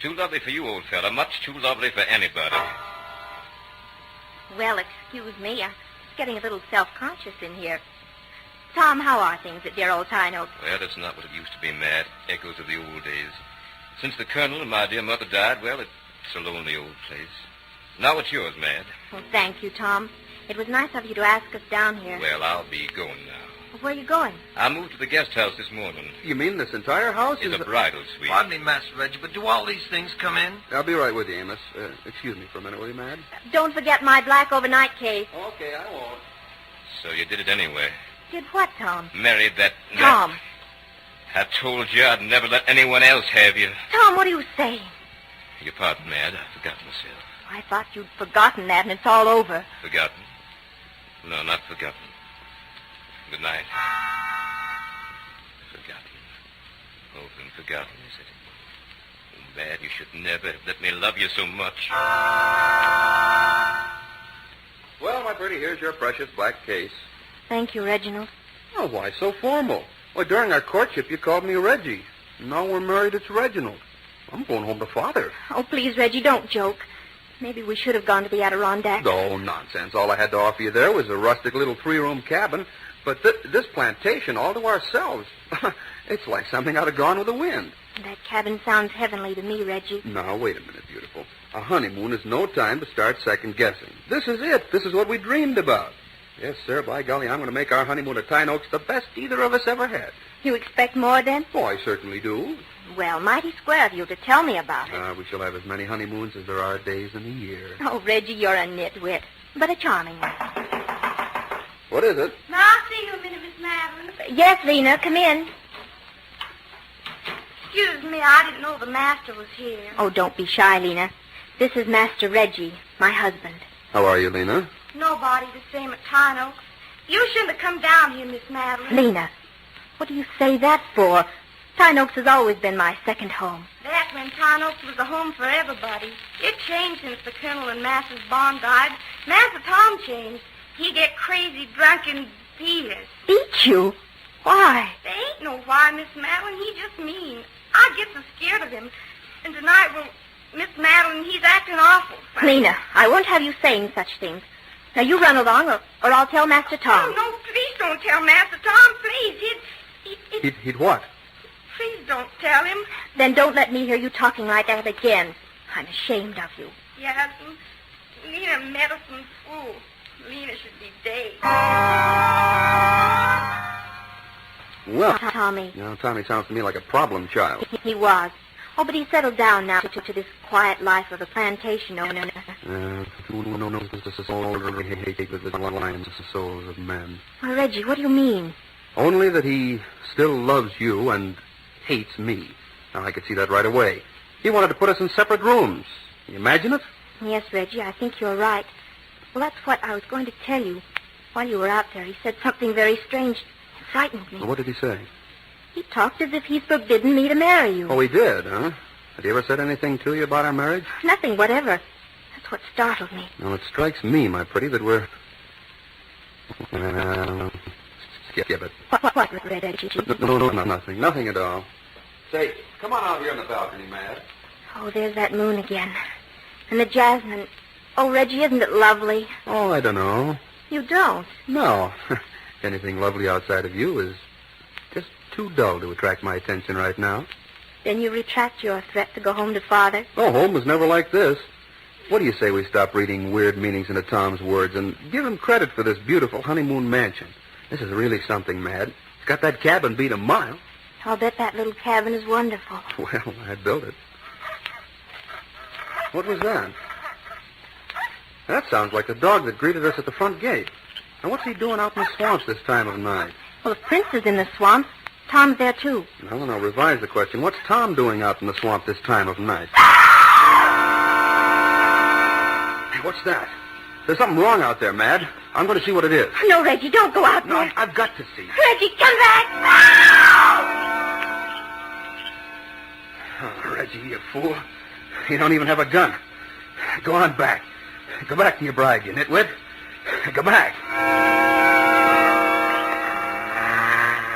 [SPEAKER 9] Too lovely for you, old fella. Much too lovely for anybody.
[SPEAKER 4] Well, excuse me. I'm getting a little self-conscious in here. Tom, how are things at dear old Tyne Oaks?
[SPEAKER 9] Well, it's not what it used to be, Mad. Echoes of the old days. Since the Colonel and my dear mother died, well, it's a lonely old place. Now it's yours, Mad.
[SPEAKER 4] Well, thank you, Tom. It was nice of you to ask us down here.
[SPEAKER 9] Well, I'll be going now.
[SPEAKER 4] Where are you going?
[SPEAKER 9] I moved to the guest house this morning.
[SPEAKER 16] You mean this entire house
[SPEAKER 9] is a bridal suite?
[SPEAKER 17] Pardon me, Master Reggie, but do all these things come in?
[SPEAKER 16] I'll be right with you, Amos. Excuse me for a minute, will you, Mad?
[SPEAKER 4] Don't forget my black overnight case.
[SPEAKER 16] Okay, I won't.
[SPEAKER 9] So you did it anyway.
[SPEAKER 4] Did what, Tom?
[SPEAKER 9] Married that...
[SPEAKER 4] Tom.
[SPEAKER 9] I told you I'd never let anyone else have you.
[SPEAKER 4] Tom, what are you saying?
[SPEAKER 9] Your pardon, Mad. I forgot myself.
[SPEAKER 4] I thought you'd forgotten that and it's all over.
[SPEAKER 9] Forgotten? No, not forgotten. Good night. Forgotten. Oh, been forgotten, is it? Oh, Mad, you should never have let me love you so much.
[SPEAKER 16] Well, my pretty, here's your precious black case.
[SPEAKER 4] Thank you, Reginald.
[SPEAKER 16] Oh, why so formal? Well, during our courtship, you called me Reggie. Now we're married, it's Reginald. I'm going home to Father.
[SPEAKER 4] Oh, please, Reggie, don't joke. Maybe we should have gone to the Adirondacks.
[SPEAKER 16] Oh, nonsense. All I had to offer you there was a rustic little 3-room cabin. But this plantation all to ourselves. It's like something out of Gone with the Wind.
[SPEAKER 4] That cabin sounds heavenly to me, Reggie.
[SPEAKER 16] Now, wait a minute, beautiful. A honeymoon is no time to start second-guessing. This is it. This is what we dreamed about. Yes, sir, by golly, I'm going to make our honeymoon at Tyne Oaks the best either of us ever had.
[SPEAKER 4] You expect more, then?
[SPEAKER 16] Oh, I certainly do.
[SPEAKER 4] Well, mighty square of you to tell me about it.
[SPEAKER 16] We shall have as many honeymoons as there are days in a year.
[SPEAKER 4] Oh, Reggie, you're a nitwit, but a charming one.
[SPEAKER 16] What is it?
[SPEAKER 7] May I see you a minute, Miss Madeline?
[SPEAKER 4] Yes, Lena, come in.
[SPEAKER 7] Excuse me, I didn't know the master was here.
[SPEAKER 4] Oh, don't be shy, Lena. This is Master Reggie, my husband.
[SPEAKER 16] How are you, Lena?
[SPEAKER 7] Nobody the same at Tyne Oaks. You shouldn't have come down here, Miss Madeline.
[SPEAKER 4] Lena, what do you say that for? Tyne Oaks has always been my second home.
[SPEAKER 7] Back when Tyne Oaks was a home for everybody. It changed since the Colonel and Master's Bond died. Master Tom changed. He get crazy, drunk, and beat us.
[SPEAKER 4] Beat you? Why?
[SPEAKER 7] There ain't no why, Miss Madeline. He just mean. I get so scared of him. And tonight, well, Miss Madeline, he's acting awful.
[SPEAKER 4] Lena, I won't have you saying such things. Now, you run along, or I'll tell Master Tom.
[SPEAKER 7] Oh, no, please don't tell Master Tom, please.
[SPEAKER 16] He'd what?
[SPEAKER 7] Please don't tell him.
[SPEAKER 4] Then don't let me hear you talking like that again. I'm ashamed of you.
[SPEAKER 7] Yes, Lena medicine fool. Lena should be dead.
[SPEAKER 16] Well,
[SPEAKER 4] Tommy.
[SPEAKER 16] You know, Tommy sounds to me like a problem child.
[SPEAKER 4] He was. Oh, but he's settled down now to this quiet life of the plantation owner.
[SPEAKER 16] Who knows the souls of men?
[SPEAKER 4] Why, Reggie, what do you mean?
[SPEAKER 16] Only that he still loves you and hates me. Now, I could see that right away. He wanted to put us in separate rooms. Can you imagine it?
[SPEAKER 4] Yes, Reggie, I think you're right. Well, that's what I was going to tell you. While you were out there, he said something very strange. It frightened me.
[SPEAKER 16] Well, what did he say?
[SPEAKER 4] He talked as if he's forbidden me to marry you.
[SPEAKER 16] Oh, he did, huh? Had he ever said anything to you about our marriage?
[SPEAKER 4] Nothing whatever. That's what startled me.
[SPEAKER 16] Well, it strikes me, my pretty, that we're... Skip it.
[SPEAKER 4] What, Reggie?
[SPEAKER 16] No, nothing. Nothing at all. Say, come on out here on the balcony, Mad.
[SPEAKER 7] Oh, there's that moon again. And the jasmine. Oh, Reggie, isn't it lovely?
[SPEAKER 16] Oh, I don't know.
[SPEAKER 7] You don't?
[SPEAKER 16] No. Anything lovely outside of you is just too dull to attract my attention right now.
[SPEAKER 7] Then you retract your threat to go home to Father?
[SPEAKER 16] Oh, home was never like this. What do you say we stop reading weird meanings into Tom's words and give him credit for this beautiful honeymoon mansion? This is really something, Mad. It's got that cabin beat a mile.
[SPEAKER 7] I'll bet that little cabin is wonderful.
[SPEAKER 16] Well, I built it. What was that? That sounds like the dog that greeted us at the front gate. Now, what's he doing out in the swamps this time of night?
[SPEAKER 7] Well, if Prince is in the swamps, Tom's there, too.
[SPEAKER 16] No, revise the question. What's Tom doing out in the swamp this time of night? Hey, what's that? There's something wrong out there, Mad. I'm going to see what it is.
[SPEAKER 7] No, Reggie, don't go out
[SPEAKER 16] No,
[SPEAKER 7] there.
[SPEAKER 16] I've got to see.
[SPEAKER 7] Reggie, come back!
[SPEAKER 16] Oh, Reggie, you fool. You don't even have a gun. Go on back. Go back to your bride, you nitwit. Go back.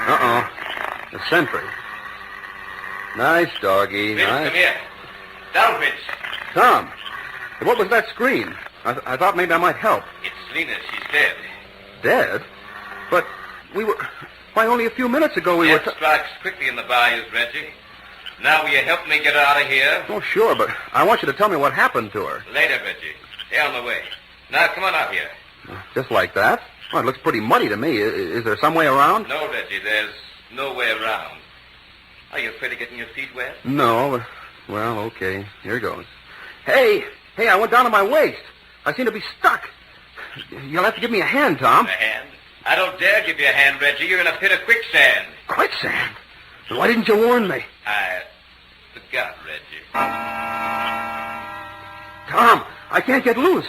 [SPEAKER 16] Uh-oh. The sentry. Nice doggy.
[SPEAKER 9] Prince,
[SPEAKER 16] Nice.
[SPEAKER 9] come here. Down, Prince.
[SPEAKER 16] Tom, what was that scream? I thought maybe I might help.
[SPEAKER 9] It's Lena. She's dead.
[SPEAKER 16] Dead? But we were... Why, only a few minutes ago we
[SPEAKER 9] Death
[SPEAKER 16] were...
[SPEAKER 9] strikes quickly in the bayous, Reggie. Now will you help me get her out of here?
[SPEAKER 16] Oh, sure, but I want you to tell me what happened to her.
[SPEAKER 9] Later, Reggie. Stay on the way. Now, come on out here.
[SPEAKER 16] Just like that? Well, it looks pretty muddy to me. Is there some way around?
[SPEAKER 9] No, Reggie, there's no way around. Are you afraid of getting your feet wet?
[SPEAKER 16] No, but... Well, okay. Here goes. Hey, I went down to my waist. I seem to be stuck. You'll have to give me a hand, Tom.
[SPEAKER 9] A hand? I don't dare give you a hand, Reggie. You're in a pit of quicksand.
[SPEAKER 16] Quicksand? Why didn't you warn me?
[SPEAKER 9] I forgot, Reggie.
[SPEAKER 16] Tom, I can't get loose.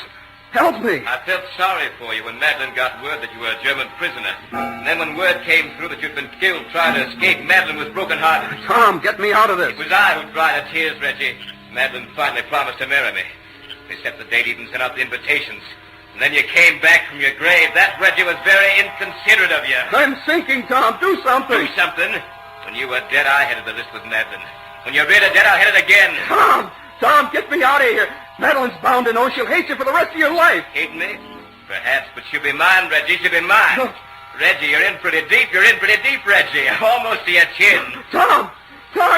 [SPEAKER 16] Help me.
[SPEAKER 9] I felt sorry for you when Madeline got word that you were a German prisoner. And then when word came through that you'd been killed trying to escape, Madeline was broken-hearted.
[SPEAKER 16] Tom, get me out of this.
[SPEAKER 9] It was I who dried her tears, Reggie. Madeline finally promised to marry me. We set the date, even sent out the invitations. And then you came back from your grave. That, Reggie, was very inconsiderate of you.
[SPEAKER 16] I'm sinking, Tom. Do something.
[SPEAKER 9] Do something? When you were dead, I headed the list with Madeline. When you're really dead, I'll head it again.
[SPEAKER 16] Tom, get me out of here. Madeline's bound to know she'll hate you for the rest of your life.
[SPEAKER 9] Hate me? Perhaps, but she'll be mine, Reggie. She'll be mine.
[SPEAKER 16] No.
[SPEAKER 9] Reggie, you're in pretty deep. You're in pretty deep, Reggie. Almost to your chin.
[SPEAKER 16] Tom,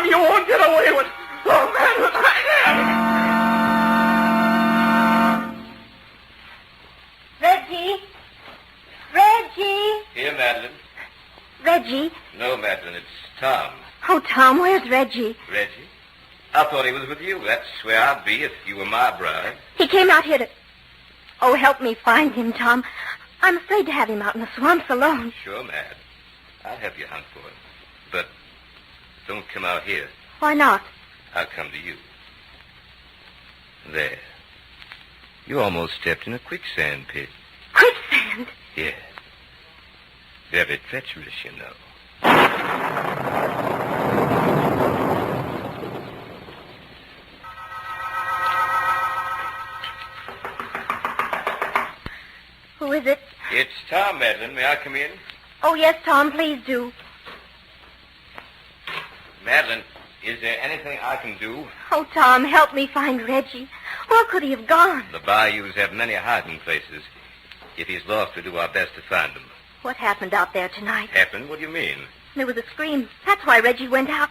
[SPEAKER 16] you won't get away with... Oh, Madeline,
[SPEAKER 7] Reggie!
[SPEAKER 9] Here, Madeline.
[SPEAKER 7] Reggie?
[SPEAKER 9] No, Madeline, it's Tom.
[SPEAKER 7] Oh, Tom, where's Reggie?
[SPEAKER 9] Reggie? I thought he was with you. That's where I'd be if you were my bride.
[SPEAKER 7] He came out here to... Oh, help me find him, Tom. I'm afraid to have him out in the swamps alone.
[SPEAKER 9] Sure, Mad. I'll help you hunt for him. But don't come out here.
[SPEAKER 7] Why not?
[SPEAKER 9] I'll come to you. There. You almost stepped in a quicksand pit.
[SPEAKER 7] Quicksand?
[SPEAKER 9] Yes. Very treacherous, you know.
[SPEAKER 7] Who is it?
[SPEAKER 9] It's Tom, Madeline. May I come in?
[SPEAKER 7] Oh, yes, Tom, please do.
[SPEAKER 9] Madeline, is there anything I can do?
[SPEAKER 7] Oh, Tom, help me find Reggie. Where could he have gone?
[SPEAKER 9] The bayous have many hiding places. If he's lost, we'll do our best to find him.
[SPEAKER 7] What happened out there tonight?
[SPEAKER 9] Happened? What do you mean?
[SPEAKER 7] There was a scream. That's why Reggie went out.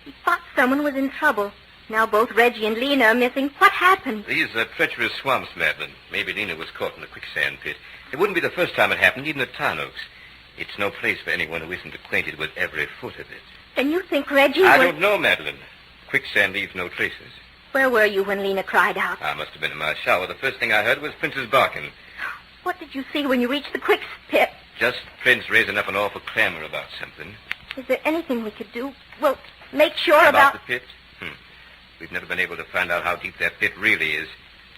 [SPEAKER 7] He thought someone was in trouble. Now both Reggie and Lena are missing. What happened?
[SPEAKER 9] These are treacherous swamps, Madeline. Maybe Lena was caught in a quicksand pit. It wouldn't be the first time it happened, even at Tyne Oaks. It's no place for anyone who isn't acquainted with every foot of it.
[SPEAKER 7] Then you think Reggie
[SPEAKER 9] I
[SPEAKER 7] was...
[SPEAKER 9] don't know, Madeline. Quicksand leaves no traces.
[SPEAKER 7] Where were you when Lena cried out?
[SPEAKER 9] I must have been in my shower. The first thing I heard was Prince's barking.
[SPEAKER 7] What did you see when you reached the quick pit?
[SPEAKER 9] Just Prince raising up an awful clamor about something.
[SPEAKER 7] Is there anything we could do? Well, make sure
[SPEAKER 9] About the pit? We've never been able to find out how deep that pit really is.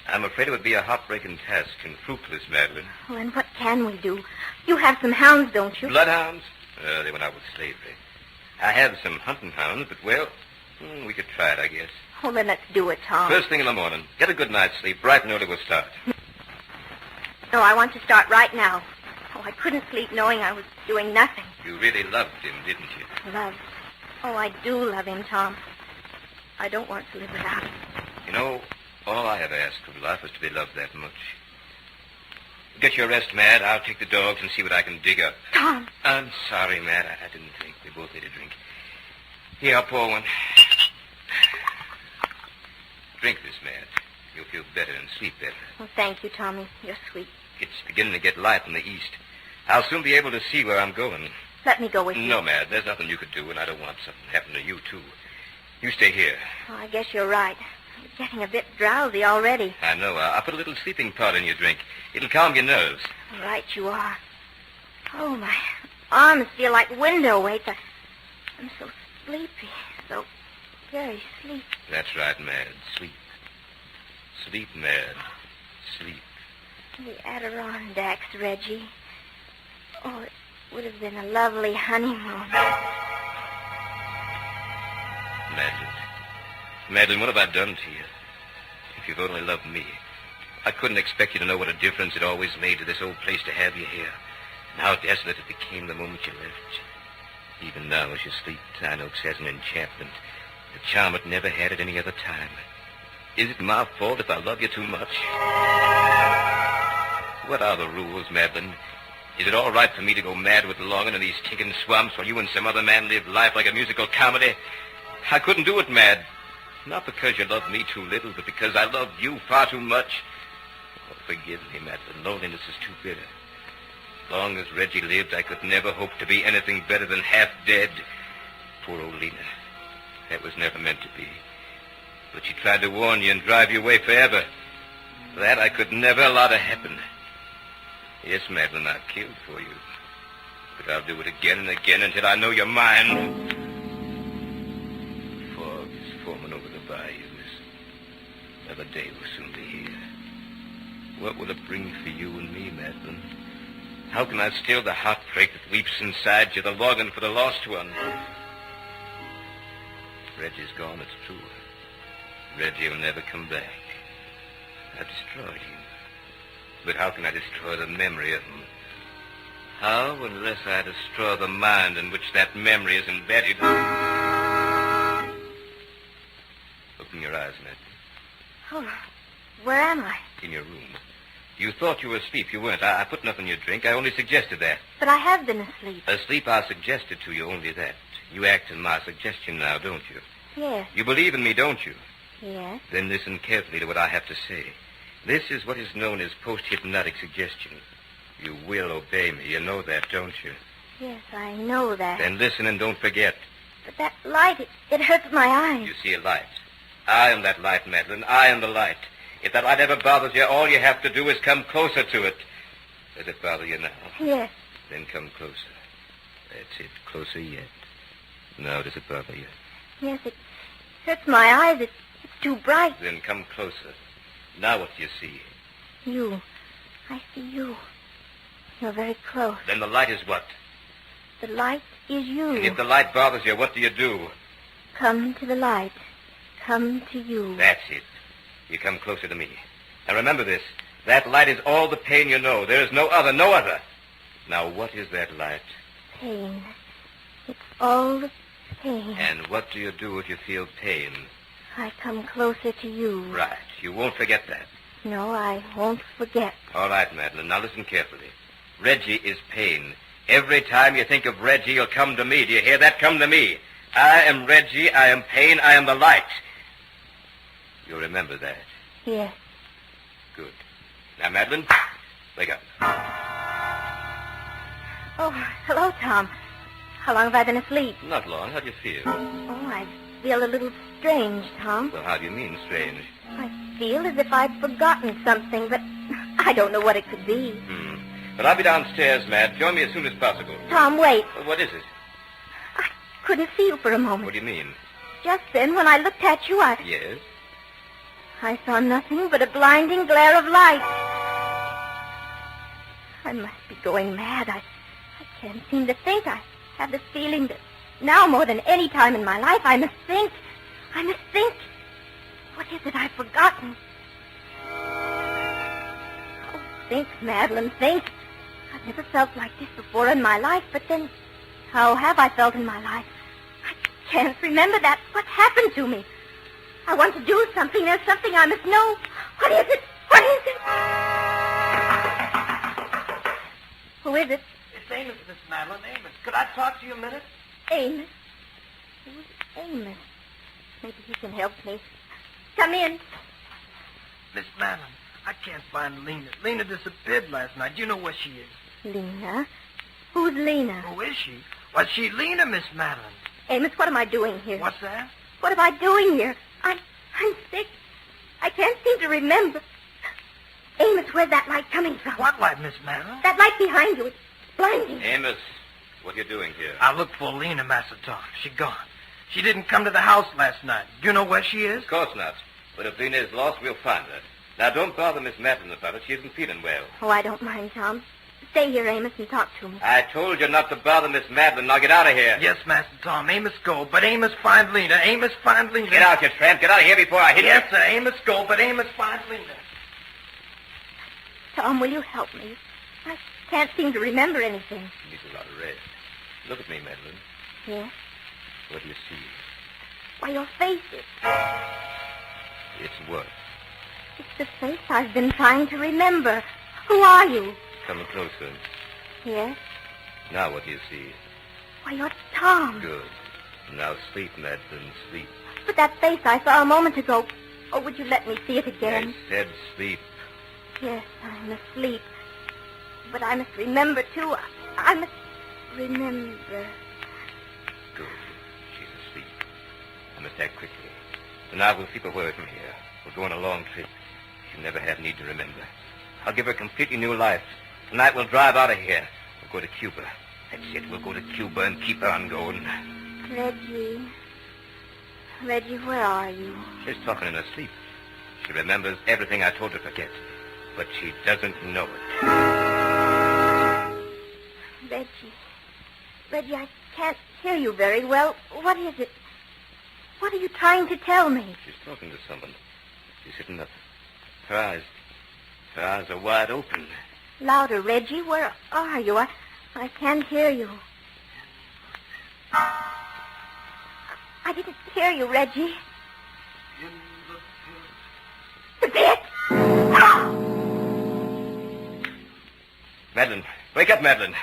[SPEAKER 9] I'm afraid it would be a heartbreaking task and fruitless, Madeline.
[SPEAKER 7] Oh, and what can we do? You have some hounds, don't you?
[SPEAKER 9] Bloodhounds? They went out with slavery. I have some hunting hounds, but, well, we could try it, I guess.
[SPEAKER 7] Oh, then let's do it, Tom.
[SPEAKER 9] First thing in the morning. Get a good night's sleep. Bright and early we'll start.
[SPEAKER 7] No, I want to start right now. Oh, I couldn't sleep knowing I was doing nothing.
[SPEAKER 9] You really loved him, didn't you?
[SPEAKER 7] Love.
[SPEAKER 4] Oh, I do love him, Tom. I don't want to live without him.
[SPEAKER 9] You know, all I ever asked of life was to be loved that much. Get your rest, Mad. I'll take the dogs and see what I can dig up.
[SPEAKER 4] Tom!
[SPEAKER 9] I'm sorry, Mad. I didn't think. We both need a drink. Here, I'll pour one. Drink this, Mad. You'll feel better and sleep better.
[SPEAKER 4] Oh, thank you, Tommy. You're sweet.
[SPEAKER 9] It's beginning to get light in the east. I'll soon be able to see where I'm going.
[SPEAKER 4] Let me go with you.
[SPEAKER 9] No, Mad. There's nothing you could do, and I don't want something to happen to you, too. You stay here.
[SPEAKER 4] Oh, I guess you're right. I'm getting a bit drowsy already.
[SPEAKER 9] I know. I'll put a little sleeping powder in your drink. It'll calm your nerves.
[SPEAKER 4] Right you are. Oh, my arms feel like window weights. I'm so sleepy. So very sleepy.
[SPEAKER 9] That's right, Mad. Sleep. Sleep, Mad. Sleep.
[SPEAKER 4] The Adirondacks, Reggie. Oh, it would have been a lovely honeymoon.
[SPEAKER 9] Madeline, what have I done to you? If you've only loved me. I couldn't expect you to know what a difference it always made to this old place to have you here. And how desolate it became the moment you left. Even now, as you sleep, Tyne Oaks has an enchantment, a charm it never had at any other time. Is it my fault if I love you too much? What are the rules, Madeline? Is it all right for me to go mad with longing in these stinking swamps while you and some other man live life like a musical comedy? I couldn't do it, Mad. Not because you loved me too little, but because I loved you far too much. Oh, forgive me, Madeline. Loneliness is too bitter. As long as Reggie lived, I could never hope to be anything better than half dead. Poor old Lena. That was never meant to be. But she tried to warn you and drive you away forever. That I could never allow to happen. Yes, Madeline, I've killed for you. But I'll do it again and again until I know you're mine. Fog is forming over the bayous. Another day will soon be here. What will it bring for you and me, Madeline? How can I still the heartbreak that weeps inside you, the longing for the lost one? Reggie's gone, it's true. Reggie will never come back. I destroyed him. But how can I destroy the memory of him? How, unless I destroy the mind in which that memory is embedded? Open your eyes, Ned.
[SPEAKER 4] Oh, where am I?
[SPEAKER 9] In your room. You thought you were asleep. You weren't. I put nothing in your drink. I only suggested that.
[SPEAKER 4] But I have been asleep.
[SPEAKER 9] Asleep, I suggested to you only that. You act on my suggestion now, don't you?
[SPEAKER 4] Yes.
[SPEAKER 9] You believe in me, don't you?
[SPEAKER 4] Yes.
[SPEAKER 9] Then listen carefully to what I have to say. This is what is known as post-hypnotic suggestion. You will obey me. You know that, don't you?
[SPEAKER 4] Yes, I know that.
[SPEAKER 9] Then listen and don't forget.
[SPEAKER 4] But that light, it hurts my eyes.
[SPEAKER 9] You see a light. I am that light, Madeline. I am the light. If that light ever bothers you, all you have to do is come closer to it. Does it bother you now?
[SPEAKER 4] Yes.
[SPEAKER 9] Then come closer. That's it. Closer yet. Now, does it bother you?
[SPEAKER 4] Yes, it hurts my eyes. It's too bright.
[SPEAKER 9] Then come closer. Now what do you see?
[SPEAKER 4] You. I see you. You're very close.
[SPEAKER 9] Then the light is what?
[SPEAKER 4] The light is you.
[SPEAKER 9] And if the light bothers you, what do you do?
[SPEAKER 4] Come to the light. Come to you.
[SPEAKER 9] That's it. You come closer to me. Now remember this. That light is all the pain you know. There is no other, no other. Now what is that light?
[SPEAKER 4] Pain. It's all the pain.
[SPEAKER 9] And what do you do if you feel pain?
[SPEAKER 4] I come closer to you.
[SPEAKER 9] Right. You won't forget that.
[SPEAKER 4] No, I won't forget.
[SPEAKER 9] All right, Madeline. Now listen carefully. Reggie is pain. Every time you think of Reggie, you'll come to me. Do you hear that? Come to me. I am Reggie. I am pain. I am the light. You'll remember that.
[SPEAKER 4] Yes.
[SPEAKER 9] Good. Now, Madeline, wake up.
[SPEAKER 4] Oh, hello, Tom. How long have I been asleep?
[SPEAKER 9] Not long. How do you feel?
[SPEAKER 4] Oh, I feel a little strange, Tom.
[SPEAKER 9] Well, how do you mean, strange?
[SPEAKER 4] I feel as if I'd forgotten something, but I don't know what it could be.
[SPEAKER 9] But I'll be downstairs, Mad. Join me as soon as possible.
[SPEAKER 4] Tom, wait.
[SPEAKER 9] What is it?
[SPEAKER 4] I couldn't see you for a moment.
[SPEAKER 9] What do you mean?
[SPEAKER 4] Just then, when I looked at you,
[SPEAKER 9] Yes?
[SPEAKER 4] I saw nothing but a blinding glare of light. I must be going mad. I can't seem to think. I have this feeling that now more than any time in my life, I must think. I must think. What is it I've forgotten? Oh, think, Madeline, think. I've never felt like this before in my life, but then how have I felt in my life? I
[SPEAKER 7] can't remember that. What happened to me? I want to do something. There's something I must know. What is it? What is it? Who is it?
[SPEAKER 17] It's Amos, Miss Madeline. Amos. Could I talk to you a minute?
[SPEAKER 7] Amos. Who's Amos? Maybe he can help me. Come in.
[SPEAKER 17] Miss Madeline, I can't find Lena. Lena disappeared last night. Do you know where she is?
[SPEAKER 7] Lena? Who's Lena?
[SPEAKER 17] Who is she? Why, she Lena, Miss Madeline.
[SPEAKER 7] Amos, what am I doing here?
[SPEAKER 17] What's that?
[SPEAKER 7] What am I doing here? I'm sick. I can't seem to remember. Amos, where's that light coming from?
[SPEAKER 17] What light, Miss Madeline?
[SPEAKER 7] That light behind you. It's blinding.
[SPEAKER 9] Amos, what are you doing here?
[SPEAKER 17] I looked for Lena, Master Tom. She gone. She didn't come to the house last night. Do you know where she is?
[SPEAKER 9] Of course not. But if Lena is lost, we'll find her. Now, don't bother Miss Madeline about it. She isn't feeling well.
[SPEAKER 7] Oh, I don't mind, Tom. Stay here, Amos, and talk to me.
[SPEAKER 9] I told you not to bother Miss Madeline. Now get out of here.
[SPEAKER 17] Yes, Master Tom. Amos go, but Amos find Lena. Amos find Lena.
[SPEAKER 9] Get out, you tramp. Get out of here before I hit you.
[SPEAKER 17] Yes, sir. Amos go, but Amos find Lena.
[SPEAKER 7] Tom, will you help me? I can't seem to remember anything.
[SPEAKER 9] Need a lot of rest. Look at me, Madeline.
[SPEAKER 7] Yes?
[SPEAKER 9] What do you see?
[SPEAKER 7] Why, your face is...
[SPEAKER 9] It's what?
[SPEAKER 7] It's the face I've been trying to remember. Who are you?
[SPEAKER 9] Coming closer.
[SPEAKER 7] Yes?
[SPEAKER 9] Now what do you see?
[SPEAKER 7] Why, you're Tom.
[SPEAKER 9] Good. Now sleep, Madeline, sleep.
[SPEAKER 7] But that face I saw a moment ago... Oh, would you let me see it again?
[SPEAKER 9] I said sleep.
[SPEAKER 7] Yes, I'm asleep. But I must remember, too. I must remember.
[SPEAKER 9] Good. She's asleep. I must act quickly. Tonight we'll keep her away from here. We'll go on a long trip. She'll never have need to remember. I'll give her a completely new life. Tonight we'll drive out of here. We'll go to Cuba. That's it. We'll go to Cuba and keep her on going.
[SPEAKER 7] Reggie. Reggie, where are you?
[SPEAKER 9] She's talking in her sleep. She remembers everything I told her to forget. But she doesn't know it.
[SPEAKER 7] Reggie, I can't hear you very well. What is it? What are you trying to tell me?
[SPEAKER 9] She's talking to someone. She's sitting up. Her eyes are wide open.
[SPEAKER 7] Louder, Reggie. Where are you? I can't hear you. I didn't hear you, Reggie. The pit!
[SPEAKER 9] Madeline, wake up, Madeline.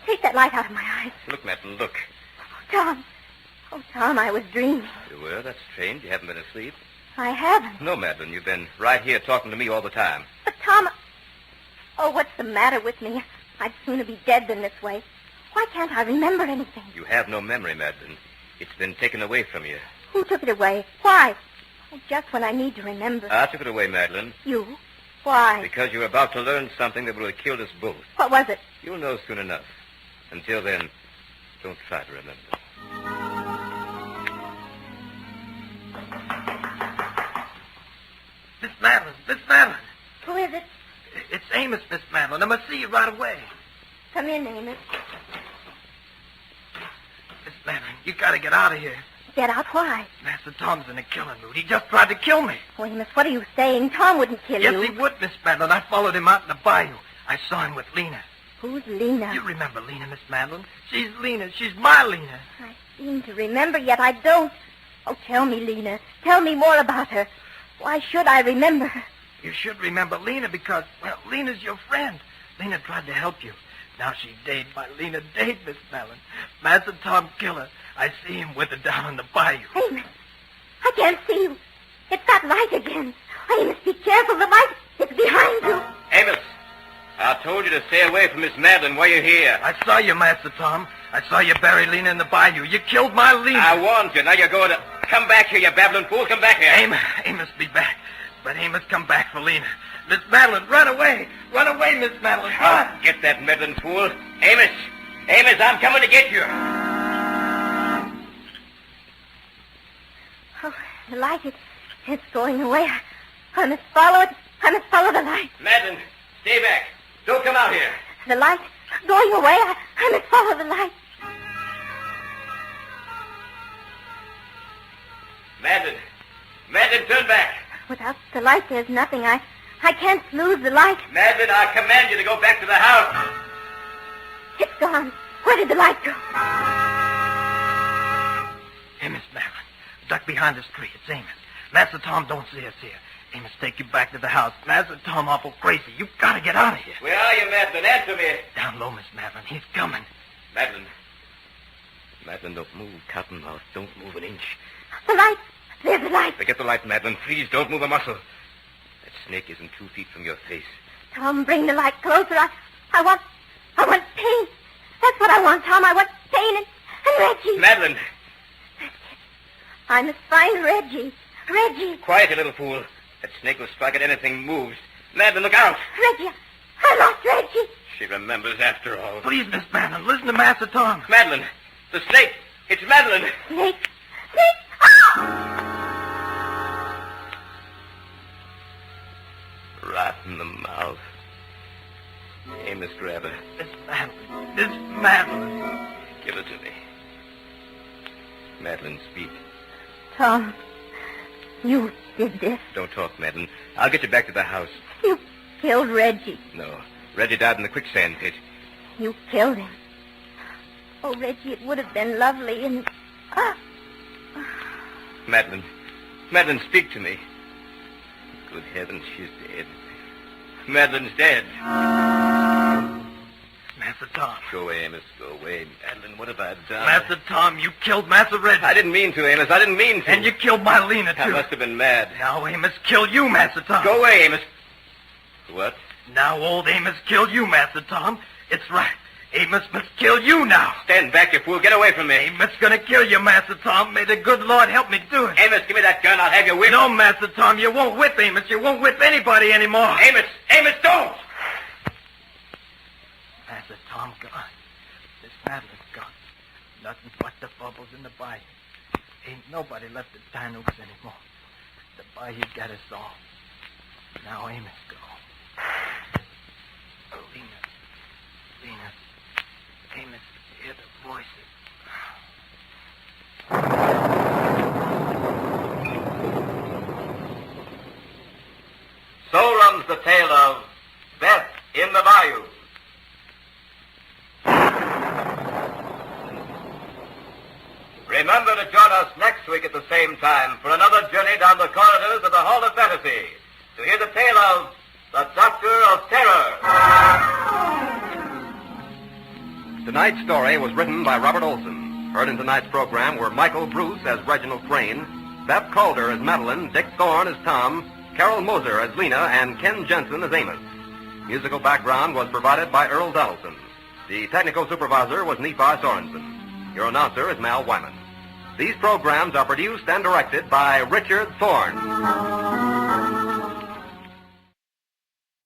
[SPEAKER 7] Take that light out of my eyes.
[SPEAKER 9] Look, Madeline, look.
[SPEAKER 7] Tom. Oh, Tom, I was dreaming.
[SPEAKER 9] You were? That's strange. You haven't been asleep.
[SPEAKER 7] I haven't.
[SPEAKER 9] No, Madeline, you've been right here talking to me all the time.
[SPEAKER 7] But, Tom... Oh, what's the matter with me? I'd sooner be dead than this way. Why can't I remember anything?
[SPEAKER 9] You have no memory, Madeline. It's been taken away from you.
[SPEAKER 7] Who took it away? Why? Oh, just when I need to remember.
[SPEAKER 9] I took it away, Madeline.
[SPEAKER 7] You? Why?
[SPEAKER 9] Because you're about to learn something that will have killed us both.
[SPEAKER 7] What was it?
[SPEAKER 9] You'll know soon enough. Until then, don't try to remember.
[SPEAKER 17] Miss Madeline, Miss Madeline.
[SPEAKER 7] Who is it?
[SPEAKER 17] It's Amos, Miss Madeline. I must see you right away.
[SPEAKER 7] Come in, Amos.
[SPEAKER 17] Miss Madeline, you gotta get out of here.
[SPEAKER 7] Get out? Why?
[SPEAKER 17] Master Tom's in a killing mood. He just tried to kill me.
[SPEAKER 7] Oh, Amos, what are you saying? Tom wouldn't kill you.
[SPEAKER 17] Yes, he would, Miss Madeline. I followed him out in the bayou. I saw him with Lena.
[SPEAKER 7] Who's Lena?
[SPEAKER 17] You remember Lena, Miss Madeline? She's Lena. She's my Lena.
[SPEAKER 7] I seem to remember, yet I don't. Oh, tell me, Lena. Tell me more about her. Why should I remember her?
[SPEAKER 17] You should remember Lena because, well, Lena's your friend. Lena tried to help you. Now she's dead. My Lena dead, Miss Madeline. Master Tom killed her. I see him with her down in the bayou.
[SPEAKER 7] Amos, I can't see you. It's that light again. Amos, be careful. The light is behind you.
[SPEAKER 9] Amos, I told you to stay away from Miss Madeline while you're here.
[SPEAKER 17] I saw you, Master Tom. I saw you bury Lena in the bayou. You killed my Lena.
[SPEAKER 9] I warned you. Now you're going to... Come back here, you babbling fool. Come back here.
[SPEAKER 17] Amos, be back. But Amos, come back for Lena. Miss Madeline, run away. Run away, Miss Madeline. Run.
[SPEAKER 9] Get that meddling fool. Amos, I'm coming to get you.
[SPEAKER 7] Oh, the light, it's going away. I must follow it. I must follow the light.
[SPEAKER 9] Madeline, stay back. Don't come out here.
[SPEAKER 7] The light going away. I must follow the light.
[SPEAKER 9] Madeline, turn back.
[SPEAKER 7] Without the light, there's nothing. I can't lose the light.
[SPEAKER 9] Madeline, I command you to go back to the house.
[SPEAKER 7] It's gone. Where did the light go?
[SPEAKER 17] Miss Madeline. Duck behind this tree. It's Amos. Master Tom don't see us here. Amos, take you back to the house. Master Tom awful crazy. You gotta get out of here.
[SPEAKER 9] Where are you, Madeline? Answer me.
[SPEAKER 17] Down low, Miss Madeline. He's coming.
[SPEAKER 9] Madeline. Madeline, don't move. Cottonmouth, don't move an inch.
[SPEAKER 7] The light. There's the light.
[SPEAKER 9] Forget the light, Madeline. Please don't move a muscle. That snake isn't 2 feet from your face.
[SPEAKER 7] Tom, bring the light closer. I want pain. That's what I want, Tom. I want pain and Reggie.
[SPEAKER 9] Madeline.
[SPEAKER 7] I must find Reggie. Reggie.
[SPEAKER 9] Quiet, you little fool. That snake will strike at anything moves. Madeline, look out.
[SPEAKER 7] Reggie. I lost Reggie.
[SPEAKER 9] She remembers after all.
[SPEAKER 17] Please, Miss Madeline, listen to Master Tom.
[SPEAKER 9] Madeline. The snake. It's Madeline.
[SPEAKER 7] Snake. Snake. Ah!
[SPEAKER 9] Right in the mouth. Amos, grab her.
[SPEAKER 17] Miss Madeline. Miss Madeline.
[SPEAKER 9] Give her to me. Madeline, speak.
[SPEAKER 7] Tom, you did this.
[SPEAKER 9] Don't talk, Madeline. I'll get you back to the house.
[SPEAKER 7] You killed Reggie.
[SPEAKER 9] No. Reggie died in the quicksand pit.
[SPEAKER 7] You killed him. Oh, Reggie, it would have been lovely and...
[SPEAKER 9] Madeline. Madeline, speak to me. Good heavens, she's dead. Madeline's dead.
[SPEAKER 17] Master Tom.
[SPEAKER 9] Go away, Amos. Go away. Madeline, what have I done?
[SPEAKER 17] Master Tom, you killed Master Reggie.
[SPEAKER 9] I didn't mean to, Amos. I didn't mean to.
[SPEAKER 17] And you killed my Lena, too.
[SPEAKER 9] I must have been mad.
[SPEAKER 17] Now Amos killed you, Master Tom.
[SPEAKER 9] Go away, Amos. What?
[SPEAKER 17] Now old Amos killed you, Master Tom. It's right. Amos must kill you now.
[SPEAKER 9] Stand back, you fool. Get away from me.
[SPEAKER 17] Amos gonna kill you, Master Tom. May the good Lord help me do it.
[SPEAKER 9] Amos, give me that gun. I'll have you whipped.
[SPEAKER 17] No, Master Tom, you won't whip Amos. You won't whip anybody anymore.
[SPEAKER 9] Amos! Amos, don't!
[SPEAKER 17] Master Tom gone. Miss Madeline's gone. Nothing but the bubbles in the bayou. Ain't nobody left at Tynooks anymore. The bayou got us all. Now Amos gone. Lena. Amos, hear the voices.
[SPEAKER 6] So runs the tale of Death in the Bayou. Remember to join us next week at the same time for another journey down the corridors of the Hall of Fantasy to hear the tale of the Doctor of Terror.
[SPEAKER 18] Tonight's story was written by Robert Olson. Heard in tonight's program were Michael Bruce as Reginald Crane, Beth Calder as Madeline, Dick Thorne as Tom, Carol Moser as Lena, and Ken Jensen as Amos. Musical background was provided by Earl Donaldson. The technical supervisor was Nephi Sorensen. Your announcer is Mal Wyman. These programs are produced and directed by Richard Thorne.